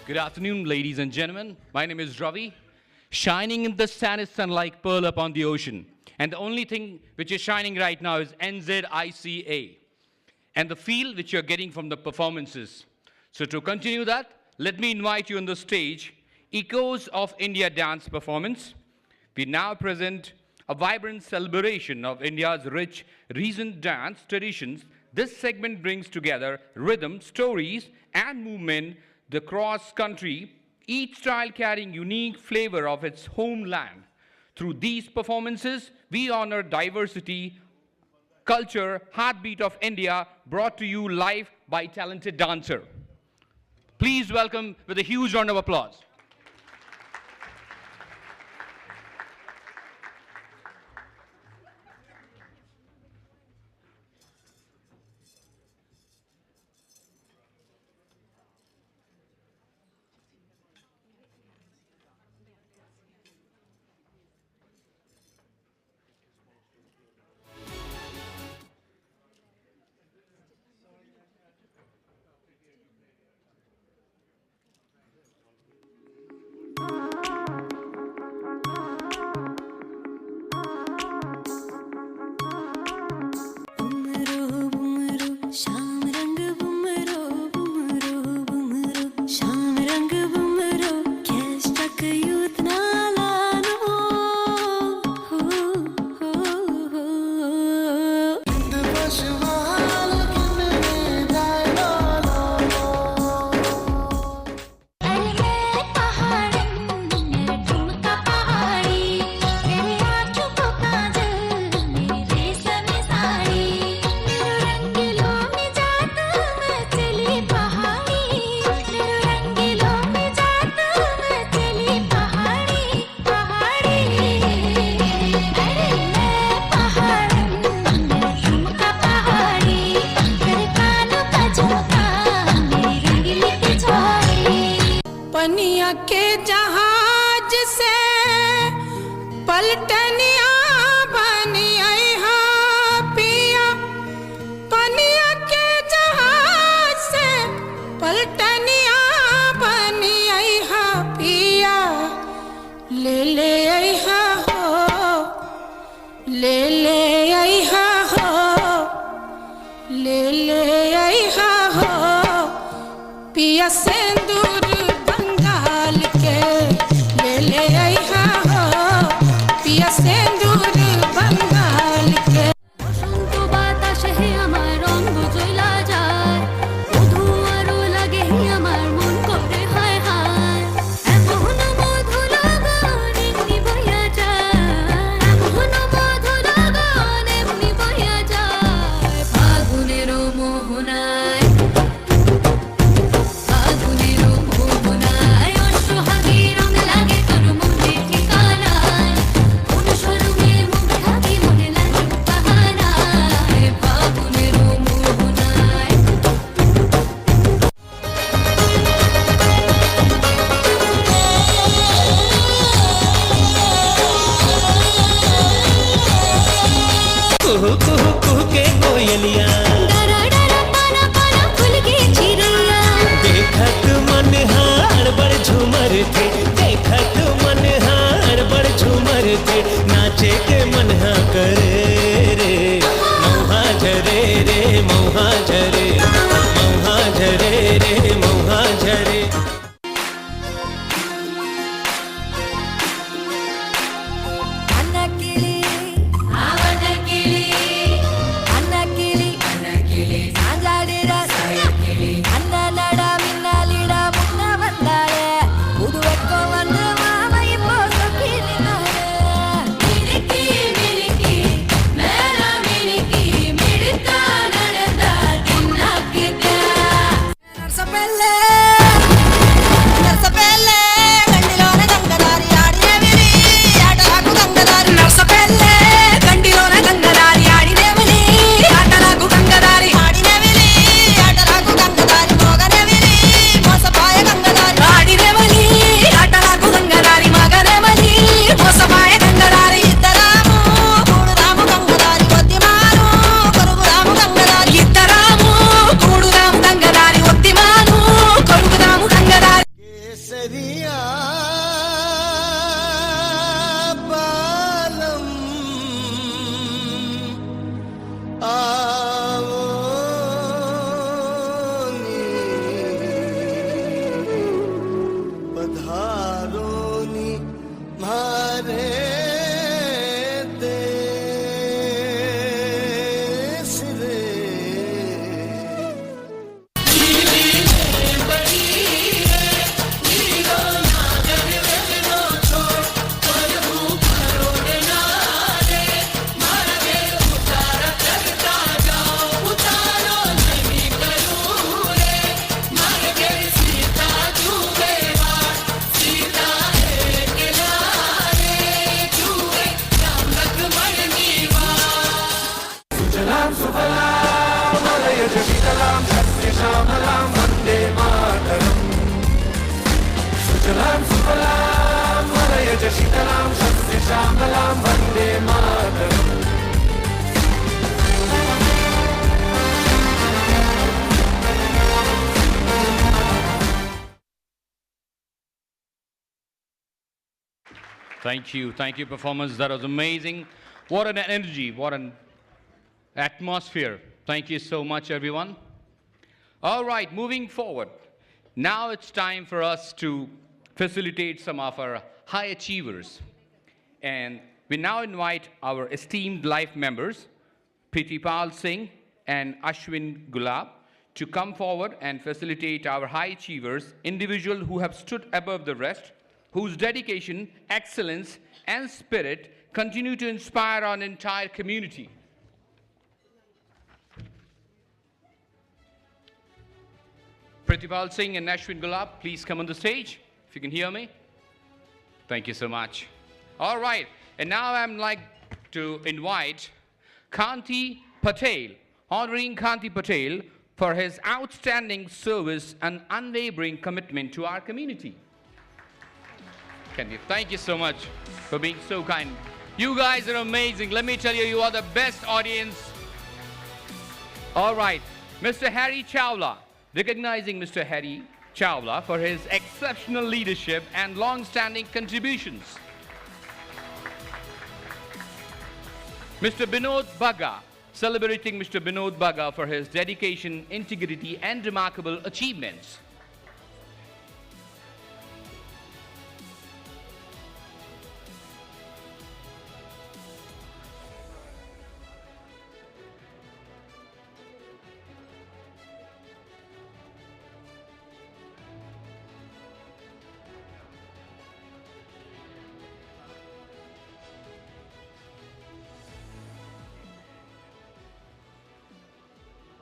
Good afternoon, ladies and gentlemen. My name is Ravi. Shining in the saddest sun like pearl upon the ocean. And the only thing which is shining right now is NZICA. And the feel which you're getting from the performances. So to continue that, let me invite you on the stage, Echoes of India dance performance. We now present a vibrant celebration of India's rich recent dance traditions. This segment brings together rhythm, stories, and movement the cross-country, each style carrying unique flavor of its homeland. Through these performances, we honor diversity, culture, heartbeat of India, brought to you live by talented dancer. Please welcome with a huge round of applause. करके नाचे के मन हा करे रे मौहा झरे रे मौहा झरे मौहा झरे रे मौहा झरे Thank you, performance. That was amazing. What an energy, what an atmosphere. Thank you so much, everyone. All right, moving forward. Now it's time for us to facilitate some of our high achievers. And we now invite our esteemed life members, Pritipal Singh and Ashwin Gulab, to come forward and facilitate our high achievers, individuals who have stood above the rest, whose dedication, excellence, and spirit continue to inspire our entire community. Pritipal Singh and Ashwin Gulab, please come on the stage, if you can hear me. Thank you so much. All right, and now I'm like to invite Kanti Patel, honoring Kanti Patel for his outstanding service and unwavering commitment to our community. Thank you so much for being so kind. You guys are amazing. Let me tell you, you are the best audience. All right, Mr. Harry Chawla, recognizing Mr. Harry Chawla for his exceptional leadership and long-standing contributions. Mr. Binod Baga, celebrating Mr. Binod Baga for his dedication, integrity, and remarkable achievements.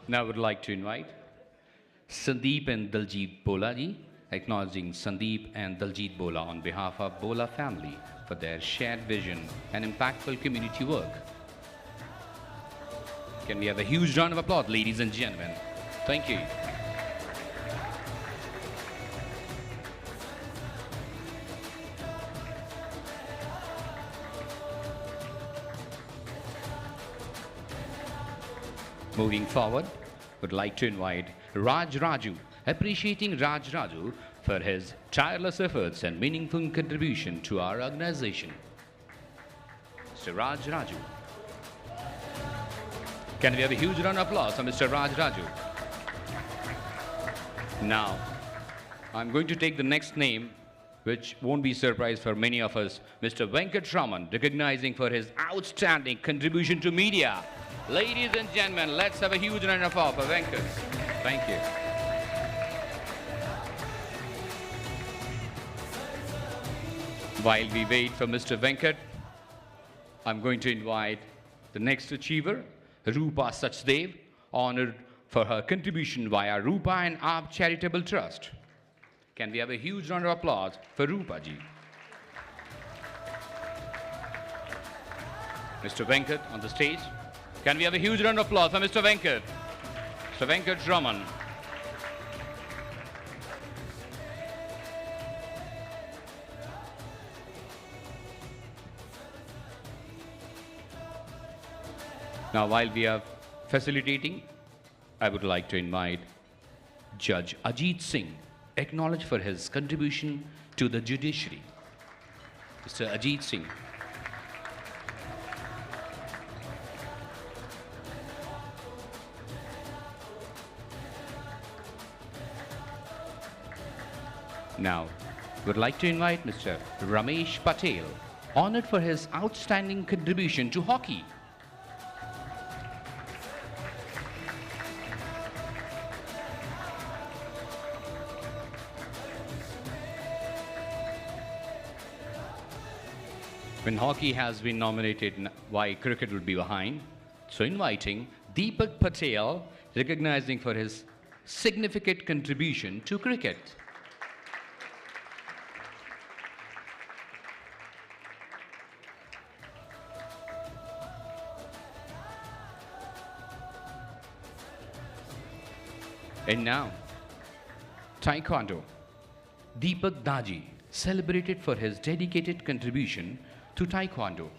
Now I would like to invite Sandeep and Daljit Bola ji, acknowledging Sandeep and Daljit Bola on behalf of Bola family for their shared vision and impactful community work. Can we have a huge round of applause, ladies and gentlemen? Thank you. Moving forward, would like to invite Raj Raju, appreciating Raj Raju for his tireless efforts and meaningful contribution to our organization. Mr. Raj Raju. Can we have a huge round of applause for Mr. Raj Raju? Now, I'm going to take the next name, which won't be a surprise for many of us, Mr. Venkat Raman, recognizing for his outstanding contribution to media. Ladies and gentlemen, let's have a huge round of applause for Venkat. Thank you. While we wait for Mr. Venkat, I'm going to invite the next achiever, Rupa Sachdev, honored for her contribution via Rupa and Aap Charitable Trust. Can we have a huge round of applause for Rupa ji? Mr. Venkat on the stage. Can we have a huge round of applause for Mr. Venkat? Mr. Venkat Raman. Now, while we are facilitating, I would like to invite Judge Ajit Singh, acknowledged for his contribution to the judiciary. Mr. Ajit Singh. Now, would like to invite Mr. Ramesh Patel, honored for his outstanding contribution to hockey. When hockey has been nominated, why cricket will be behind? So inviting Deepak Patel, recognizing for his significant contribution to cricket. And now, Taekwondo. Deepak Daji, celebrated for his dedicated contribution to Taekwondo.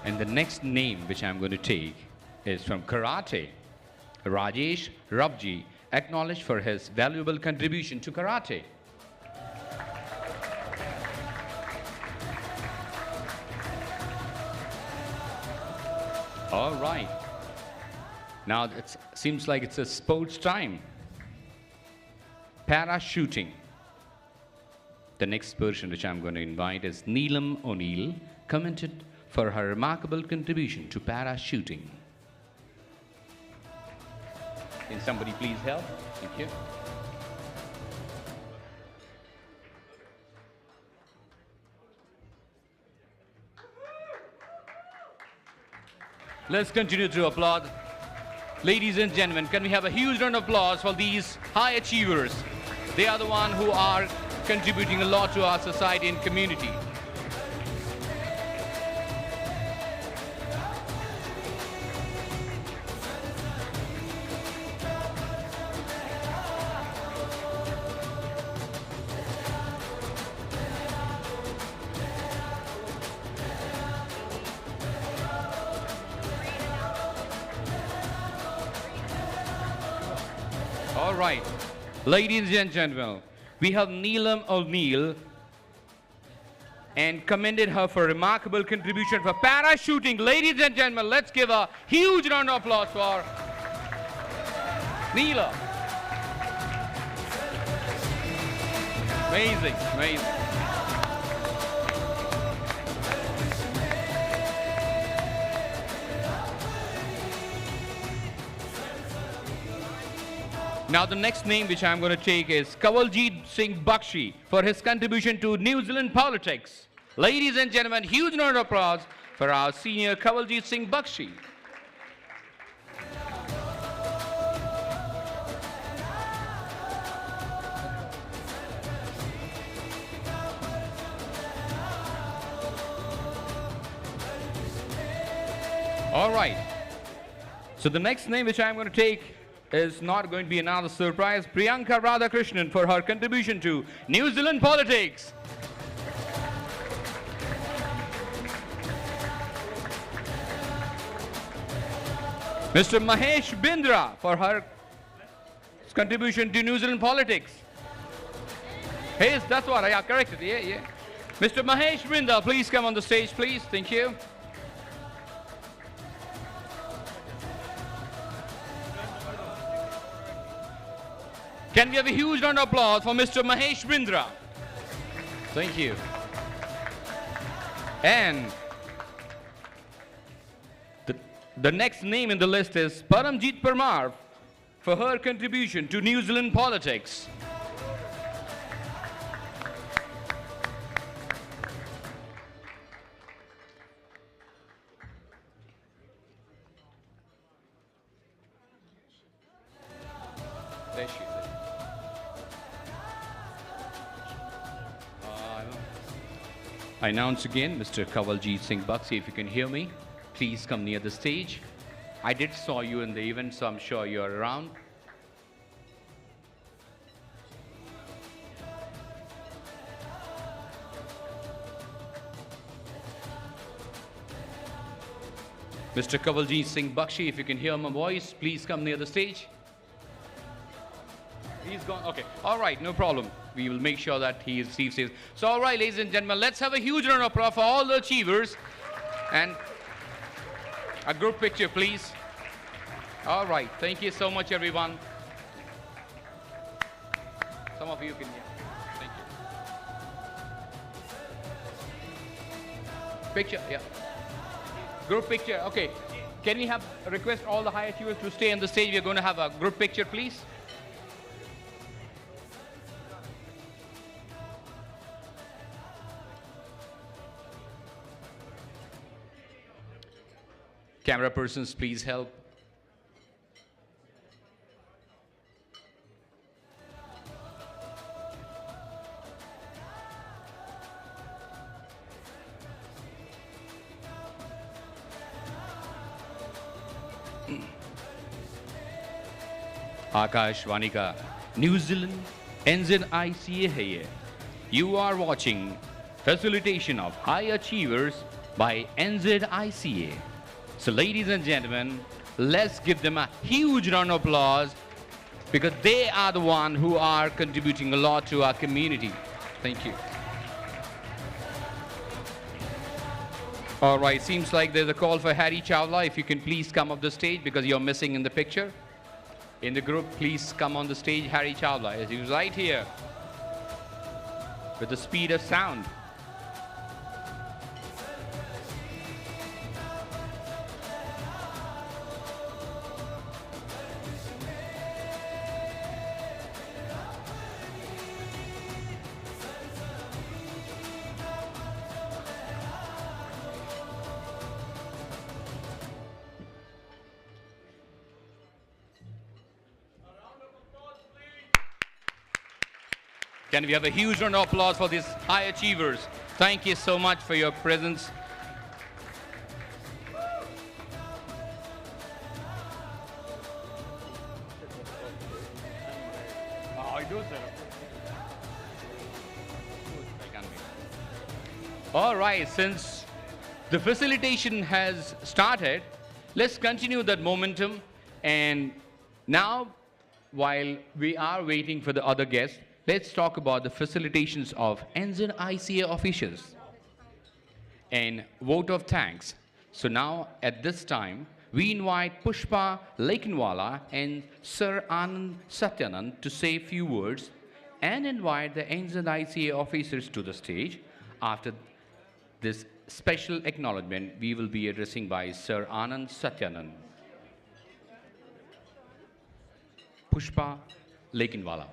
And the next name which I'm going to take is from Karate. Rajesh Rabji, acknowledged for his valuable contribution to Karate. All right. Now it seems like it's a sports time. Parachuting. The next person which I'm going to invite is Neelam O'Neill, commented for her remarkable contribution to parachuting. Can somebody please help? Thank you. Let's continue to applaud. Ladies and gentlemen, can we have a huge round of applause for these high achievers? They are the ones who are contributing a lot to our society and community. All right, ladies and gentlemen, we have Neelam O'Neill and commended her for remarkable contribution for parachuting. Ladies and gentlemen, let's give a huge round of applause for Neelam. Amazing, amazing. Now the next name which I'm going to take is Kawaljeet Singh Bakshi for his contribution to New Zealand politics. Ladies and gentlemen, huge round of applause for our senior Kawaljeet Singh Bakshi. All right. So the next name which I'm going to take is not going to be another surprise. Priyanka Radhakrishnan for her contribution to New Zealand politics. Mr. Mahesh Bindra for her contribution to New Zealand politics. Yes, that's what I corrected. Yeah. Mr. Mahesh Bindra, please come on the stage, please. Thank you. Can we have a huge round of applause for Mr. Mahesh Bindra? Thank you. And the next name in the list is Paramjit Parmar for her contribution to New Zealand politics. There she is. I announce again, Mr. Kawaljeet Singh Bakshi, if you can hear me, please come near the stage. I did saw you in the event, so I'm sure you're around. Mr. Kawaljeet Singh Bakshi, if you can hear my voice, please come near the stage. He's gone. Okay. All right. No problem. We will make sure that he receives his. So, all right, ladies and gentlemen, let's have a huge round of applause for all the achievers. And a group picture, please. All right. Thank you so much, everyone. Some of you can hear. Thank you. Picture, yeah. Group picture. Okay. Can we have request all the high achievers to stay on the stage? We're going to have a group picture, please. Camera persons, please help. Akashvani ka New Zealand NZICA hai ye. You are watching Facilitation of High Achievers by NZICA. So ladies and gentlemen, let's give them a huge round of applause because they are the ones who are contributing a lot to our community. Thank you. All right, seems like there's a call for Harry Chawla. If you can please come up the stage because you're missing in the picture. In the group, please come on the stage. Harry Chawla, he's right here with the speed of sound. Can we have a huge round of applause for these high achievers? Thank you so much for your presence. All right, since the facilitation has started, let's continue that momentum. And now, while we are waiting for the other guests, let's talk about the facilitations of NZICA officials and vote of thanks. So now, at this time, we invite Pushpa Laikinwala and Sir Anand Satyanand to say a few words and invite the NZICA officers to the stage. After this special acknowledgement, we will be addressing by Sir Anand Satyanand. Pushpa Laikinwala.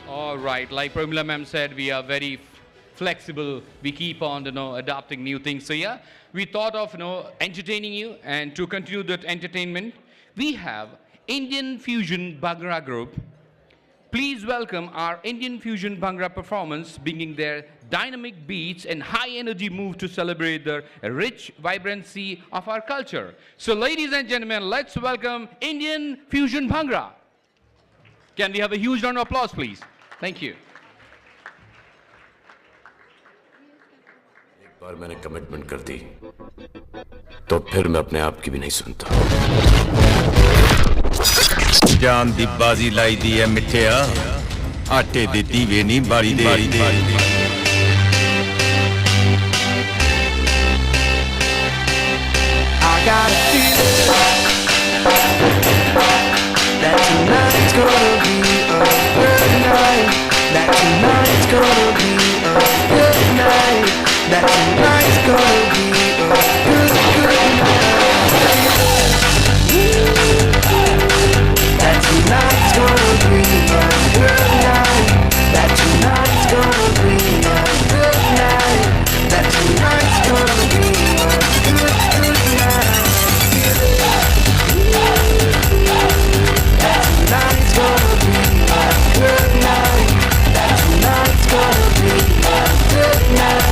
All right, like Pramila ma'am said, we are very flexible. We keep on, adapting new things. So yeah, we thought of, entertaining you, and to continue that entertainment, we have Indian Fusion Bangra group. Please welcome our Indian Fusion Bangra performance, bringing their dynamic beats and high energy move to celebrate the rich vibrancy of our culture. So ladies and gentlemen, let's welcome Indian Fusion Bangra. Can we have a huge round of applause, please? Thank you. एक बार मैंने commitment कर दी तो फिर मैं अपने आप की भी नहीं सुनता जान दी बाजी लाई दी है मिठिया आटे दे दीवे नहीं बारी दे I got a feeling that tonight's gonna be a good night. That tonight's gonna be a good night. That tonight's gonna be a good night. That tonight's gonna be a good night. That tonight's gonna be a good night. That tonight's gonna be a good night. That tonight's gonna be a good night. That tonight's gonna be a good night. That tonight's gonna be a good night.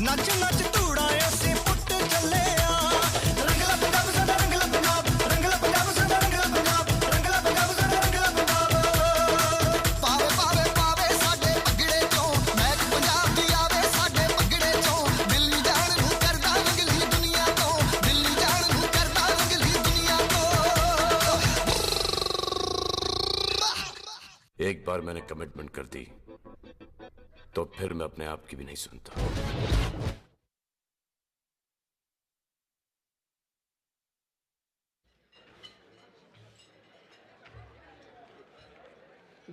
ਨੱਚ ਨੱਚ ਧੂੜਾ ਅਸੀਂ ਪੁੱਟ ਚੱਲੇ ਆ एक बार मैंने commitment कर दी तो फिर मैं अपने आप की भी नहीं सुनता।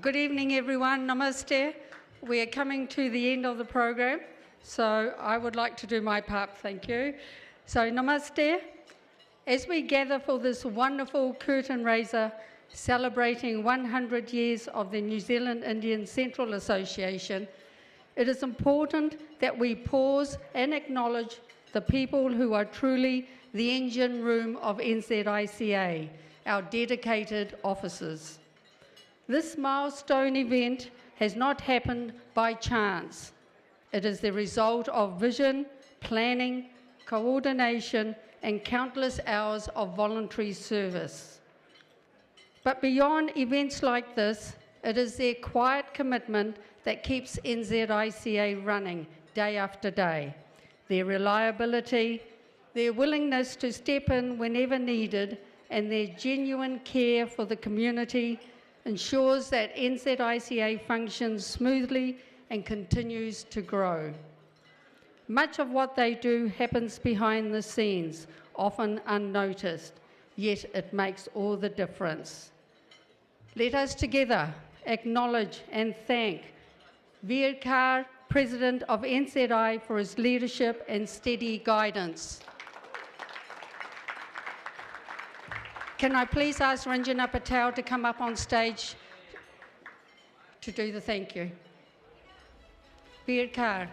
Good evening, everyone. Namaste. We are coming to the end of the program, so I would like to do my part. Thank you. So, namaste. As we gather for this wonderful curtain raiser celebrating 100 years of the New Zealand Indian Central Association, it is important that we pause and acknowledge the people who are truly the engine room of NZICA, our dedicated officers. This milestone event has not happened by chance. It is the result of vision, planning, coordination, and countless hours of voluntary service. But beyond events like this, it is their quiet commitment that keeps NZICA running day after day. Their reliability, their willingness to step in whenever needed, and their genuine care for the community ensures that NZICA functions smoothly and continues to grow. Much of what they do happens behind the scenes, often unnoticed, yet it makes all the difference. Let us together acknowledge and thank Khar, President of NZI, for his leadership and steady guidance. Can I please ask Ranjana Patel to come up on stage to do the thank you? Khar.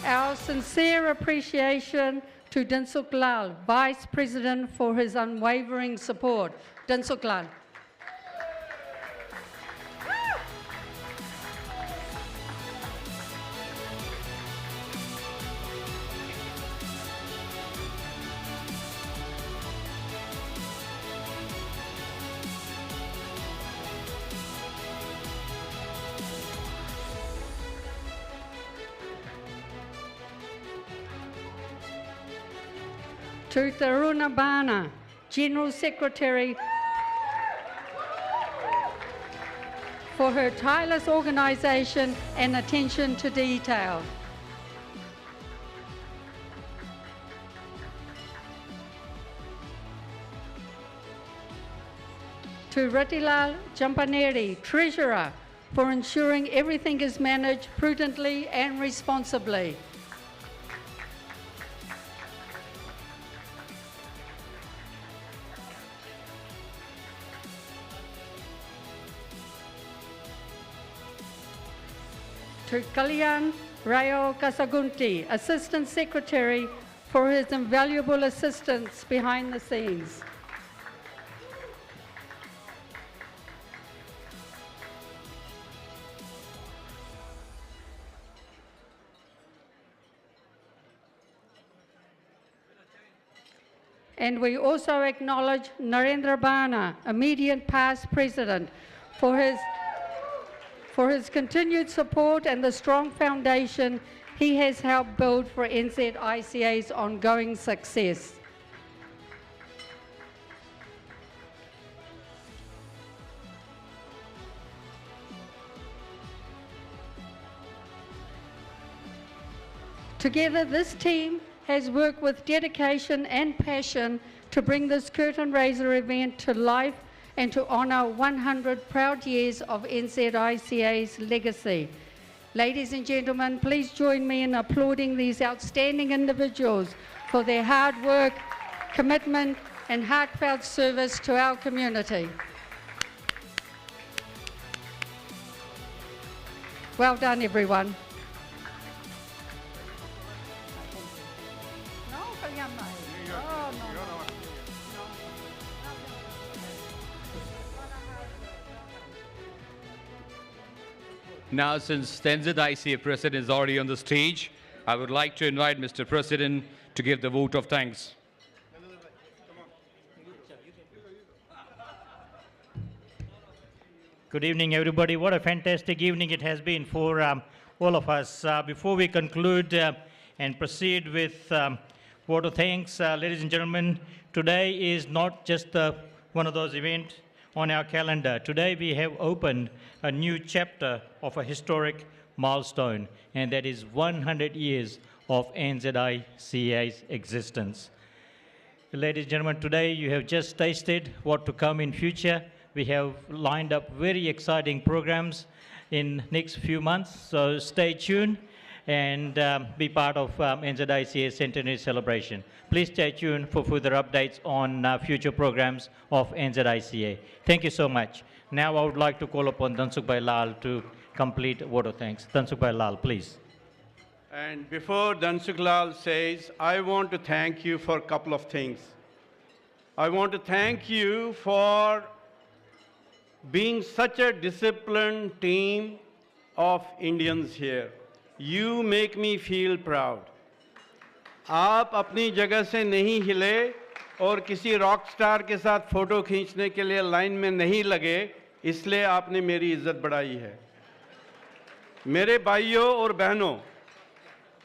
Our sincere appreciation to Dinsuk Lal, Vice President, for his unwavering support. Dinsuk Lal. To Taruna Bana, General Secretary, for her tireless organisation and attention to detail. To Ratilal Jampaneri, Treasurer, for ensuring everything is managed prudently and responsibly. To Kalyan Rayo Kasagunti, Assistant Secretary, for his invaluable assistance behind the scenes. And we also acknowledge Narendra Bana, immediate past President, for his continued support and the strong foundation he has helped build for NZICA's ongoing success. Together, this team has worked with dedication and passion to bring this curtain raiser event to life and to honour 100 proud years of NZICA's legacy. Ladies and gentlemen, please join me in applauding these outstanding individuals for their hard work, commitment and heartfelt service to our community. Well done, everyone. Now, since the NZICA President is already on the stage, I would like to invite Mr. President to give the vote of thanks. Good evening, everybody. What a fantastic evening it has been for all of us. Before we conclude and proceed with vote of thanks, ladies and gentlemen, today is not just one of those events on our calendar. Today we have opened a new chapter of a historic milestone, and that is 100 years of NZICA's existence. Ladies and gentlemen, today you have just tasted what to come in future. We have lined up very exciting programs in next few months, so stay tuned and be part of NZICA's Centenary Celebration. Please stay tuned for further updates on future programs of NZICA. Thank you so much. Now I would like to call upon Dhansukbhai Lal to complete vote of thanks. Dhansukbhai Lal, please. And before Dhansukh Lal says, I want to thank you for a couple of things. I want to thank you for being such a disciplined team of Indians here. You make me feel proud. आप अपनी जगह से नहीं हिले और किसी rock star के साथ फोटो खींचने के लिए लाइन में नहीं लगे, इसलिए आपने मेरी इज्जत बढ़ाई है। मेरे भाइयों और बहनों,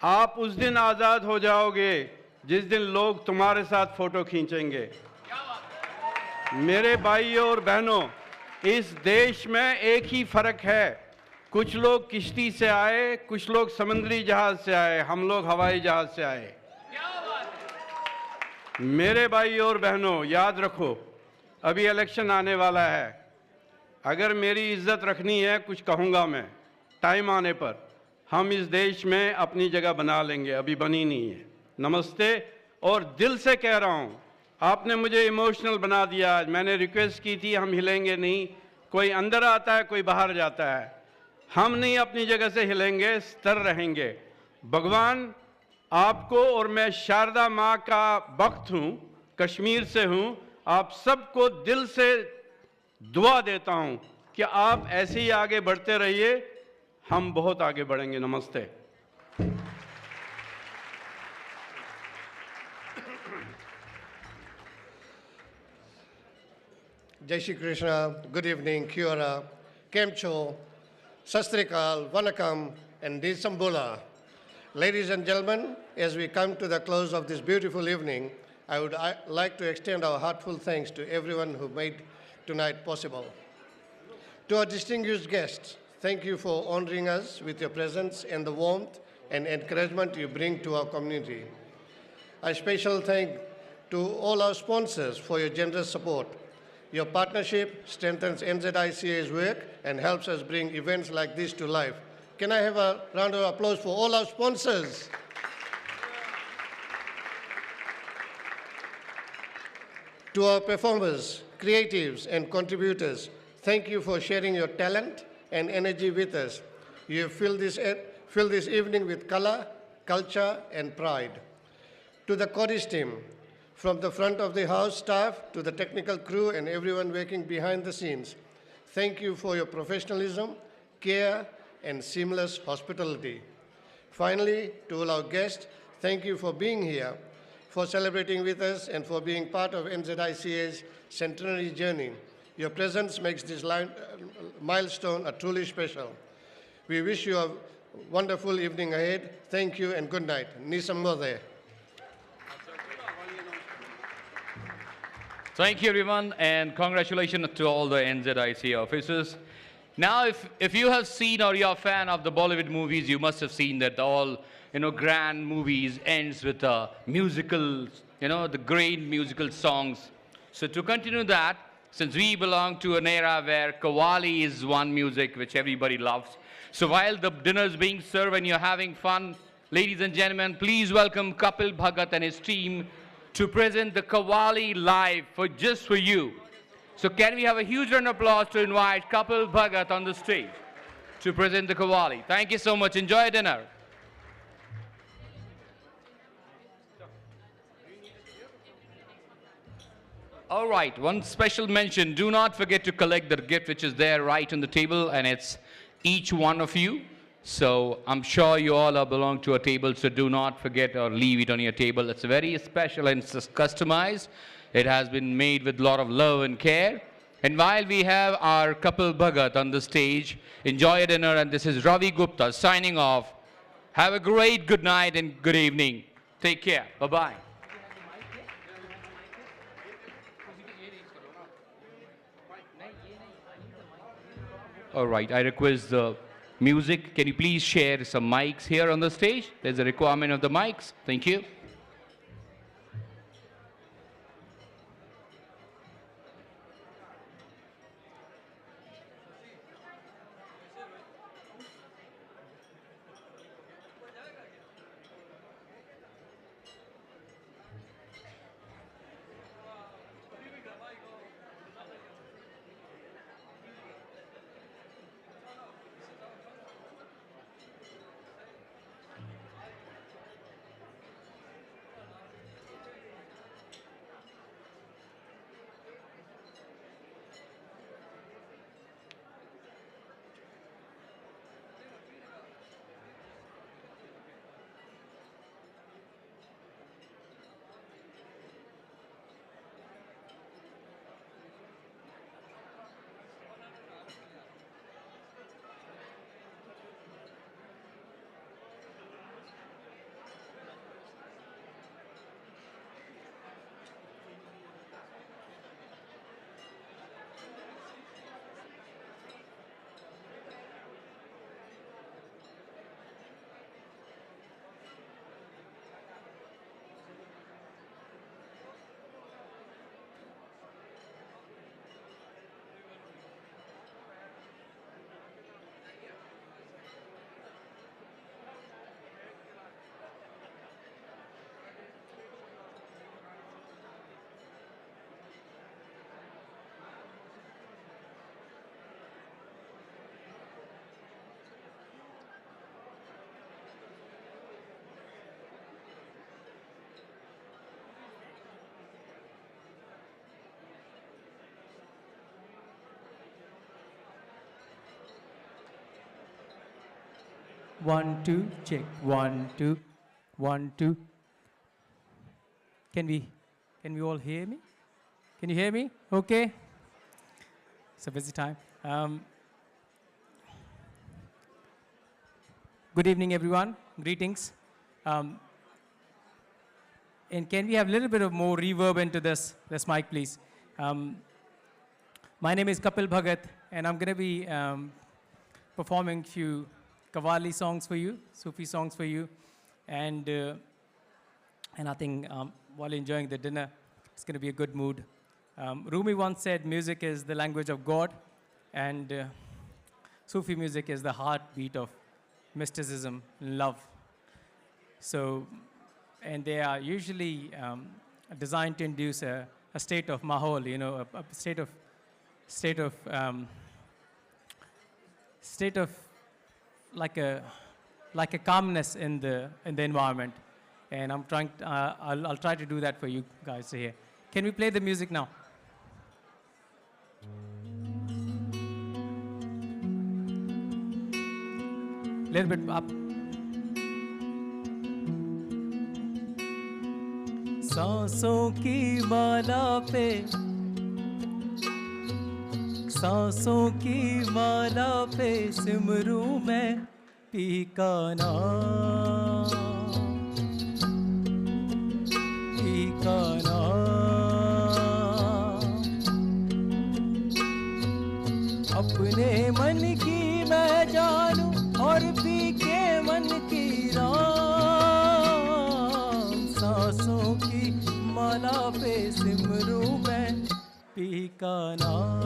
आप उस दिन आज़ाद हो जाओगे जिस दिन लोग तुम्हारे साथ फोटो खींचेंगे। मेरे भाइयों और बहनों, इस देश में एक ही फर्क है, कुछ लोग किश्ती से आए, कुछ लोग समुद्री जहाज से आए, हम लोग हवाई जहाज से आए। मेरे भाइयों और बहनों, याद रखो, अभी इलेक्शन आने वाला है। अगर मेरी इज्जत रखनी है, कुछ कहूँगा मैं, टाइम आने पर हम इस देश में अपनी जगह बना लेंगे, अभी बनी नहीं है। नमस्ते, और दिल से कह रहा हूँ, आपने मुझे इमोशनल बना दिया। आज मैंने रिक्वेस्ट की थी, हम हिलेंगे नहीं, कोई अंदर आता है, कोई बाहर जाता है, हम नहीं अपनी जगह से हिलेंगे, स्थिर रहेंगे। भगवान आपको, और मैं शारदा माँ का भक्त हूँ, कश्मीर से हूँ, आप सबको दिल से दुआ देता हूँ कि आप ऐसे ही आगे बढ़ते रहिए, हम बहुत आगे बढ़ेंगे। नमस्ते। Jai Shri Krishna, good evening, Kia ora, Kemcho, Sastrikal, Vanakam, and Disambula. Ladies and gentlemen, as we come to the close of this beautiful evening, I would like to extend our heartfelt thanks to everyone who made tonight possible. To our distinguished guests, thank you for honoring us with your presence and the warmth and encouragement you bring to our community. A special thank to all our sponsors for your generous support. Your partnership strengthens NZICA's work and helps us bring events like this to life. Can I have a round of applause for all our sponsors? To our performers, creatives, and contributors, thank you for sharing your talent and energy with us. You have filled this evening with color, culture, and pride. To the Cordis team, from the front of the house staff to the technical crew and everyone working behind the scenes, thank you for your professionalism, care, and seamless hospitality. Finally, to all our guests, thank you for being here, for celebrating with us, and for being part of NZICA's centenary journey. Your presence makes this milestone a truly special. We wish you a wonderful evening ahead. Thank you and good night. Nisambode. Thank you, everyone, and congratulations to all the NZICA officers. Now, if you have seen or you're a fan of the Bollywood movies, you must have seen that all, grand movies ends with musicals, the great musical songs. So to continue that, since we belong to an era where Qawwali is one music which everybody loves, so while the dinner is being served and you're having fun, ladies and gentlemen, please welcome Kapil Bhagat and his team to present the Qawwali live just for you. So can we have a huge round of applause to invite Kapil Bhagat on the stage to present the Qawwali. Thank you so much. Enjoy dinner. All right, one special mention. Do not forget to collect the gift which is there right on the table, and it's each one of you. So I'm sure you all are belong to a table, so do not forget or leave it on your table. It's very special and it's customized. It has been made with a lot of love and care. And while we have our couple Bhagat on the stage, enjoy a dinner, and this is Ravi Gupta signing off. Have a great good night and good evening. Take care. Bye-bye. All right, I request the music. Can you please share some mics here on the stage? There's a requirement of the mics. Thank you. One, two, check. 1, 2, 1, 2. Can we all hear me? Can you hear me? Okay. It's a busy time. Good evening, everyone. Greetings. And can we have a little bit of more reverb into this mic, please? My name is Kapil Bhagat, and I'm going to be performing a few Qawwali songs for you, Sufi songs for you, and I think while enjoying the dinner, it's going to be a good mood. Rumi once said, music is the language of God, and Sufi music is the heartbeat of mysticism, love. So, and they are usually designed to induce a state of mahol, you know, a state of like a calmness in the environment, and I'm trying. I'll try to do that for you guys here. Can we play the music now? Little bit up. सांसों की माला पे, सांसों की माला पे सिमरूं मैं P का नाम, P का नाम। अपने मन की मैं जानूं और पी के मन की राम, सांसों की माला पे सिमरूं मैं पी का नाम,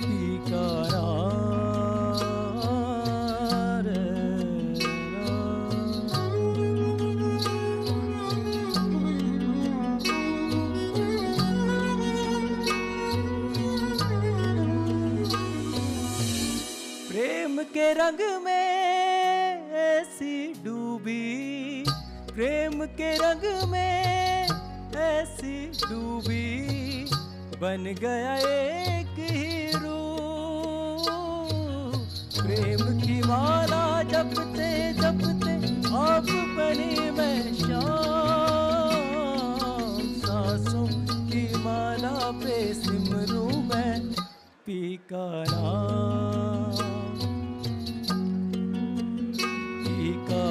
पी का नाम। प्रेम के रंग में ऐसी डूबी, प्रेम के रंग में ऐसी डूबी, बन गया एक ही रूप प्रेम की माला जपते जपते आप बनी मैं शाम सांसों की माला पे सिमरूं मैं पी का नाम पी का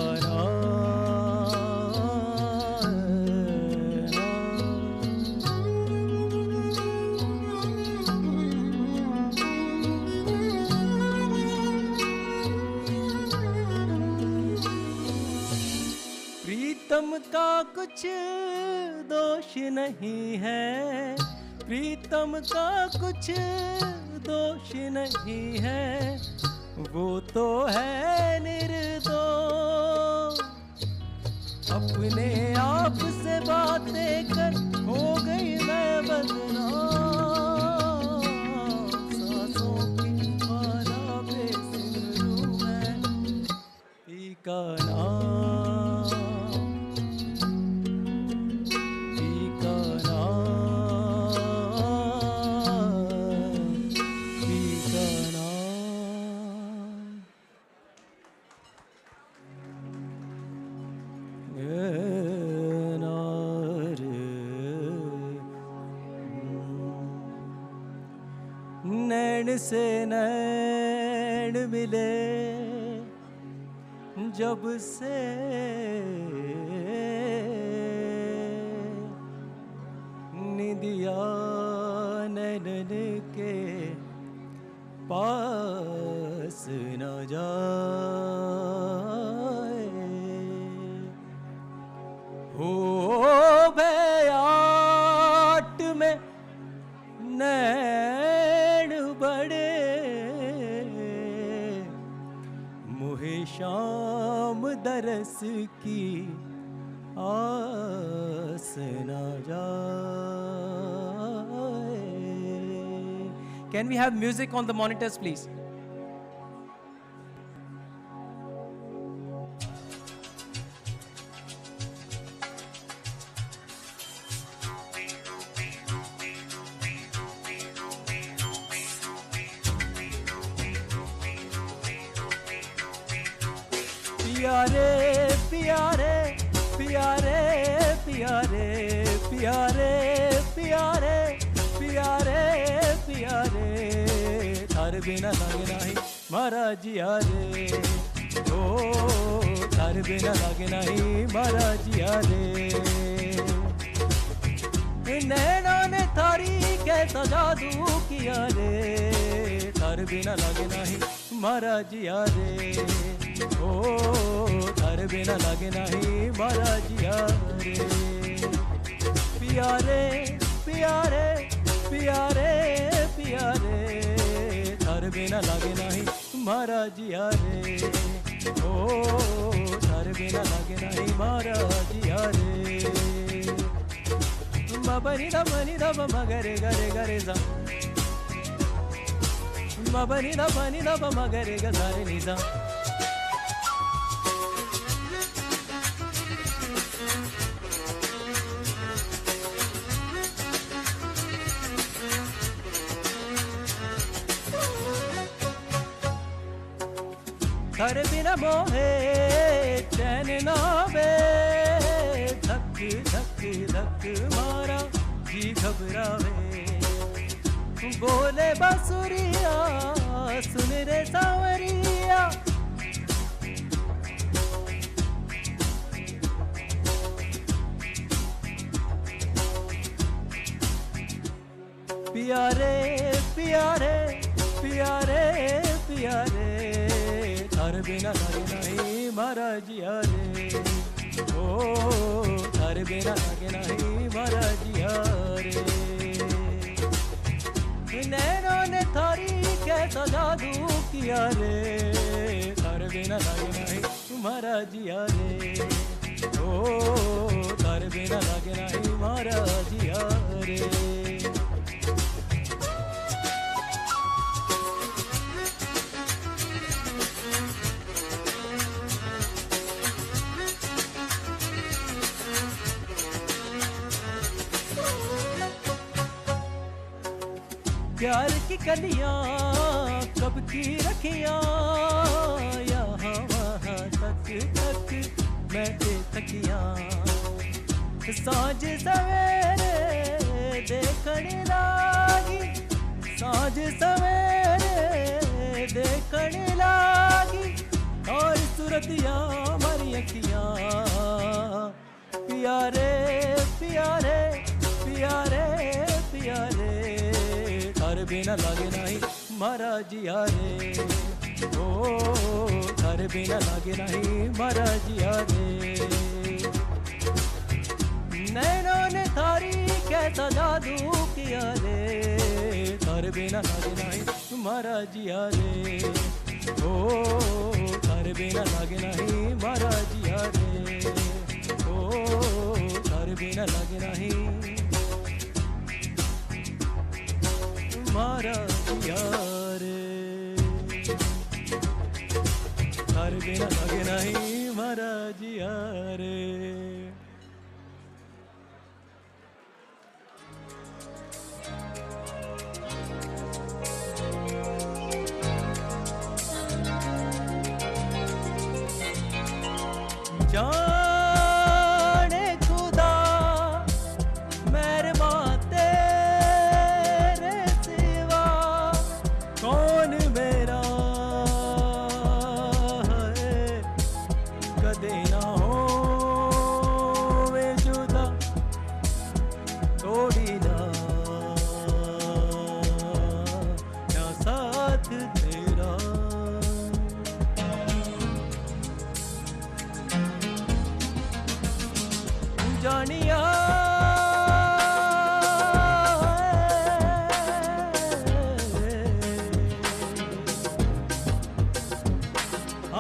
प्रीतम का कुछ दोष नहीं है प्रीतम का कुछ दोष नहीं है वो तो है निर्दोष अपने आप से बातें कर हो गई मैं बदनाम सांसों की माला पे सिमरूं मैं पी का नाम से नैन मिले जब से निदिया नैन के पास न जाए हो भयाट में नैन बड़े मुहे शाम दरस की आस न जाए. Can we have music on the monitors, please? प्यारे प्यारे प्यारे प्यारे प्यारे प्यारे प्यारे प्यारे थार बिना लागे नहीं महाराज यारे ओ थार बिना लागे नहीं महाराज यारे नैना ने थारी कैसा जादू किया रे थार बिना लागे नहीं महाराज यारे ओ थार बिना लागे नहीं महाराज यारे प्यारे प्यारे प्यारे प्यारे थार बिना लागे नहीं महाराज यारे ओ थार बिना लागे नहीं महाराज यारे मबनी दब मगरे गरे गरे जा मबनी दब मगरे गरे निजा थारे बिना मोहे चैन ना बे धक धक धक मारा जी घबरावे बोले बांसुरिया सुन रे सांवरिया प्यारे प्यारे प्यारे प्यारे थार बिना लागे नहीं महाराज यारे ओ थार बिना लागे नहीं महाराज यारे नैनों ने थारी कैसा जादू किया रे थार बिना लागे नहीं महाराज यारे ओ थार बिना लागे नहीं महाराज यारे प्यार की कलियां कब की रखियां यहाँ वहाँ तक मैं थकियां सांझ सवेरे देखण लागी सांझ सवेरे देखण लागी और सूरतियां मारी अखियां प्यारे प्यारे प्यारे प्यारे थारे बिना लागे नहीं मारा जिया रे ओ थारे बिना लागे नहीं मारा जिया रे नैनों ने थारी कैसा जादू किया रे थारे बिना लागे नहीं मारा जिया रे ओ थारे बिना लागे नहीं मारा जिया रे ओ थारे बिना लागे नहीं मारा जिया रे थारे बिना लागे नहीं मारा जिया रे जाने खुदा मेहरबान तेरे सिवा कौन मेरा है कदे ना होवे जुदा तोड़ी ना साथ तेरा जानिया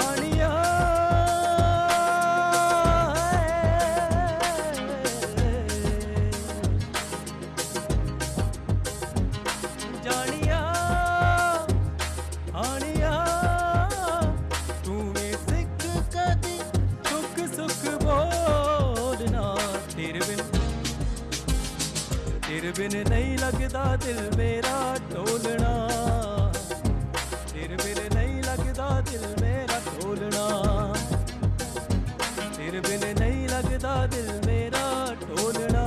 आनिया जानिया आनिया तूने सिख कदी सुख सुख बोलना तेरे बिन नहीं लगता दिल मेरा ढोलना तेरे बिन नहीं लगता दिल मेरा ढोलना तेरे बिन नहीं लगता दिल मेरा ढोलना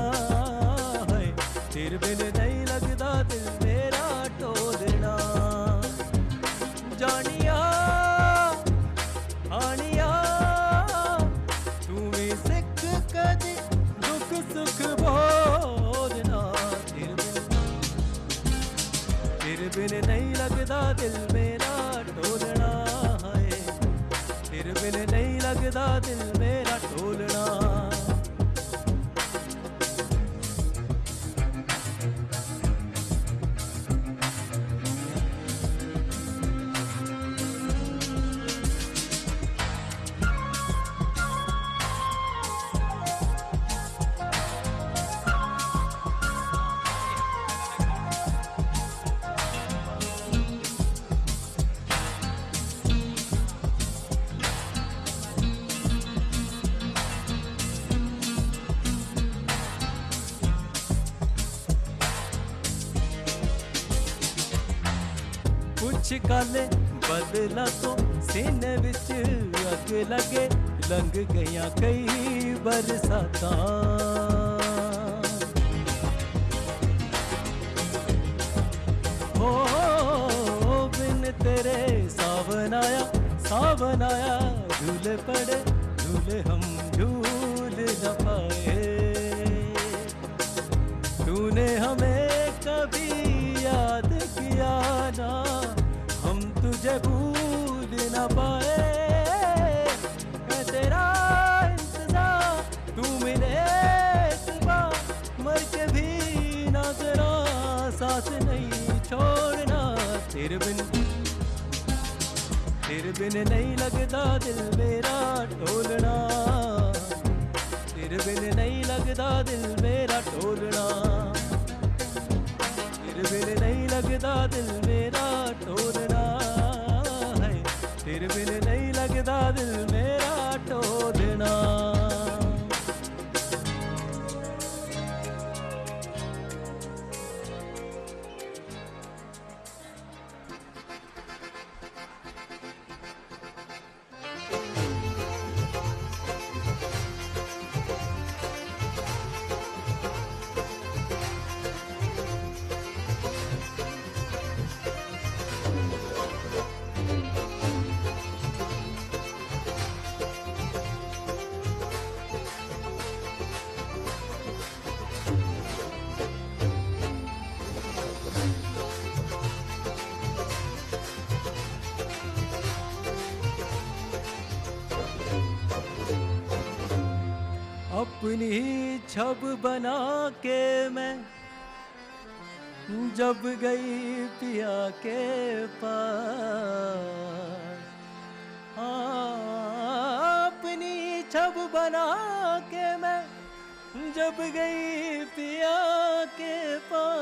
है तेरे बिन नहीं लगता दिल मेरा ढोलना जानिया आनिया तूने सिख कदी दुख सुख बोलना तेरे बिन नहीं लगता दिल मेरा ढोलना है तेरे बिन नहीं लगता दिल मेरा ढोलना कुछ काले बदला तो सीने विच अग लगे लंघ गया कई बरसातां हो बिन तेरे सावन आया झूले पड़े झूले हम झूल न पाए तूने हमें कभी याद किया ना हम तुझे भूल न पाए मैं तेरा इंतजार तू मिले सिवा मर के भी ना तेरा साथ नहीं छोड़ना तेरे बिन नहीं लगता दिल मेरा ढोलना तेरे बिन नहीं लगता दिल मेरा ढोलना तेरे बिन नहीं लगता दिल मेरा ढोलना है तेरे बिन नहीं लगता दिल मेरा ढोलना अपनी ही छब बना के मैं जब गई पिया के पास, अपनी छब बना के मैं जब गई पिया के पास,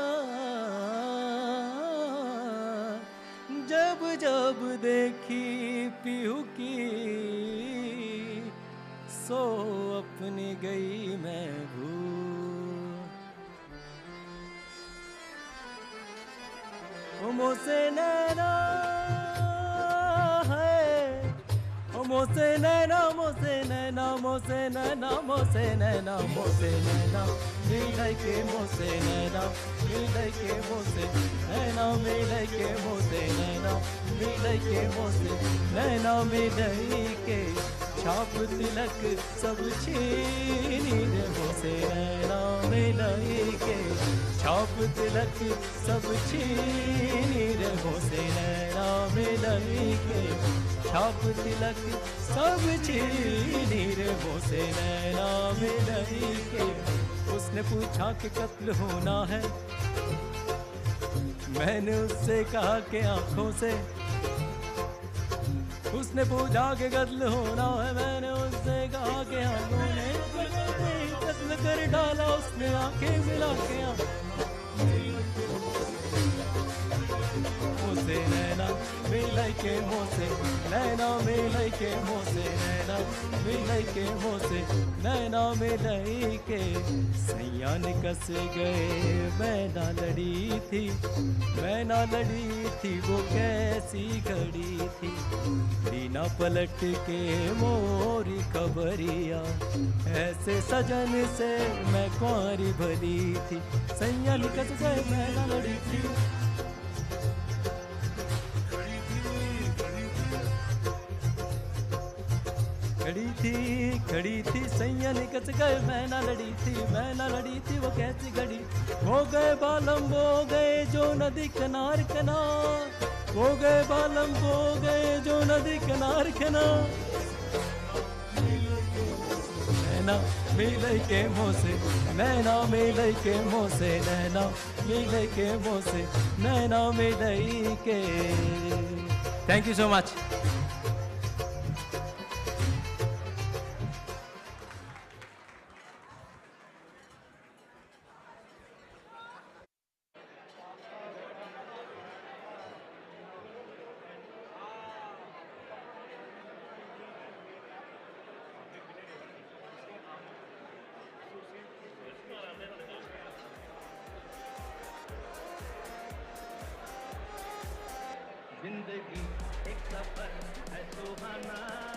जब जब देखी पीहू की सो अपनी गई मैं भूल। मोसे नैना है, मोसे नैना, मोसे नैना, मोसे नैना, मोसे नैना, मोसे नैना, मिले के मोसे नैना, मिले के मोसे नैना, मिले के मोसे नैना, मिले के मोसे नैना, मिले के छाप तिलक सब छीनी रे मोसे नैना, मिले के छाप तिलक सब छीनी रे मोसे नैना, मिले के छाप तिलक सब छीनी रे मोसे नैना, मिले के। उसने पूछा कि कत्ल होना है, मैंने उससे कहा कि आंखों से। उसने पूछा कि कत्ल होना है, मैंने उससे कहा कि आंखों ने। कत्ल कर डाला उसने आंखें मिला के मोसे नैना, मिले के मोसे नैना, मिले के मोसे नैना, मिले के मोसे नैना, मिले के। सैया ने कस गए मैं ना लड़ी थी, मैं ना लड़ी थी, वो कैसी घड़ी थी। बिना पलट के मोरी खबरिया, ऐसे सजन से मैं कुंवारी भली थी। सैया ने कस गए मैं ना लड़ी थी, खड़ी थी सैया निकच गए मैं ना लड़ी थी, मैं ना लड़ी थी, वो कैसी घड़ी। हो गए बालम वो गए जो नदी किनार किनार, हो गए बालम वो गए जो नदी किनार किनार। नैना मिले के मोसे नैना, मिले के मोसे नैना, मिले के मोसे नैना, मिले के। Thank you so much. जिंदगी एक सफर है सुहाना।